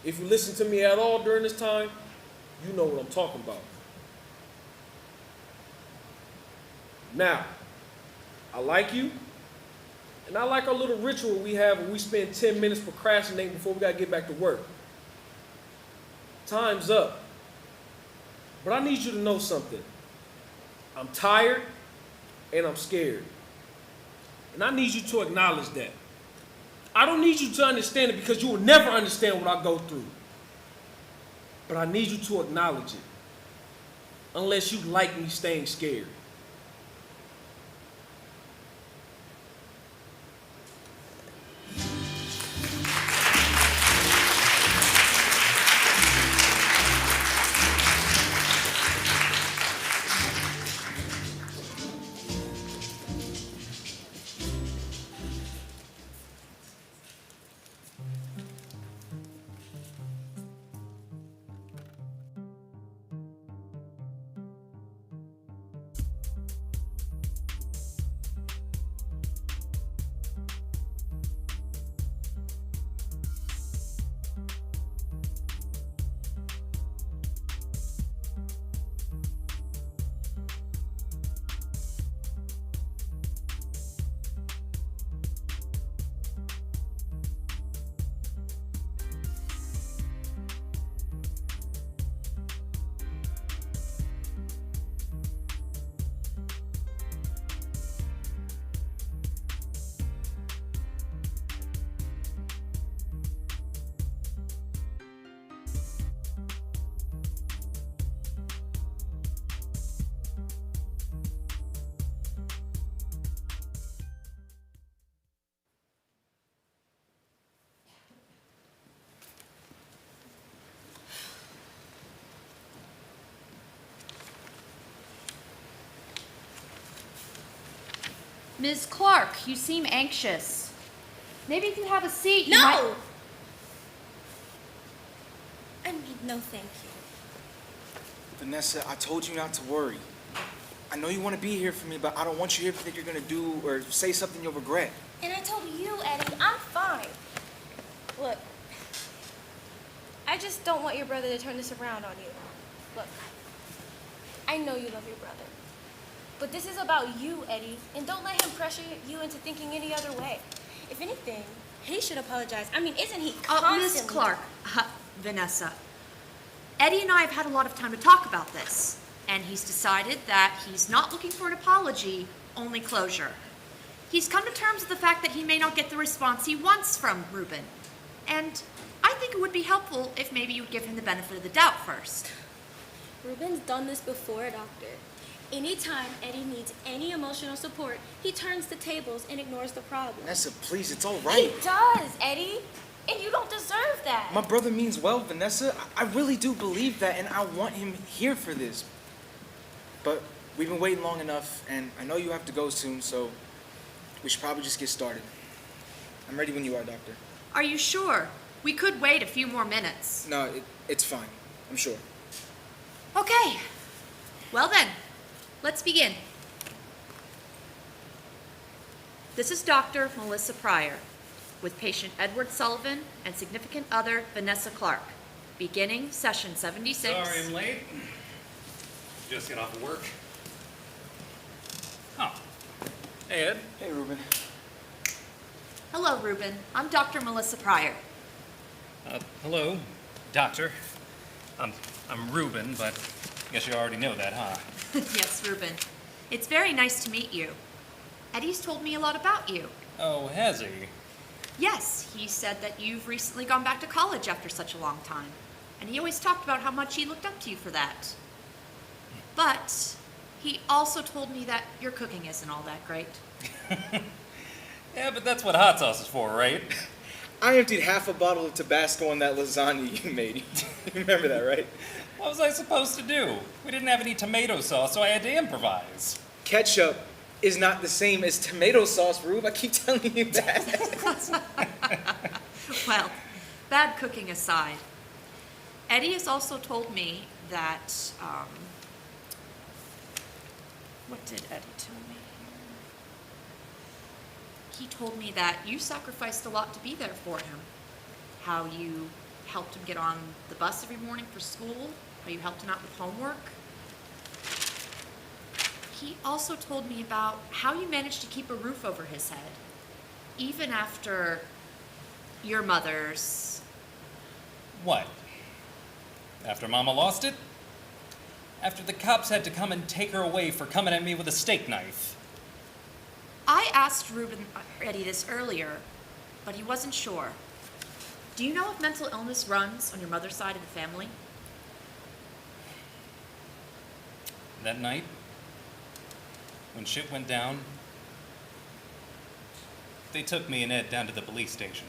if you listen to me at all during this time, you know what I'm talking about. Now, I like you, and I like our little ritual we have when we spend 10 minutes procrastinating before we gotta get back to work. Time's up. But I need you to know something. I'm tired and I'm scared. And I need you to acknowledge that. I don't need you to understand it because you will never understand what I go through. But I need you to acknowledge it. Unless you like me staying scared. Ms. Clark, you seem anxious. Maybe you can have a seat. You No! might- I mean, no thank you. Vanessa, I told you not to worry. I know you want to be here for me, but I don't want you here because you're going to do or say something you'll regret. And I told you, Eddie, I'm fine. Look, I just don't want your brother to turn this around on you. Look, I know you love your brother. But this is about you, Eddie, and don't let him pressure you into thinking any other way. If anything, he should apologize. I mean, isn't he constantly... Miss Clark, Vanessa, Eddie and I have had a lot of time to talk about this, and he's decided that he's not looking for an apology, only closure. He's come to terms with the fact that he may not get the response he wants from Ruben, and I think it would be helpful if maybe you'd give him the benefit of the doubt first. Ruben's done this before, Doctor. Anytime Eddie needs any emotional support, he turns the tables and ignores the problem. Vanessa, please, it's all He right. does, Eddie. And you don't deserve that. My brother means well, Vanessa. I really do believe that, and I want him here for this. But we've been waiting long enough, and I know you have to go soon, so we should probably just get started. I'm ready when you are, Doctor. Are you sure? We could wait a few more minutes. No, it's fine. I'm sure. Okay. Well then, let's begin. This is Dr. Melissa Pryor with patient Edward Sullivan and significant other Vanessa Clark. Beginning session 76. Sorry I'm late. Just got off of work. Oh. Hey, Ed. Hey, Ruben. Hello, Ruben. I'm Dr. Melissa Pryor. Hello, doctor. I'm Ruben, but I guess you already know that, huh? Yes, Ruben. It's very nice to meet you. Eddie's told me a lot about you. Oh, has he? Yes, he said that you've recently gone back to college after such a long time. And he always talked about how much he looked up to you for that. But he also told me that your cooking isn't all that great. Yeah, but that's what hot sauce is for, right? I emptied half a bottle of Tabasco on that lasagna you made. You remember that, right? What was I supposed to do? We didn't have any tomato sauce, so I had to improvise. Ketchup is not the same as tomato sauce, Rube. I keep telling you that. Well, bad cooking aside, Eddie has also told me that, what did Eddie tell me here? He told me that you sacrificed a lot to be there for him. How you helped him get on the bus every morning for school, how you helped him out with homework. He also told me about how you managed to keep a roof over his head, even after your mother's... What? After Mama lost it? After the cops had to come and take her away for coming at me with a steak knife. I asked Eddie this earlier, but he wasn't sure. Do you know if mental illness runs on your mother's side of the family? That night, when shit went down, they took me and Ed down to the police station.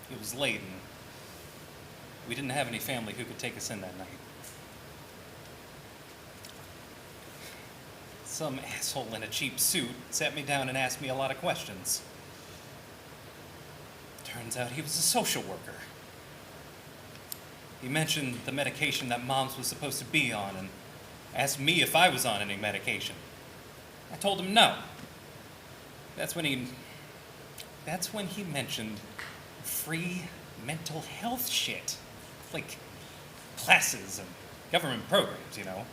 It was late and we didn't have any family who could take us in that night. Some asshole in a cheap suit sat me down and asked me a lot of questions. Turns out he was a social worker. He mentioned the medication that Mom's was supposed to be on and asked me if I was on any medication. I told him no. That's when he mentioned free mental health shit. Like classes and government programs, you know.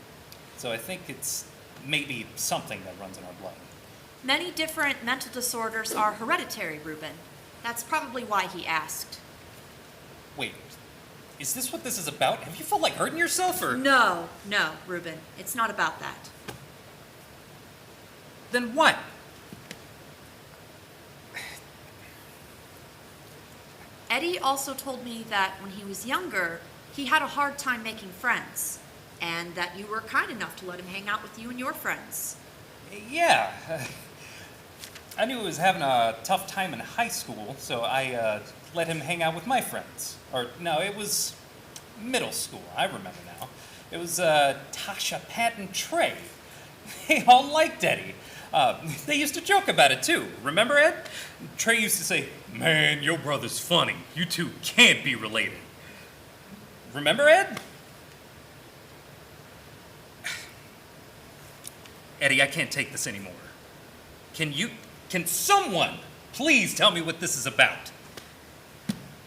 So I think it's maybe something that runs in our blood. Many different mental disorders are hereditary, Ruben. That's probably why he asked. Wait, is this what this is about? Have you felt like hurting yourself or? No, Ruben. It's not about that. Then what? Eddie also told me that when he was younger, he had a hard time making friends, and that you were kind enough to let him hang out with you and your friends. Yeah. I knew he was having a tough time in high school, so I let him hang out with my friends. Or, no, it was middle school. I remember now. It was Tasha, Pat, and Trey. They all liked Eddie. They used to joke about it, too. Remember, Ed? Trey used to say, "Man, your brother's funny. You two can't be related." Remember, Ed? Eddie, I can't take this anymore. Can someone please tell me what this is about?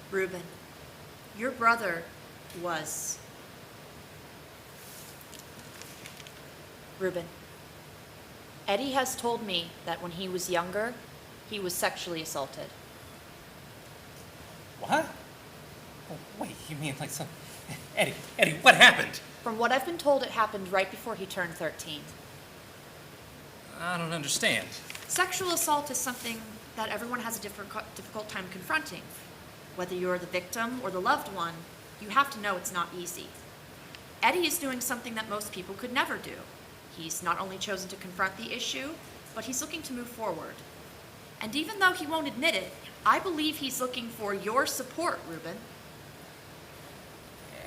Ruben, your brother was... Ruben, Eddie has told me that when he was younger, he was sexually assaulted. What? Oh, wait, you mean like some... Eddie, what happened? From what I've been told, it happened right before he turned 13. I don't understand. Sexual assault is something that everyone has a difficult time confronting. Whether you're the victim or the loved one, you have to know it's not easy. Eddie is doing something that most people could never do. He's not only chosen to confront the issue, but he's looking to move forward. And even though he won't admit it, I believe he's looking for your support, Ruben.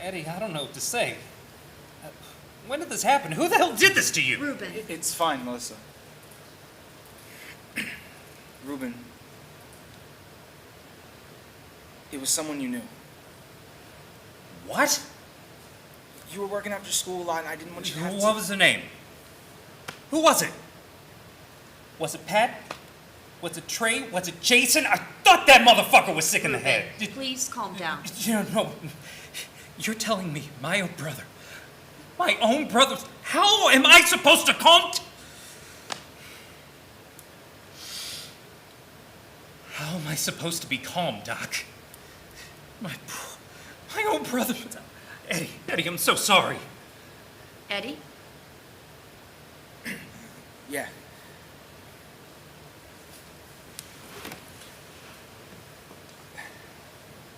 Eddie, I don't know what to say. When did this happen? Who the hell did this to you? Ruben. It's fine, Melissa. Ruben. It was someone you knew. What? You were working after school a lot, and I didn't want you to have to... What was the name? Who was it? Was it Pat? Was it Trey? Was it Jason? I thought that motherfucker was sick in the head. Please calm down. No. You're telling me my own brother, how am I supposed to How am I supposed to be calm, Doc? My own brother. Eddie, I'm so sorry. Eddie? Yeah.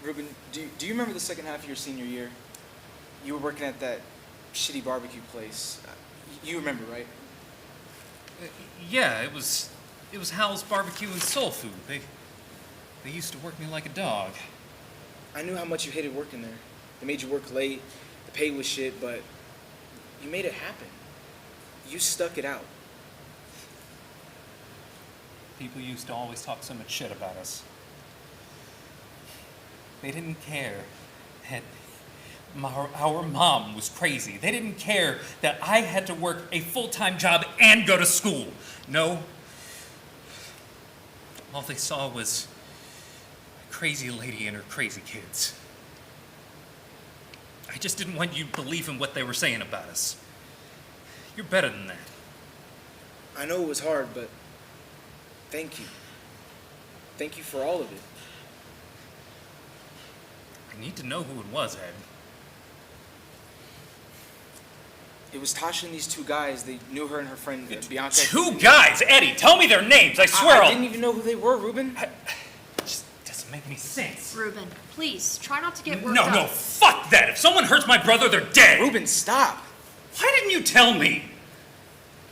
Ruben, do you remember the second half of your senior year? You were working at that shitty barbecue place. You remember, right? Yeah, it was Hal's Barbecue and Soul Food. They used to work me like a dog. I knew how much you hated working there. They made you work late, the pay was shit, but you made it happen. You stuck it out. People used to always talk so much shit about us. They didn't care that our mom was crazy. They didn't care that I had to work a full-time job and go to school. No. All they saw was a crazy lady and her crazy kids. I just didn't want you to believe in what they were saying about us. You're better than that. I know it was hard, but thank you. Thank you for all of it. I need to know who it was, Ed. It was Tasha and these two guys. They knew her and her friend Bianca. Two guys? Eddie, tell me their names. I swear I didn't even know who they were, Ruben. Just doesn't make any sense. Ruben, please, try not to get worked up. No, fuck that. If someone hurts my brother, they're dead. Ruben, stop. Why didn't you tell me?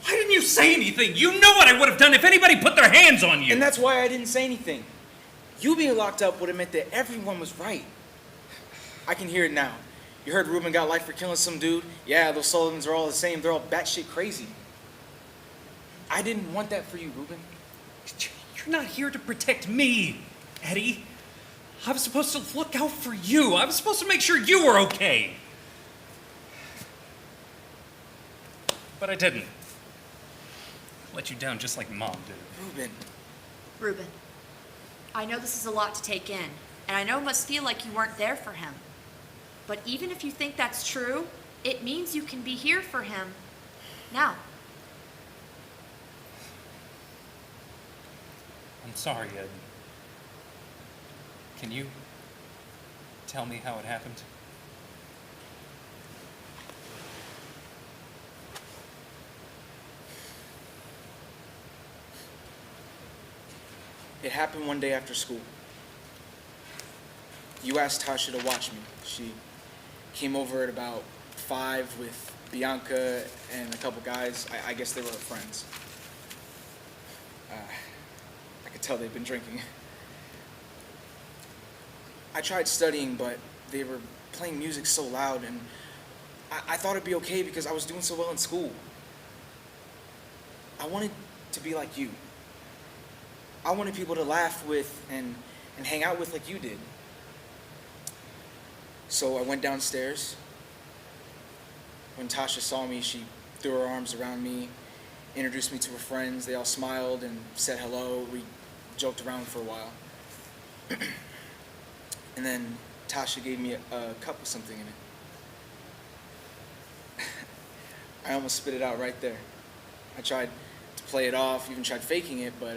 Why didn't you say anything? You know what I would have done if anybody put their hands on you. And that's why I didn't say anything. You being locked up would have meant that everyone was right. I can hear it now. You heard Ruben got life for killing some dude? Yeah, those Sullivans are all the same. They're all batshit crazy. I didn't want that for you, Ruben. You're not here to protect me, Eddie. I was supposed to look out for you. I was supposed to make sure you were okay. But I didn't. Let you down just like Mom did. Ruben, I know this is a lot to take in, and I know it must feel like you weren't there for him. But even if you think that's true, it means you can be here for him now. I'm sorry, Ed. Can you tell me how it happened? It happened one day after school. You asked Tasha to watch me. She came over at about 5 with Bianca and a couple guys. I guess they were her friends. I could tell they'd been drinking. I tried studying, but they were playing music so loud, and I thought it'd be okay because I was doing so well in school. I wanted to be like you. I wanted people to laugh with and hang out with like you did. So I went downstairs. When Tasha saw me, she threw her arms around me, introduced me to her friends. They all smiled and said hello. We joked around for a while. And then Tasha gave me a cup with something in it. I almost spit it out right there. I tried to play it off, even tried faking it, but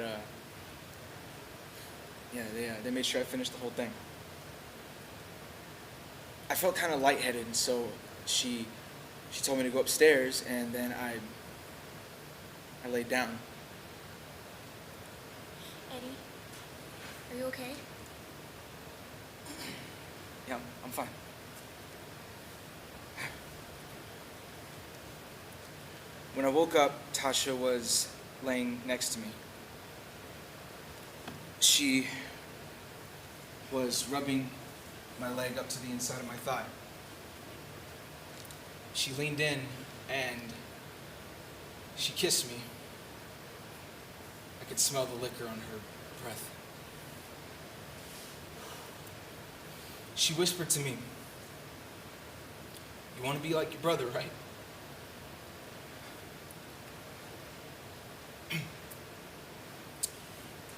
they made sure I finished the whole thing. I felt kind of lightheaded, so she told me to go upstairs, and then I laid down. Eddie, are you okay? Yeah, I'm fine. When I woke up, Tasha was laying next to me. She was rubbing my leg up to the inside of my thigh. She leaned in and she kissed me. I could smell the liquor on her breath. She whispered to me, "You want to be like your brother, right?"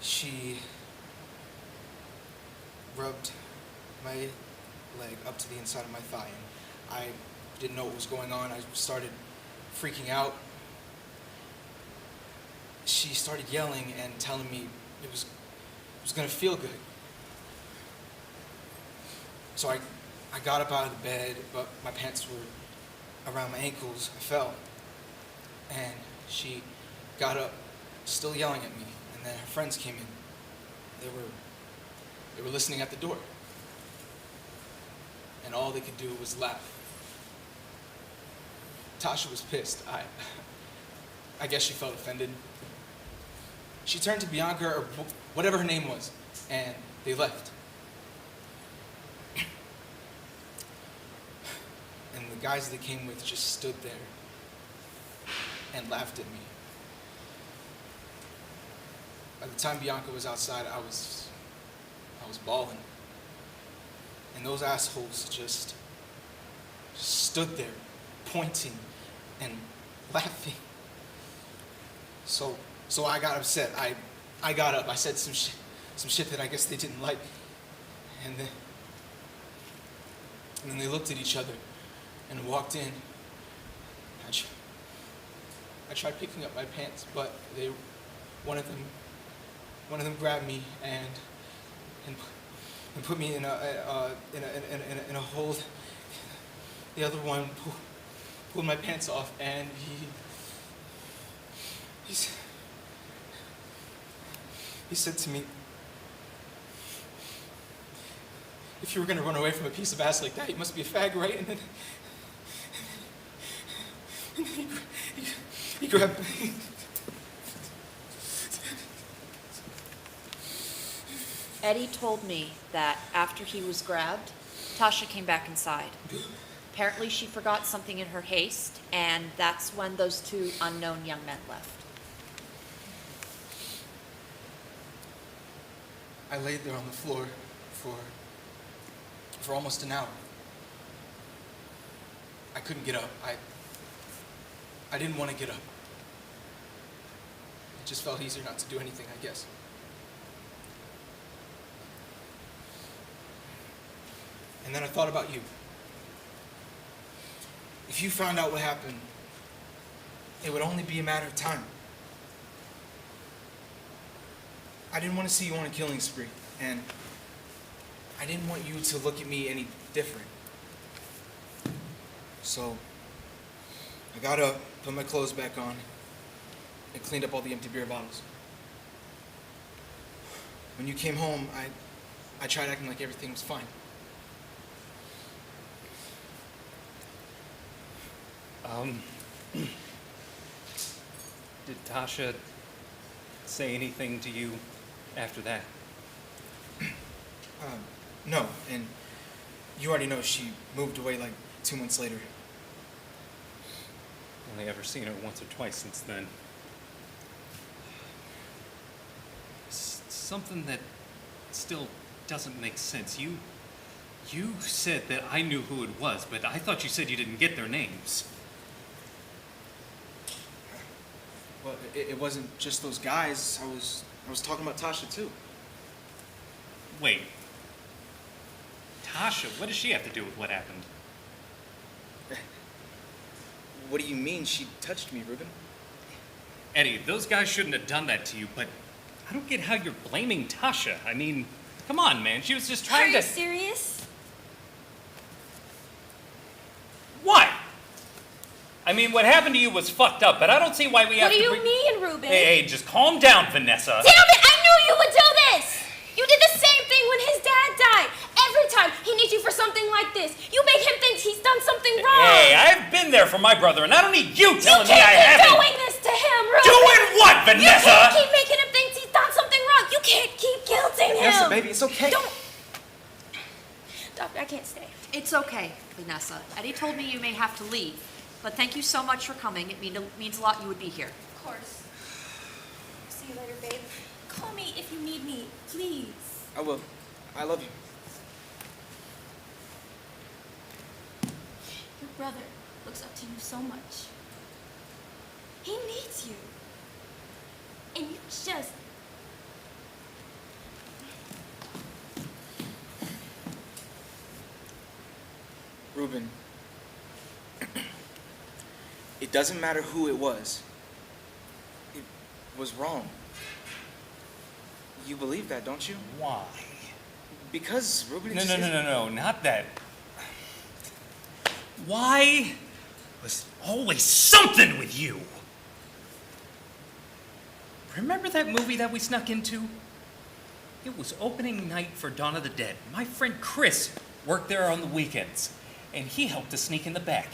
She rubbed my leg up to the inside of my thigh, and I didn't know what was going on. I started freaking out. She started yelling and telling me it was gonna feel good. So I got up out of the bed, but my pants were around my ankles. I fell, and she got up, still yelling at me. And then her friends came in. They were listening at the door, and all they could do was laugh. Tasha was pissed. I guess she felt offended. She turned to Bianca, or whatever her name was, and they left. And the guys they came with just stood there and laughed at me. By the time Bianca was outside, I was bawling. And those assholes just stood there, pointing and laughing. So I got upset. I got up. I said some shit that I guess they didn't like. And then they looked at each other and walked in. I tried picking up my pants, but one of them grabbed me and put me in a hold. The other one pulled my pants off, and he said to me, "If you were gonna run away from a piece of ass like that, you must be a fag, right?" And then he grabbed me. Eddie told me that after he was grabbed, Tasha came back inside. Apparently she forgot something in her haste, and that's when those two unknown young men left. I laid there on the floor for almost an hour. I couldn't get up. I didn't want to get up. It just felt easier not to do anything, I guess. And then I thought about you. If you found out what happened, it would only be a matter of time. I didn't want to see you on a killing spree, and I didn't want you to look at me any different. So I got up, put my clothes back on, and cleaned up all the empty beer bottles. When you came home, I tried acting like everything was fine. Did Tasha say anything to you after that? No, and you already know she moved away like 2 months later. Only ever seen her once or twice since then. Something that still doesn't make sense. You said that I knew who it was, but I thought you said you didn't get their names. Well, it wasn't just those guys. I was talking about Tasha too. Wait. Tasha, what does she have to do with what happened? What do you mean she touched me, Ruben? Eddie, those guys shouldn't have done that to you, but I don't get how you're blaming Tasha. I mean, come on, man. She was just trying to... Are you serious? What? I mean, what happened to you was fucked up, but I don't see why we have to... What do you mean, Ruben? Hey, just calm down, Vanessa. Damn it! I knew you would do this! You did the same thing when his dad died. Every time he needs you for something like this, you make him think he's done something wrong. Hey, I've been been there for my brother, and I don't need you telling me I You can't haven't. keep doing this to him, Ruben. Doing what, You Vanessa? can't keep making him think he's done something wrong. You can't keep guilting him. Vanessa, baby, it's okay. Don't. Doctor, I can't stay. It's okay, Vanessa. Eddie told me you may have to leave, but thank you so much for coming. It means a lot you would be here. Of course. See you later, babe. Call me if you need me, please. I will. I love you. Your brother looks up to you so much. He needs you. And you just... Ruben, it doesn't matter who it was. It was wrong. You believe that, don't you? Why? Because, Ruben, No, not that. Why was always something with you? Remember that movie that we snuck into? It was opening night for Dawn of the Dead. My friend Chris worked there on the weekends, and he helped us sneak in the back.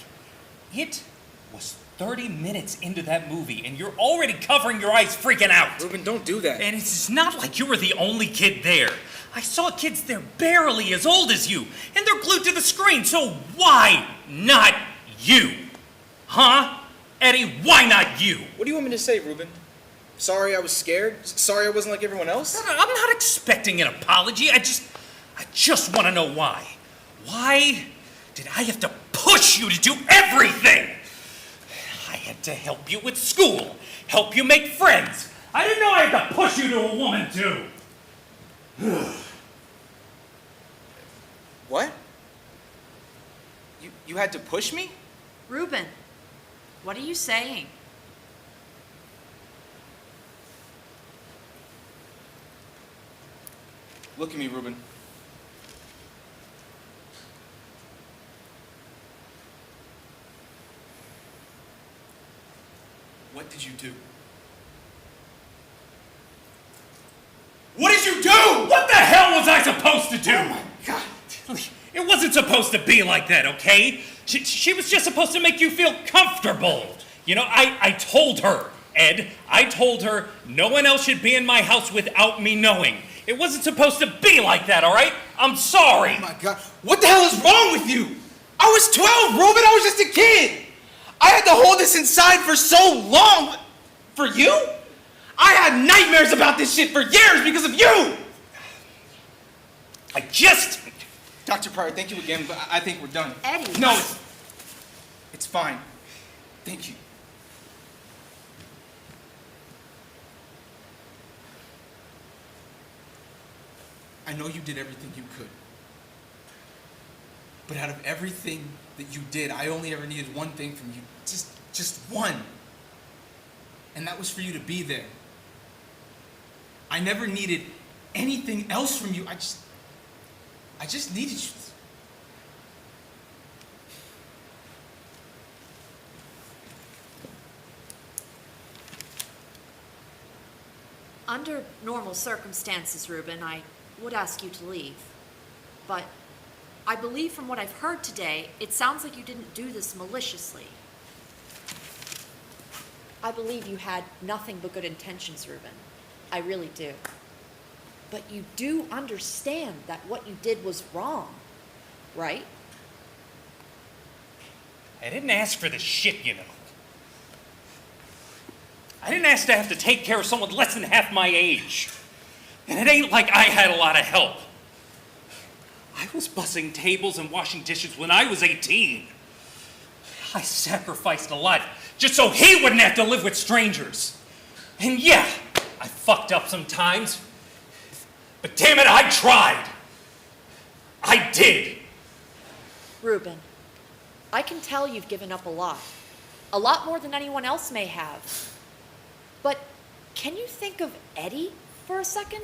It was 30 minutes into that movie, and you're already covering your eyes freaking out. Ruben, don't do that. And it's not like you were the only kid there. I saw kids there barely as old as you, and they're glued to the screen, so why not you? Huh? Eddie, why not you? What do you want me to say, Ruben? Sorry I was scared? Sorry I wasn't like everyone else? I'm not expecting an apology. I just want to know why. Why did I have to push you to do everything? I had to help you with school, help you make friends. I didn't know I had to push you to a woman, too. What? You had to push me? Ruben, what are you saying? Look at me, Ruben. What did you do? What did you do? What the hell was I supposed to do? Oh my God. It wasn't supposed to be like that, okay? She was just supposed to make you feel comfortable. You know, I told her, Ed, I told her no one else should be in my house without me knowing. It wasn't supposed to be like that, all right? I'm sorry. Oh my God. What the hell is wrong with you? I was 12, Ruben. I was just a kid. I had to hold this inside for so long. For you? I had nightmares about this shit for years because of you. Dr. Pryor, thank you again, but I think we're done. Eddie. No, it's fine. Thank you. I know you did everything you could. But out of everything that you did, I only ever needed one thing from you. Just one. And that was for you to be there. I never needed anything else from you. I just needed you. Under normal circumstances, Ruben, I would ask you to leave. But I believe from what I've heard today, it sounds like you didn't do this maliciously. I believe you had nothing but good intentions, Ruben. I really do. But you do understand that what you did was wrong, right? I didn't ask for this shit, you know. I didn't ask to have to take care of someone less than half my age. And it ain't like I had a lot of help. I was bussing tables and washing dishes when I was 18. I sacrificed a lot just so he wouldn't have to live with strangers. And yeah, I fucked up sometimes. But damn it, I tried. I did. Ruben, I can tell you've given up a lot more than anyone else may have. But can you think of Eddie for a second?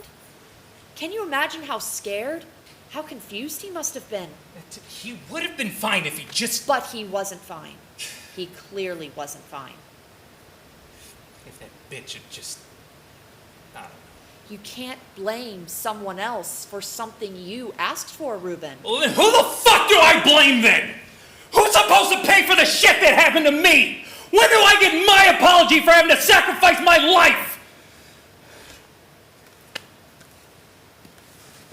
Can you imagine how scared, how confused he must have been? He would have been fine if he just... But he wasn't fine. He clearly wasn't fine. If that bitch had just... I don't know. You can't blame someone else for something you asked for, Ruben. Well, then who the fuck do I blame then? Who's Who's supposed to pay for the shit that happened to me? When do I get my apology for having to sacrifice my life?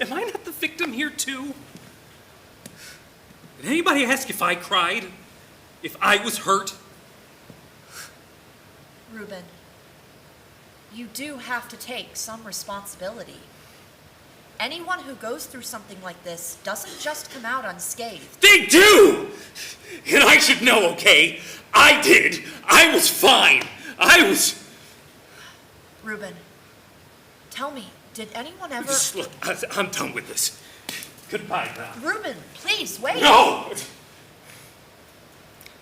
Am I not the victim here too? Did anybody ask if I cried? If I was hurt? Reuben, you do have to take some responsibility. Anyone who goes through something like this doesn't just come out unscathed. They do! And I should know, okay? I did. I was fine. I was... Reuben, tell me, did anyone ever... Look, I'm done with this. Goodbye now. Reuben, please, wait. No!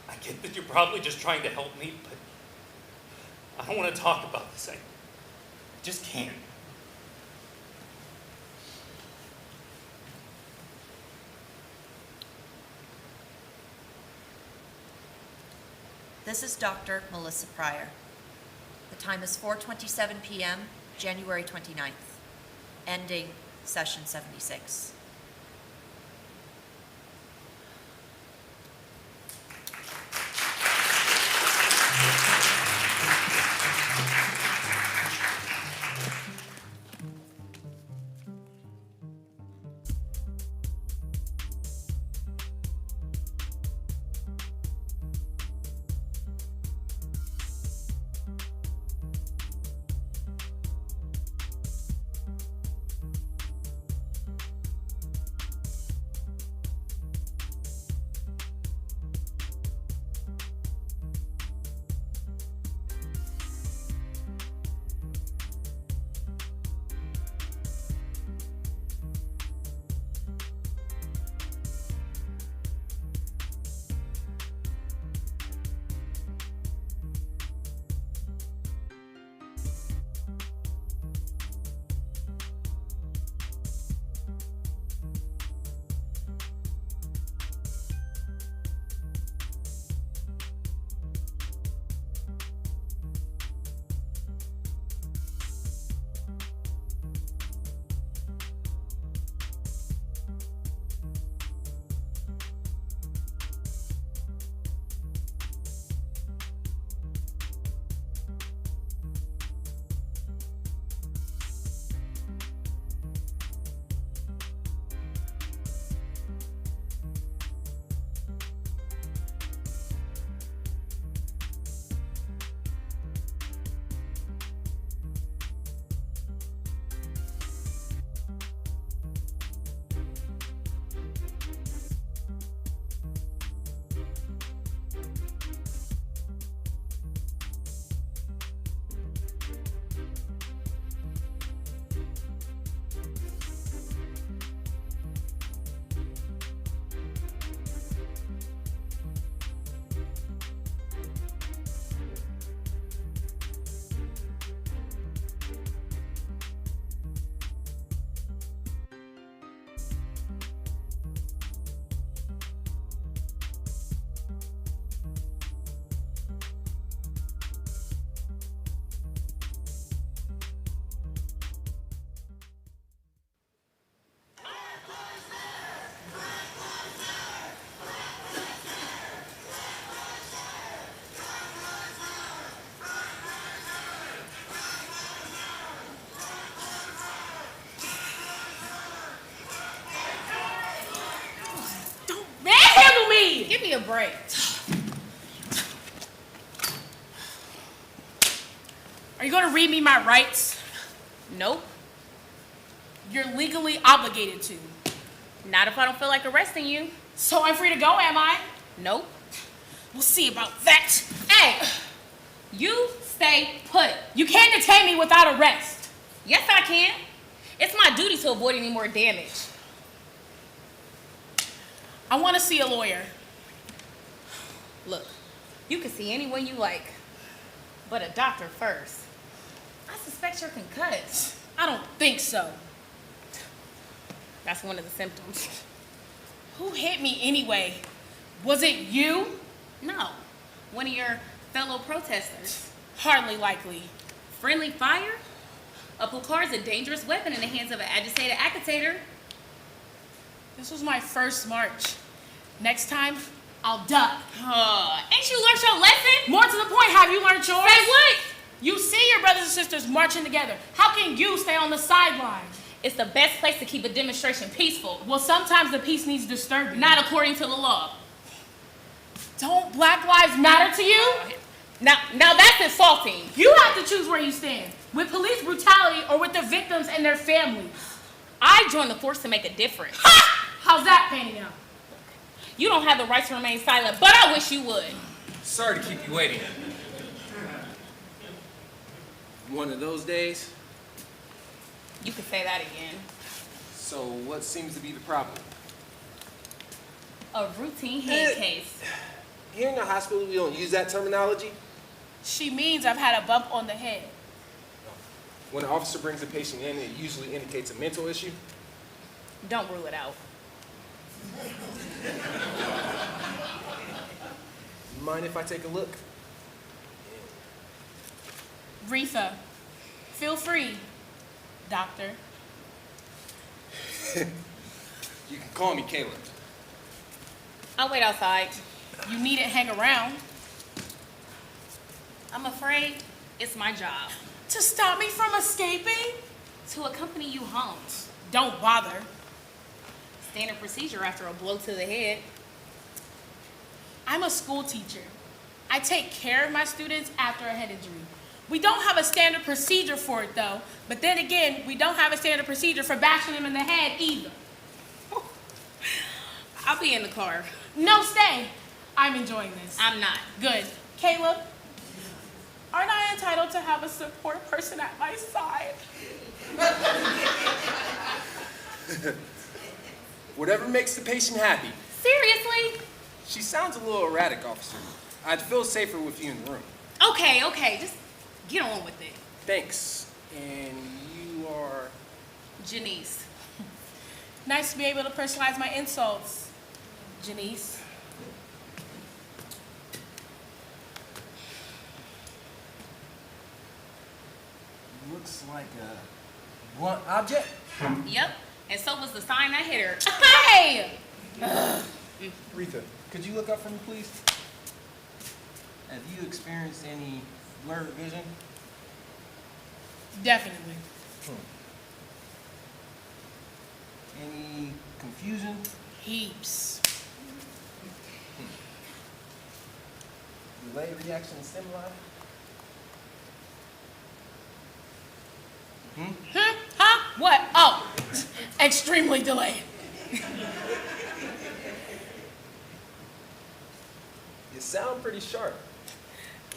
I get that you're probably just trying to help me, but I don't want to talk about this. I just can't. This is Dr. Melissa Pryor. The time is 4:27 p.m., January 29th, ending session 76. Give me a break. Are you gonna read me my rights? Nope. You're legally obligated to. Not if I don't feel like arresting you. So I'm free to go, am I? Nope. We'll see about that. Hey, you stay put. You can't detain me without arrest. Yes, I can. It's my duty to avoid any more damage. I want to see a lawyer. Look, you can see anyone you like, but a doctor first. I suspect you're concussed. I don't think so. That's one of the symptoms. Who hit me anyway? Was it you? No, one of your fellow protesters. Hardly likely. Friendly fire? A pucar is a dangerous weapon in the hands of an agitated agitator. This was my first march. Next time, I'll duck. Ain't you learned your lesson? More to the point, have you learned yours? Say what? You see your brothers and sisters marching together. How can you stay on the sideline? It's the best place to keep a demonstration peaceful. Well, sometimes the peace needs disturbing. Not according to the law. Don't Black Lives Matter to you? Now that's insulting. You have to choose where you stand. With police brutality or with the victims and their families. I joined the force to make a difference. Ha! How's that panning out? You don't have the right to remain silent, but I wish you would. Sorry to keep you waiting. One of those days? You could say that again. So what seems to be the problem? A routine head case. Here in the hospital, we don't use that terminology. She means I've had a bump on the head. When an officer brings a patient in, it usually indicates a mental issue. Don't rule it out. Mind if I take a look? Retha, feel free, doctor. You can call me Caleb. I'll wait outside. You needn't hang around. I'm afraid it's my job. To stop me from escaping? To accompany you home. Don't bother. Standard procedure after a blow to the head. I'm a school teacher. I take care of my students after a head injury. We don't have a standard procedure for it though, but then again, we don't have a standard procedure for bashing them in the head either. I'll be in the car. No, stay. I'm enjoying this. I'm not. Good. Caleb, aren't I entitled to have a support person at my side? Whatever makes the patient happy. Seriously? She sounds a little erratic, officer. I'd feel safer with you in the room. Okay, just get on with it. Thanks. And you are? Janice. Nice to be able to personalize my insults, Janice. Looks like a blunt object. Yep, and so was the sign that hit her. Hey! Retha, could you look up for me, please? Have you experienced any blurred vision? Definitely. Any confusion? Heaps. Delayed reaction stimuli? Huh? What? Oh, extremely delayed. You sound pretty sharp.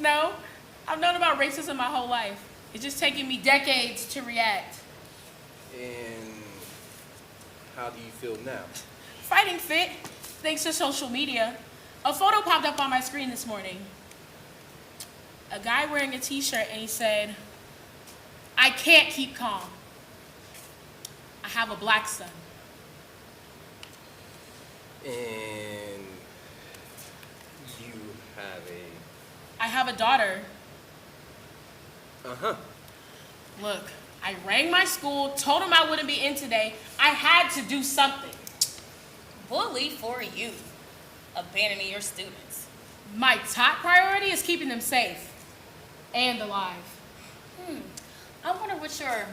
No, I've known about racism my whole life. It's just taken me decades to react. And how do you feel now? Fighting fit, thanks to social media. A photo popped up on my screen this morning. A guy wearing a t-shirt and he said, "I can't keep calm. I have a black son." And you have I have a daughter. Uh-huh. Look, I rang my school, told them I wouldn't be in today. I had to do something. Bully for you, abandoning your students. My top priority is keeping them safe and alive. I wonder what your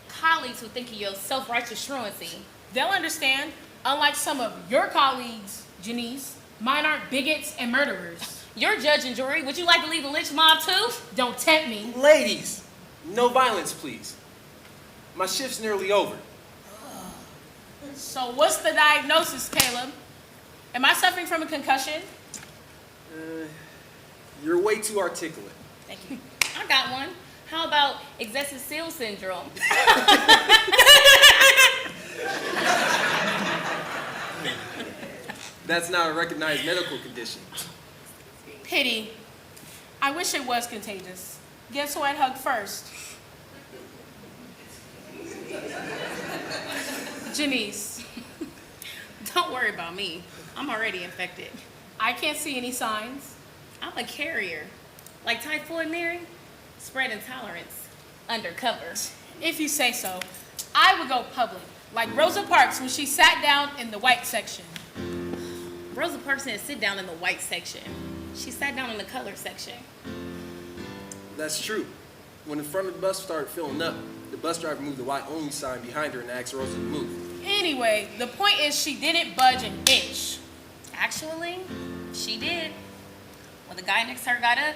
colleagues would think of your self-righteous truancy. They'll understand. Unlike some of your colleagues, Janice, mine aren't bigots and murderers. You're judge and jury. Would you like to lead the lynch mob too? Don't tempt me. Ladies, no violence, please. My shift's nearly over. So what's the diagnosis, Caleb? Am I suffering from a concussion? You're way too articulate. Thank you. I got one. How about excessive seal syndrome? That's not a recognized medical condition. Pity. I wish it was contagious. Guess who I'd hug first? Janice. Don't worry about me. I'm already infected. I can't see any signs. I'm a carrier. Like Typhoid Mary, spread intolerance. Undercover. If you say so. I would go public, like Rosa Parks when she sat down in the white section. Rosa Parks didn't sit down in the white section. She sat down in the color section. That's true. When the front of the bus started filling up, the bus driver moved the white only sign behind her and asked Rosa to move. Anyway, the point is she didn't budge an inch. Actually, she did. When the guy next to her got up,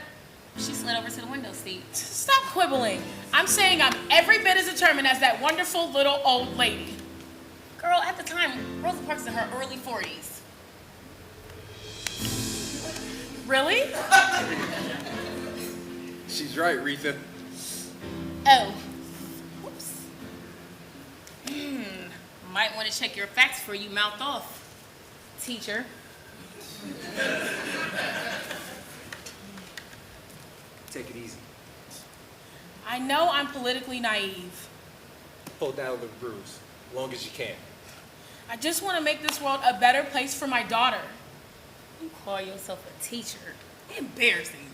she slid over to the window seat. Stop quibbling. I'm saying I'm every bit as determined as that wonderful little old lady. Girl, at the time, Rosa Parks was in her early 40s. Really? She's right, Retha. Oh. Whoops. Might want to check your facts before you mouth off, teacher. Take it easy. I know I'm politically naive. Pull down the bruise, long as you can. I just want to make this world a better place for my daughter. You call yourself a teacher. Embarrassing.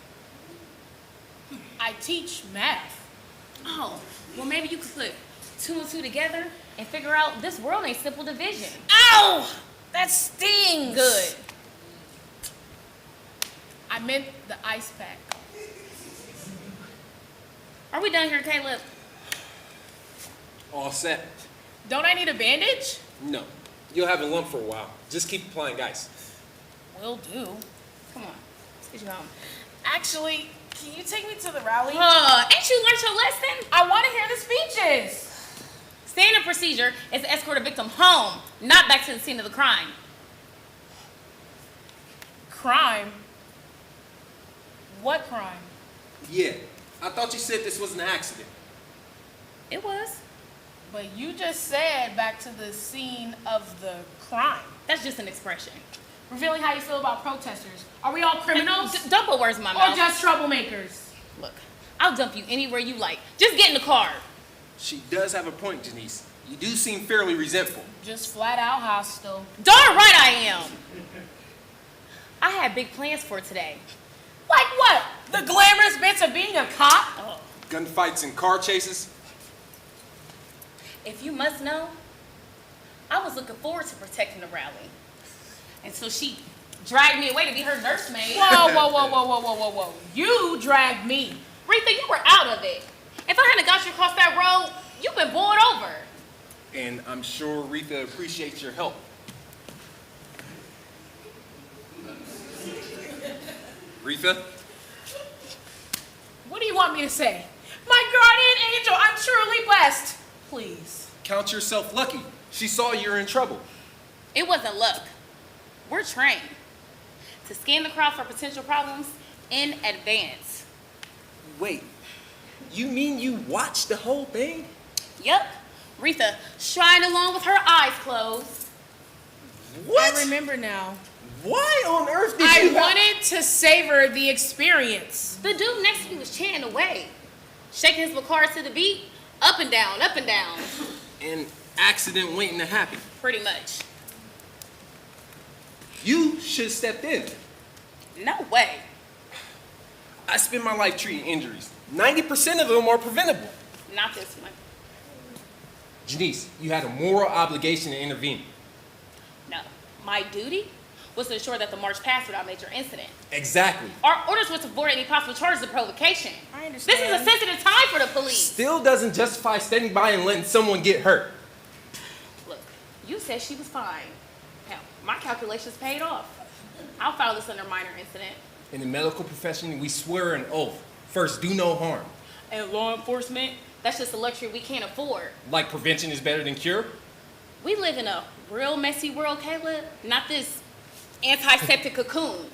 I teach math. Oh, well maybe you could put 2 and 2 together and figure out this world ain't simple division. Ow! That stings! Good. I meant the ice pack. Are we done here, Caleb? All set. Don't I need a bandage? No. You'll have a lump for a while. Just keep applying ice. Will do. Come on, let's get you home. Actually, can you take me to the rally? Ain't you learned your lesson? I want to hear the speeches. Standard procedure is to escort a victim home, not back to the scene of the crime. Crime? What crime? Yeah. I thought you said this was an accident. It was. But you just said back to the scene of the crime. That's just an expression. Revealing how you feel about protesters. Are we all criminals? Don't put words in my Or mouth. just troublemakers? Look, I'll dump you anywhere you like. Just get in the car. She does have a point, Janice. You do seem fairly resentful. Just flat out hostile. Darn right I am. I had big plans for today. Like what? The glamorous bits of being a cop? Gunfights and car chases. If you must know, I was looking forward to protecting the rally. Until she dragged me away to be her nursemaid. Whoa, whoa, whoa, whoa, whoa, whoa, whoa, whoa. You dragged me. Retha, you were out of it. If I hadn't got you across that road, you've been boiled over. And I'm sure Retha appreciates your help. Retha? What do you want me to say? My guardian angel, I'm truly blessed. Please. Count yourself lucky. She saw you were in trouble. It wasn't luck. We're trained to scan the crowd for potential problems in advance. Wait, you mean you watched the whole thing? Yep. Retha shined along with her eyes closed. What? I remember now. Why on earth did I you wanted to savor the experience. The dude next to me was chanting away, shaking his guitar to the beat, up and down, up and down. An accident waiting to happen. Pretty much. You should have stepped in. No way. I spend my life treating injuries. 90% of them are preventable. Not this one. Janice, you had a moral obligation to intervene. No. My duty was to ensure that the march passed without major incident. Exactly. Our orders were to avoid any possible charges of provocation. I understand. This is a sensitive time for the police. Still doesn't justify standing by and letting someone get hurt. Look, you said she was fine. Hell, my calculations paid off. I'll file this under minor incident. In the medical profession, we swear an oath. First, do no harm. And law enforcement, that's just a luxury we can't afford. Like prevention is better than cure? We live in a real messy world, Caleb. Not this antiseptic cocoon.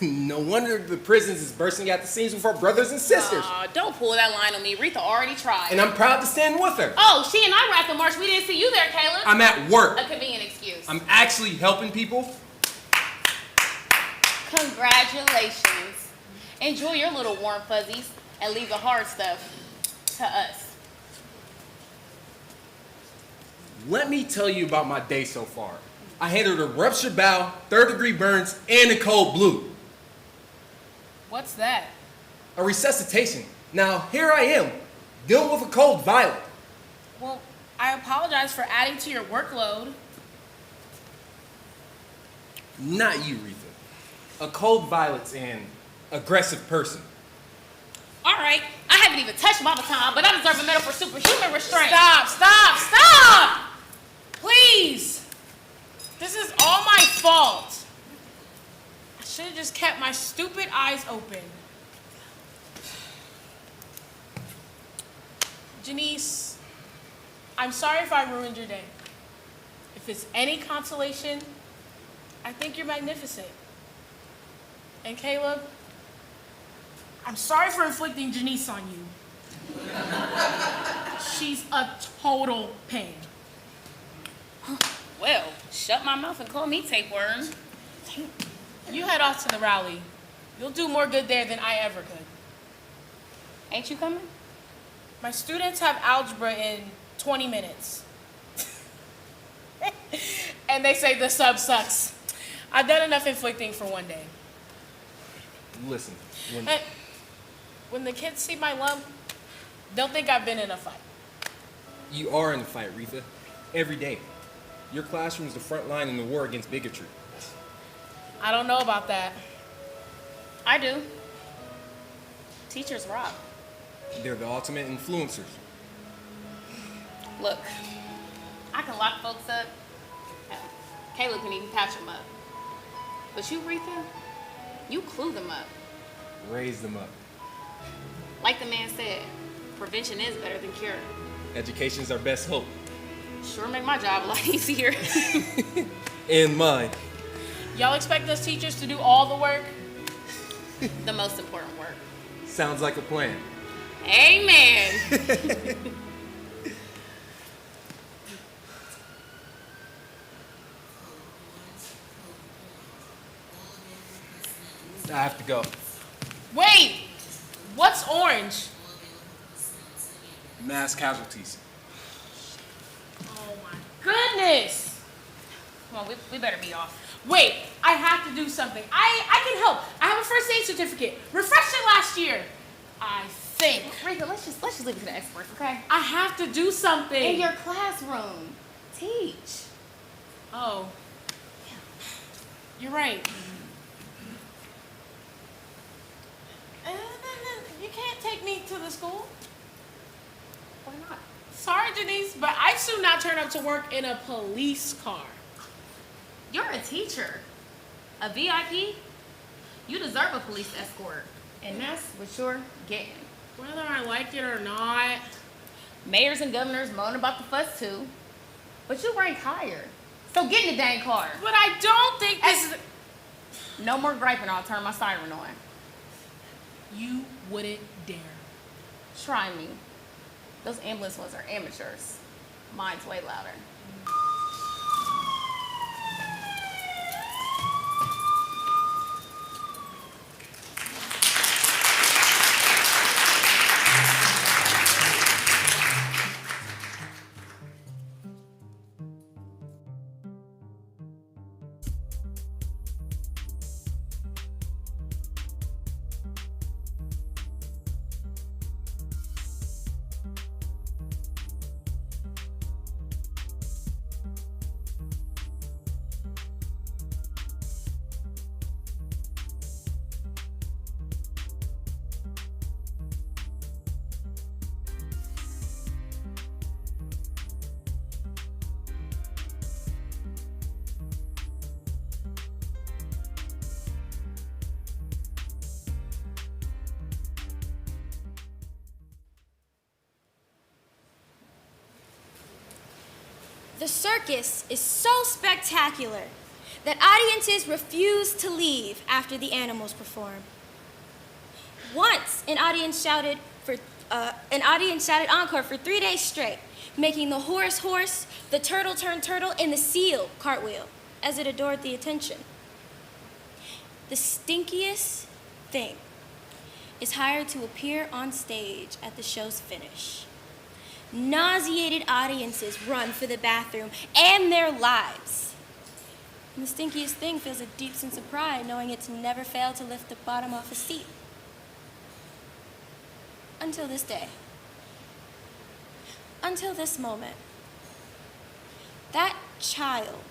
No wonder the prisons is bursting at the seams with our brothers and sisters. Aw, don't pull that line on me. Retha already tried. And I'm proud to stand with her. Oh, she and I were at the march. We didn't see you there, Caleb. I'm at work. A convenient excuse. I'm actually helping people. Congratulations. Enjoy your little warm fuzzies and leave the hard stuff to us. Let me tell you about my day so far. I handled a ruptured bowel, 3rd-degree burns, and a cold blue. What's that? A resuscitation. Now, here I am, dealing with a cold violet. Well, I apologize for adding to your workload. Not you, Retha. A cold violet's an aggressive person. All right, I haven't even touched my baton, but I deserve a medal for superhuman restraint. Stop! Please! This is all my fault. I should have just kept my stupid eyes open. Janice, I'm sorry if I ruined your day. If it's any consolation, I think you're magnificent. And Caleb, I'm sorry for inflicting Janice on you. She's a total pain. Well, shut my mouth and call me tapeworm. You head off to the rally. You'll do more good there than I ever could. Ain't you coming? My students have algebra in 20 minutes. And they say the sub sucks. I've done enough inflicting for one day. Listen, When the kids see my lump, they'll think I've been in a fight. you are in a fight, Retha. Every day. Your classroom's the front line in the war against bigotry. I don't know about that. I do. Teachers rock. They're the ultimate influencers. Look, I can lock folks up. Hell, Caleb can even patch them up. But you, Retha, you clue them up. Raise them up. Like the man said, prevention is better than cure. Education's our best hope. Sure make my job a lot easier. And mine. Y'all expect us teachers to do all the work? The most important work. Sounds like a plan. Amen. I have to go. Wait! What's orange? Mass casualties. Oh my goodness! Come on, we better be off. Wait, I have to do something. I can help. I have a first aid certificate. Refreshed it last year. I think. Rika, let's just leave it to the experts, okay? I have to do something. In your classroom. Teach. Oh. You're right. You can't take me to the school. Why not? Sorry, Janice, but I'd soon not turn up to work in a police car. You're a teacher. A VIP? You deserve a police escort. And that's what you're getting. Whether I like it or not. Mayors and governors moan about the fuss too. But you rank higher. So get in the dang car. But I don't think this is... No more griping, I'll turn my siren on. You wouldn't dare. Try me. Those ambulance ones are amateurs. Mine's way louder. The circus is so spectacular that audiences refuse to leave after the animals perform. Once, an audience shouted encore for 3 days straight, making the horse horse, the turtle turn turtle, and the seal cartwheel, as it adored the attention. The stinkiest thing is hired to appear on stage at the show's finish. Nauseated audiences run for the bathroom and their lives. And the stinkiest thing feels a deep sense of pride knowing it's never failed to lift the bottom off a seat. Until this day. Until this moment. That child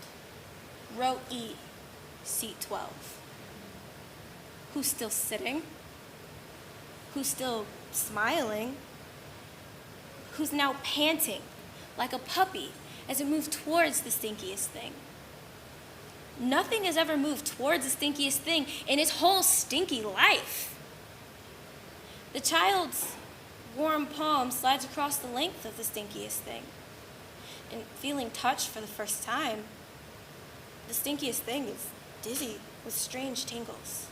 wrote E seat 12. Who's still sitting? Who's still smiling? Who's now panting like a puppy as it moved towards the stinkiest thing? Nothing has ever moved towards the stinkiest thing in its whole stinky life. The child's warm palm slides across the length of the stinkiest thing. And feeling touched for the first time, the stinkiest thing is dizzy with strange tingles.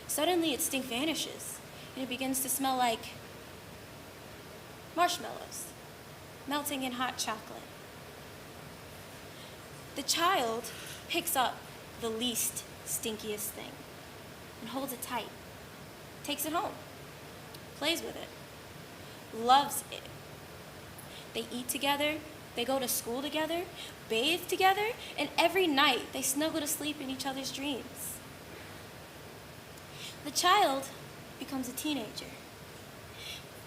Suddenly its stink vanishes, and it begins to smell like marshmallows melting in hot chocolate. The child picks up the least stinkiest thing and holds it tight, takes it home, plays with it, loves it. They eat together, they go to school together, bathe together, and every night they snuggle to sleep in each other's dreams. The child becomes a teenager,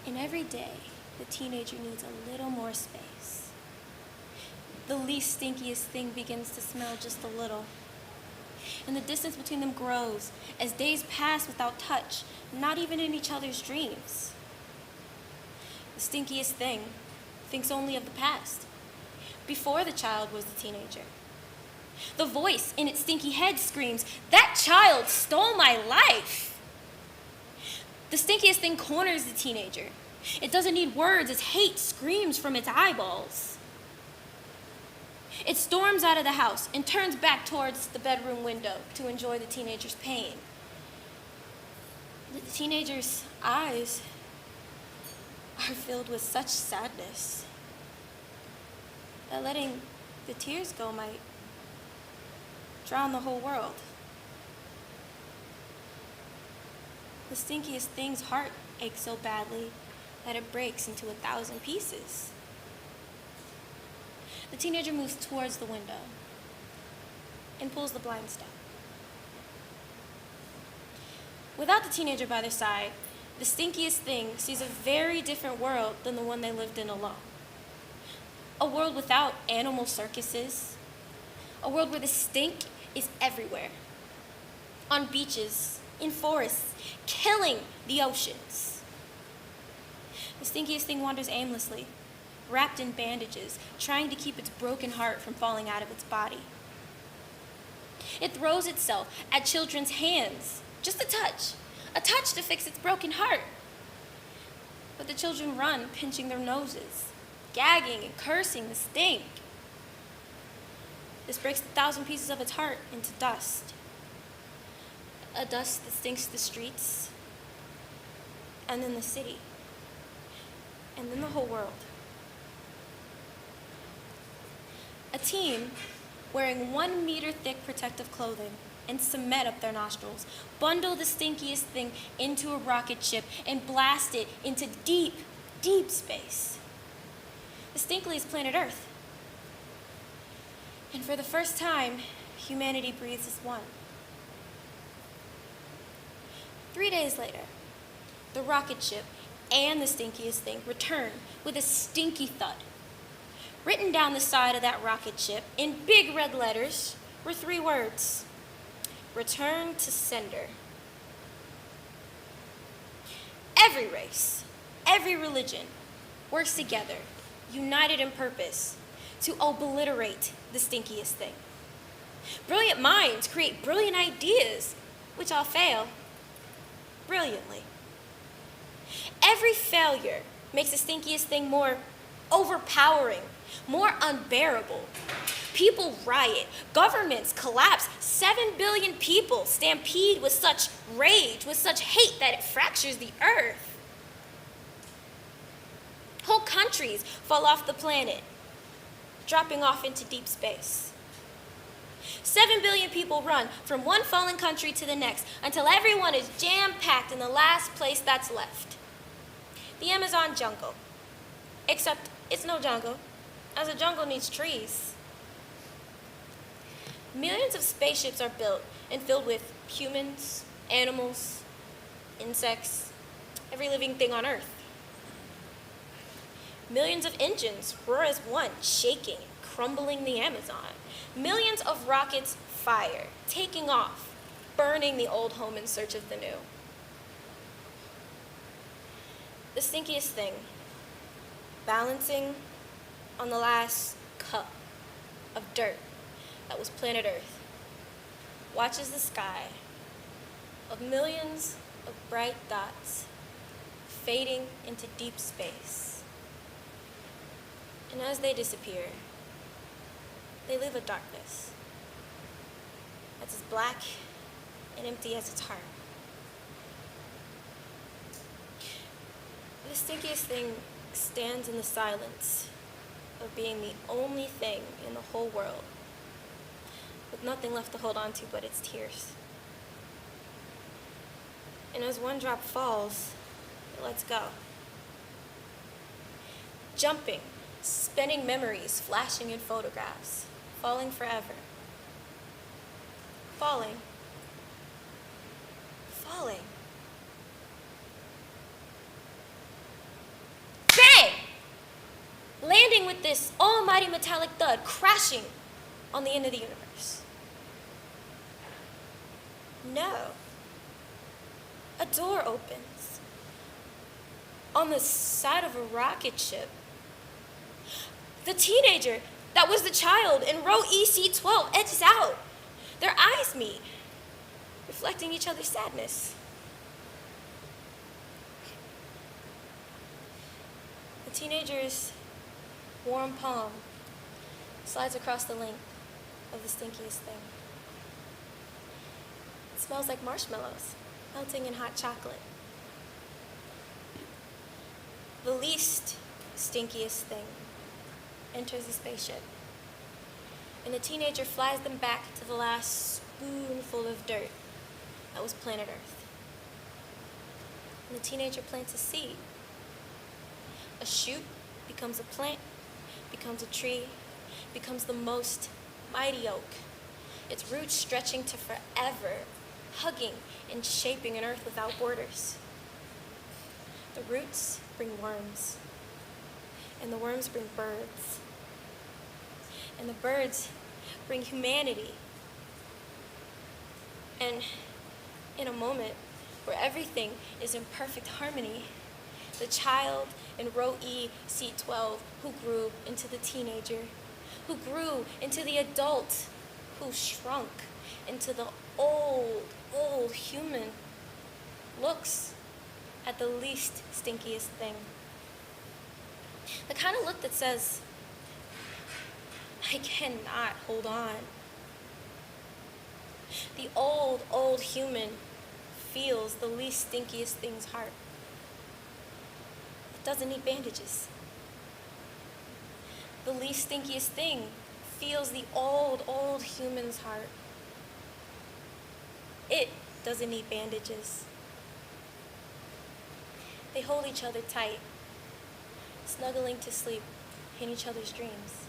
and every day the teenager needs a little more space. The least stinkiest thing begins to smell just a little, and the distance between them grows as days pass without touch, not even in each other's dreams. The stinkiest thing thinks only of the past, before the child was the teenager. The voice in its stinky head screams, "That child stole my life!" The stinkiest thing corners the teenager. It doesn't need words as hate screams from its eyeballs. It storms out of the house and turns back towards the bedroom window to enjoy the teenager's pain. The teenager's eyes are filled with such sadness that letting the tears go might drown the whole world. The stinkiest thing's heart aches so badly that it breaks into 1,000 pieces. The teenager moves towards the window and pulls the blinds down. Without the teenager by their side, the stinkiest thing sees a very different world than the one they lived in alone. A world without animal circuses. A world where the stink is everywhere. On beaches, in forests, killing the oceans. The stinkiest thing wanders aimlessly, wrapped in bandages, trying to keep its broken heart from falling out of its body. It throws itself at children's hands, just a touch to fix its broken heart. But the children run, pinching their noses, gagging and cursing the stink. This breaks 1,000 pieces of its heart into dust. A dust that stinks the streets, and then the city, and then the whole world. A team wearing 1 meter thick protective clothing and cement up their nostrils bundle the stinkiest thing into a rocket ship and blast it into deep, deep space. The stinkliest planet Earth. And for the first time, humanity breathes as one. 3 days later, the rocket ship and the stinkiest thing return with a stinky thud. Written down the side of that rocket ship in big red letters were 3 words: return to sender. Every race, every religion works together, united in purpose, to obliterate the stinkiest thing. Brilliant minds create brilliant ideas, which all fail brilliantly. Every failure makes the stinkiest thing more overpowering, more unbearable. People riot, governments collapse, 7 billion people stampede with such rage, with such hate that it fractures the earth. Whole countries fall off the planet, dropping off into deep space. 7 billion people run from one fallen country to the next until everyone is jam-packed in the last place that's left. The Amazon jungle. Except it's no jungle, as a jungle needs trees. Millions of spaceships are built and filled with humans, animals, insects, every living thing on Earth. Millions of engines roar as one, shaking, crumbling the Amazon. Millions of rockets fire, taking off, burning the old home in search of the new. The stinkiest thing, balancing on the last cup of dirt that was planet Earth, watches the sky of millions of bright dots fading into deep space. And as they disappear, they leave a darkness that's as black and empty as its heart. The stinkiest thing stands in the silence of being the only thing in the whole world with nothing left to hold on to but its tears. And as one drop falls, it lets go. Jumping, spinning memories, flashing in photographs, falling forever. Falling. Falling. Bang! Landing with this almighty metallic thud, crashing on the end of the universe. No. A door opens. On the side of a rocket ship. The teenager that was the child in row EC12 edges out. Their eyes meet, reflecting each other's sadness. The teenager's warm palm slides across the length of the stinkiest thing. It smells like marshmallows melting in hot chocolate. The least stinkiest thing enters the spaceship, and the teenager flies them back to the last spoonful of dirt that was planet Earth. And the teenager plants a seed. A shoot becomes a plant, becomes a tree, becomes the most mighty oak, its roots stretching to forever, hugging and shaping an earth without borders. The roots bring worms, and the worms bring birds, and the birds bring humanity. And in a moment where everything is in perfect harmony, the child in row E, seat 12, who grew into the teenager, who grew into the adult, who shrunk into the old human, looks at the least stinkiest thing. The kind of look that says, I cannot hold on. The old human feels the least stinkiest thing's heart. It doesn't need bandages. The least stinkiest thing feels the old human's heart. It doesn't need bandages. They hold each other tight, snuggling to sleep in each other's dreams.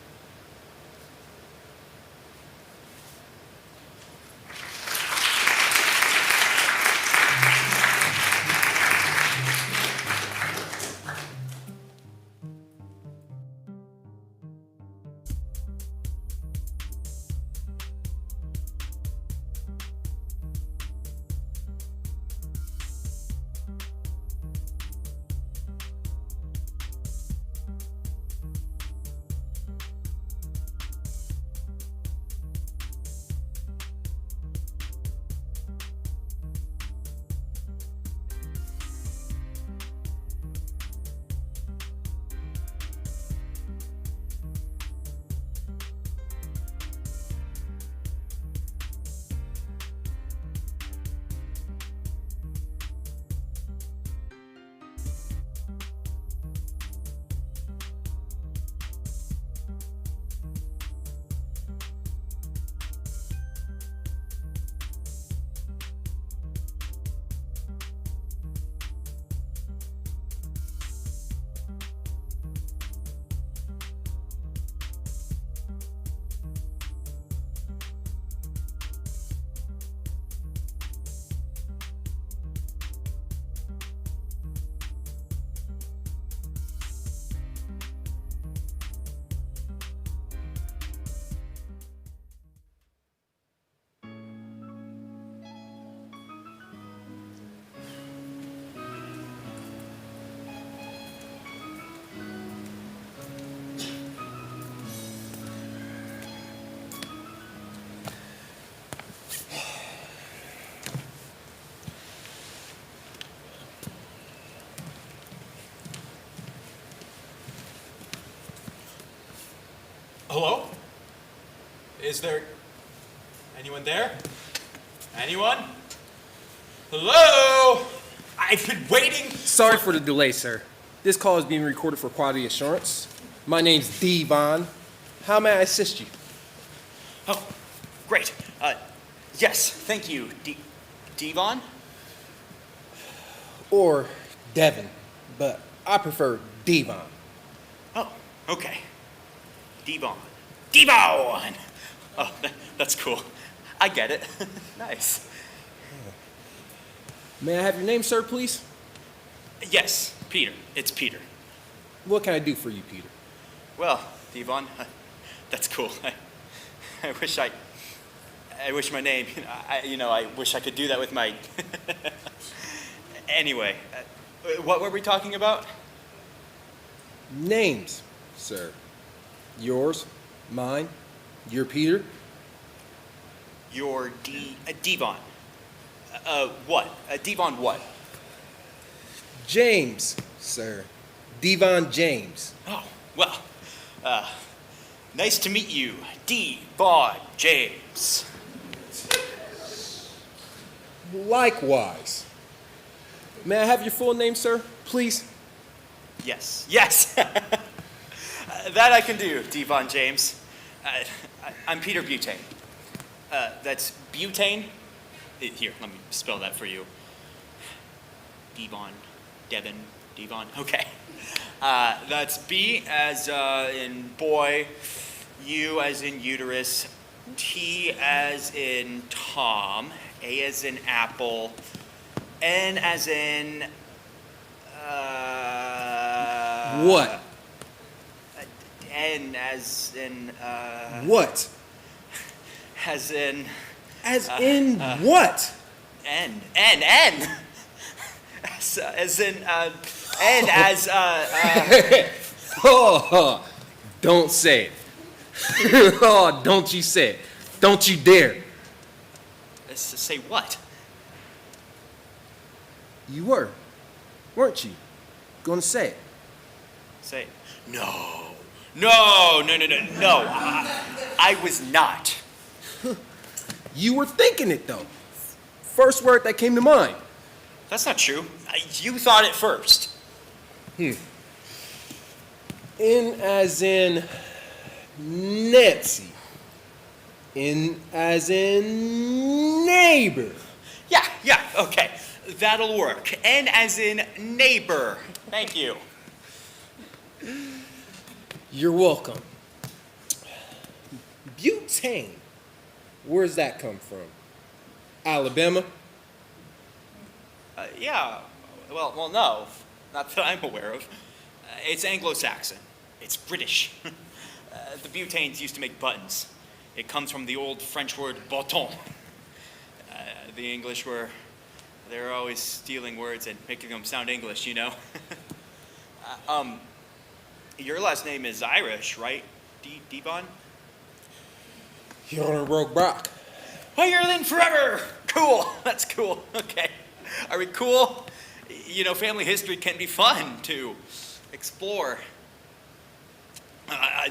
Hello? Is there anyone there? Anyone? Hello? I've been waiting. Sorry for the delay, sir. This call is being recorded for quality assurance. My name's Devon. How may I assist you? Oh, great. Yes, thank you, Devon? Or Devon, but I prefer Devon. Oh, okay. Devon. Devon! Oh, that's cool. I get it. Nice. May I have your name, sir, please? Yes, Peter. It's Peter. What can I do for you, Peter? Well, Devon, that's cool. I wish my name, I wish I could do that with my... Anyway, what were we talking about? Names, sir. Yours, mine, your Peter. Your Devon. What? Devon what? James, sir. Devon James. Oh, well, nice to meet you, Devon James. Likewise. May I have your full name, sir, please? Yes, yes. That I can do, Devon James. I'm Peter Butane. That's butane. Here, let me spell that for you. Devon, Devon. Okay. That's B as in boy, U as in uterus, T as in Tom, A as in apple, N as in what? N as in what? As in what? N. As in N as Oh, don't say it. Oh, don't you say it. Don't you dare. Say what? You weren't you? Gonna say it. Say it. No. I was not. You were thinking it though. First word that came to mind. That's not true. You thought it first. In as in Nancy. In as in neighbor. Yeah, okay. That'll work. N as in neighbor. Thank you. You're welcome. Butane. Where's that come from? Alabama? Yeah. Well, no. Not that I'm aware of. It's Anglo-Saxon. It's British. The Butanes used to make buttons. It comes from the old French word bâton. The English they're always stealing words and making them sound English, you know? Your last name is Irish, right? Devon? You're on a rogue Brock. Higher than forever! Cool, that's cool, okay. Are we cool? You know, family history can be fun to explore.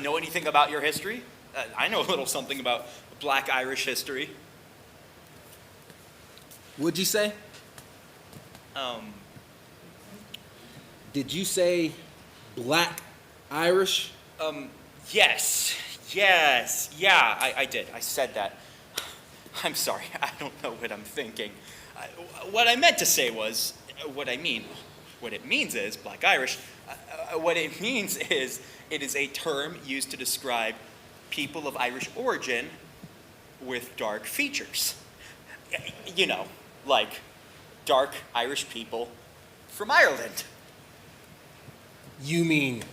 Know anything about your history? I know a little something about Black Irish history. What'd you say? Did you say Black Irish? Yes, yeah, I did. I said that. I'm sorry, I don't know what I'm thinking. What I meant to say was, what it means is, Black Irish, what it means is, it is a term used to describe people of Irish origin with dark features. You know, like dark Irish people from Ireland. You mean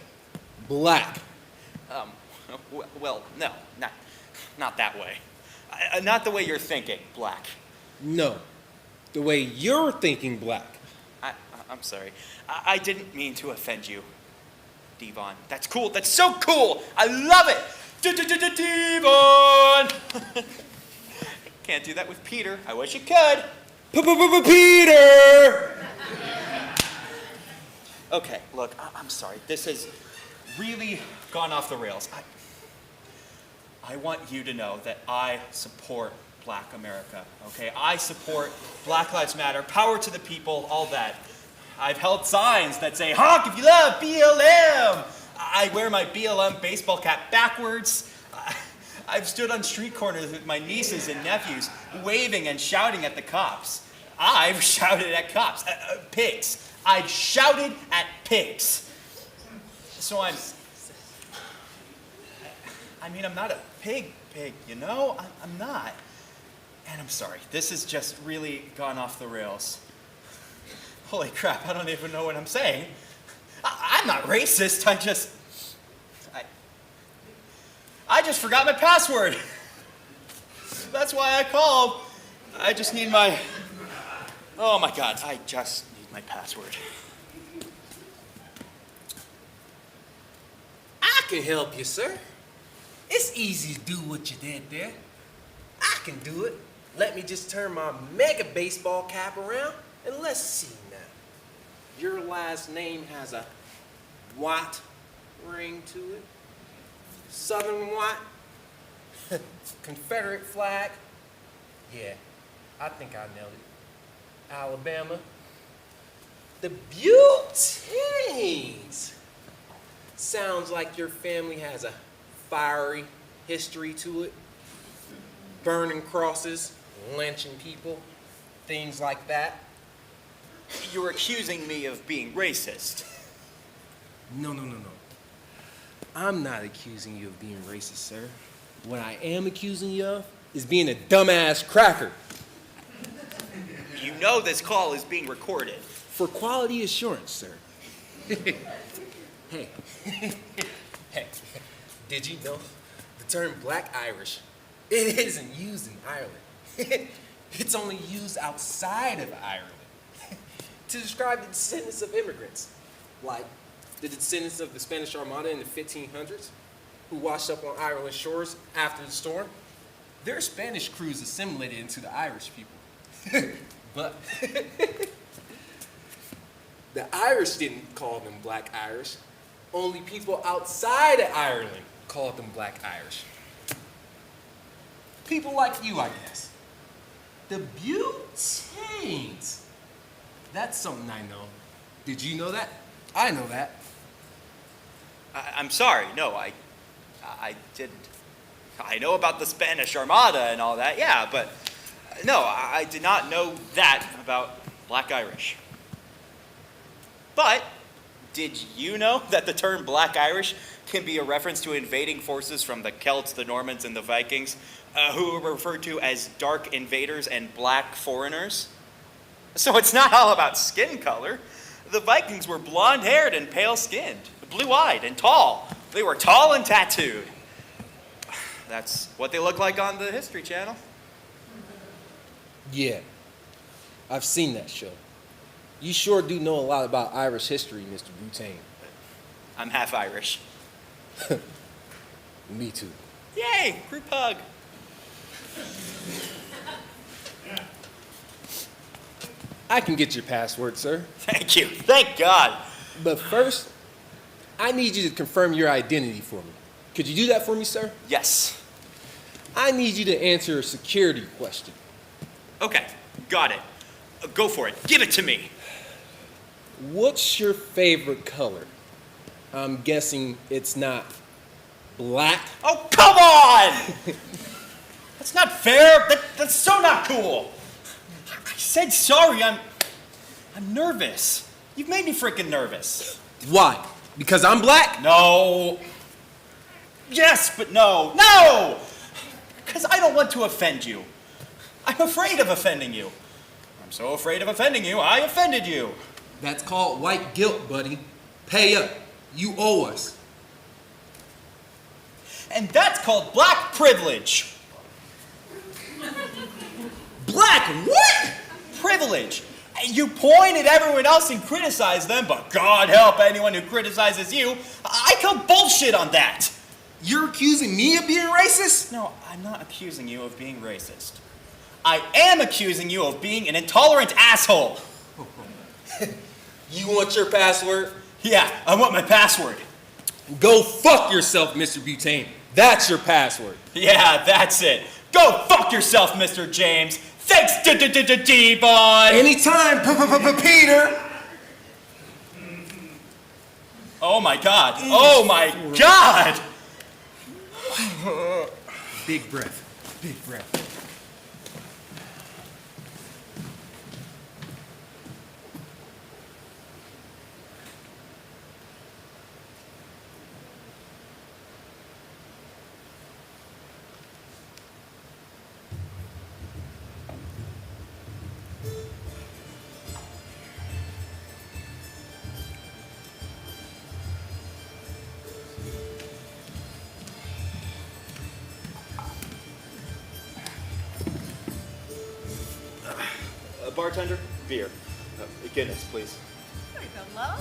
black? Well, no, not that way. Not the way you're thinking, black. No, the way you're thinking black. I'm sorry. I didn't mean to offend you, Devon. That's cool. That's so cool. I love it. Devon. Can't do that with Peter. I wish you could. Peter! Okay, look, I'm sorry. This has really gone off the rails. I want you to know that I support Black America, okay? I support Black Lives Matter, power to the people, all that. I've held signs that say, honk if you love BLM. I wear my BLM baseball cap backwards. I've stood on street corners with my nieces and nephews, waving and shouting at the cops. I've shouted at cops, pigs. I've shouted at pigs. So I'm not a pig, you know? I'm not. And I'm sorry, this has just really gone off the rails. Holy crap, I don't even know what I'm saying. I'm not racist, I just forgot my password. That's why I called. I just need my, oh my God, I just need my password. I can help you, sir. It's easy to do what you did there. I can do it. Let me just turn my mega baseball cap around and let's see now. Your last name has a Watt ring to it. Southern Watt. Confederate flag. Yeah, I think I nailed it. Alabama. The Butanes. Sounds like your family has a fiery history to it. Burning crosses, lynching people, things like that. You're accusing me of being racist. No. I'm not accusing you of being racist, sir. What I am accusing you of is being a dumbass cracker. You know this call is being recorded. For quality assurance, sir. Hey, did you know the term Black Irish, it isn't used in Ireland. It's only used outside of Ireland to describe the descendants of immigrants, like the descendants of the Spanish Armada in the 1500s, who washed up on Ireland's shores after the storm. Their Spanish crews assimilated into the Irish people. But the Irish didn't call them Black Irish. Only people outside of Ireland called them Black Irish. People like you, I guess. The Butanes. That's something I know. Did you know that? I know that. I'm sorry, no, I didn't. I know about the Spanish Armada and all that, yeah, but no, I did not know that about Black Irish. But did you know that the term Black Irish can be a reference to invading forces from the Celts, the Normans, and the Vikings, who were referred to as dark invaders and black foreigners? So it's not all about skin color. The Vikings were blonde-haired and pale-skinned, blue-eyed and tall. They were tall and tattooed. That's what they look like on the History Channel. Yeah, I've seen that show. You sure do know a lot about Irish history, Mr. Butane. I'm half Irish. Me too. Yay, group hug. I can get your password, sir. Thank you. Thank God. But first, I need you to confirm your identity for me. Could you do that for me, sir? Yes. I need you to answer a security question. Okay, got it. Go for it. Give it to me. What's your favorite color? I'm guessing it's not black. Oh, come on! That's not fair. That's so not cool. I said sorry. I'm nervous. You've made me freaking nervous. Why? Because I'm black? No. Yes, but no. No! Because I don't want to offend you. I'm afraid of offending you. I'm so afraid of offending you, I offended you. That's called white guilt, buddy. Pay up. You owe us. And that's called black privilege. Black what? Privilege. You point at everyone else and criticize them, but God help anyone who criticizes you. I call bullshit on that. You're accusing me of being racist? No, I'm not accusing you of being racist. I am accusing you of being an intolerant asshole. You want your password? Yeah, I want my password. Go fuck yourself, Mr. Butane. That's your password. Yeah, that's it. Go fuck yourself, Mr. James. Thanks, D-Bon. Anytime, Peter. Oh my God. Oh my God. Big breath. Big breath. Bartender, beer. Guinness, please. There you go, love.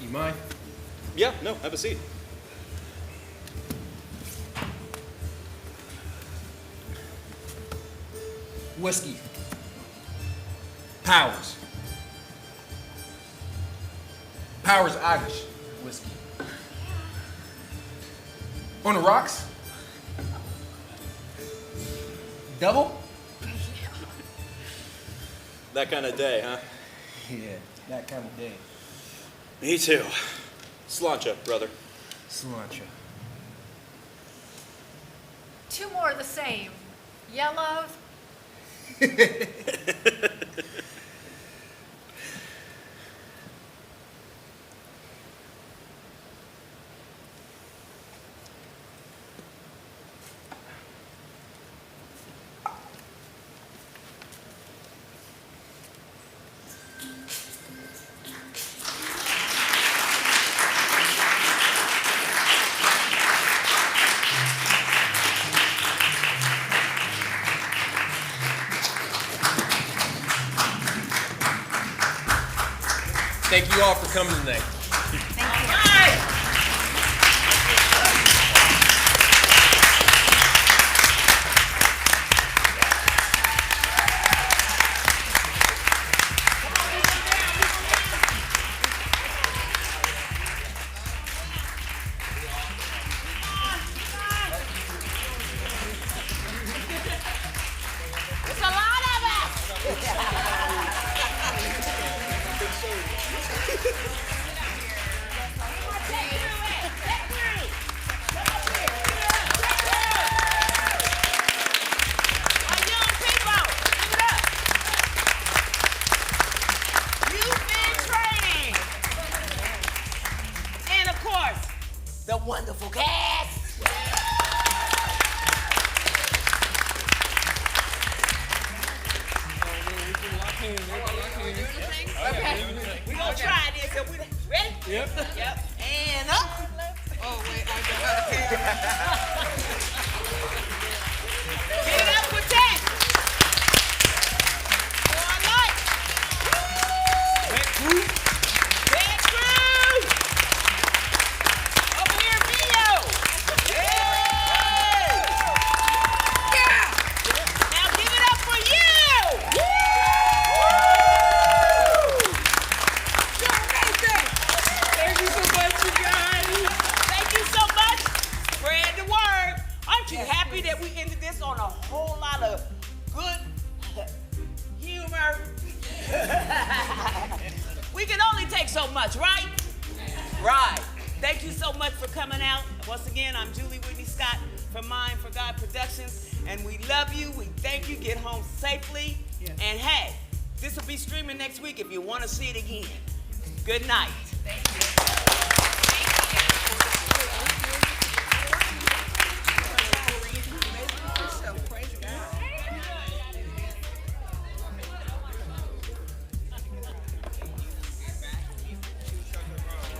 You mind? Yeah, no, have a seat. Whiskey. Powers. Powers Irish whiskey. On the rocks? Double? That kind of day, huh? Yeah, that kind of day. Me too. Sláinte, brother. Cilantro. 2 more of the same. Yeah, love? Thank you all for coming tonight. It's a lot of us. The wonderful cast. Okay, we gonna try this. Are we ready? Yep. Yep. And up. Oh wait, I got Get it up for 10. One light. Red crew. Red crew. Over here, Mio. Hey. Yeah. Now give it up for you. Thank you so much, you guys. Thank you so much. Spread the word. Aren't you happy that we ended this on a whole lot of good humor? We can only take so much, right? Right. Thank you so much for coming out. Once again, I'm Julie Whitney Scott from Mind for God Productions, and we love you. We thank you. Get home safely. And hey, this will be streaming next week if you want to see it again. Good night.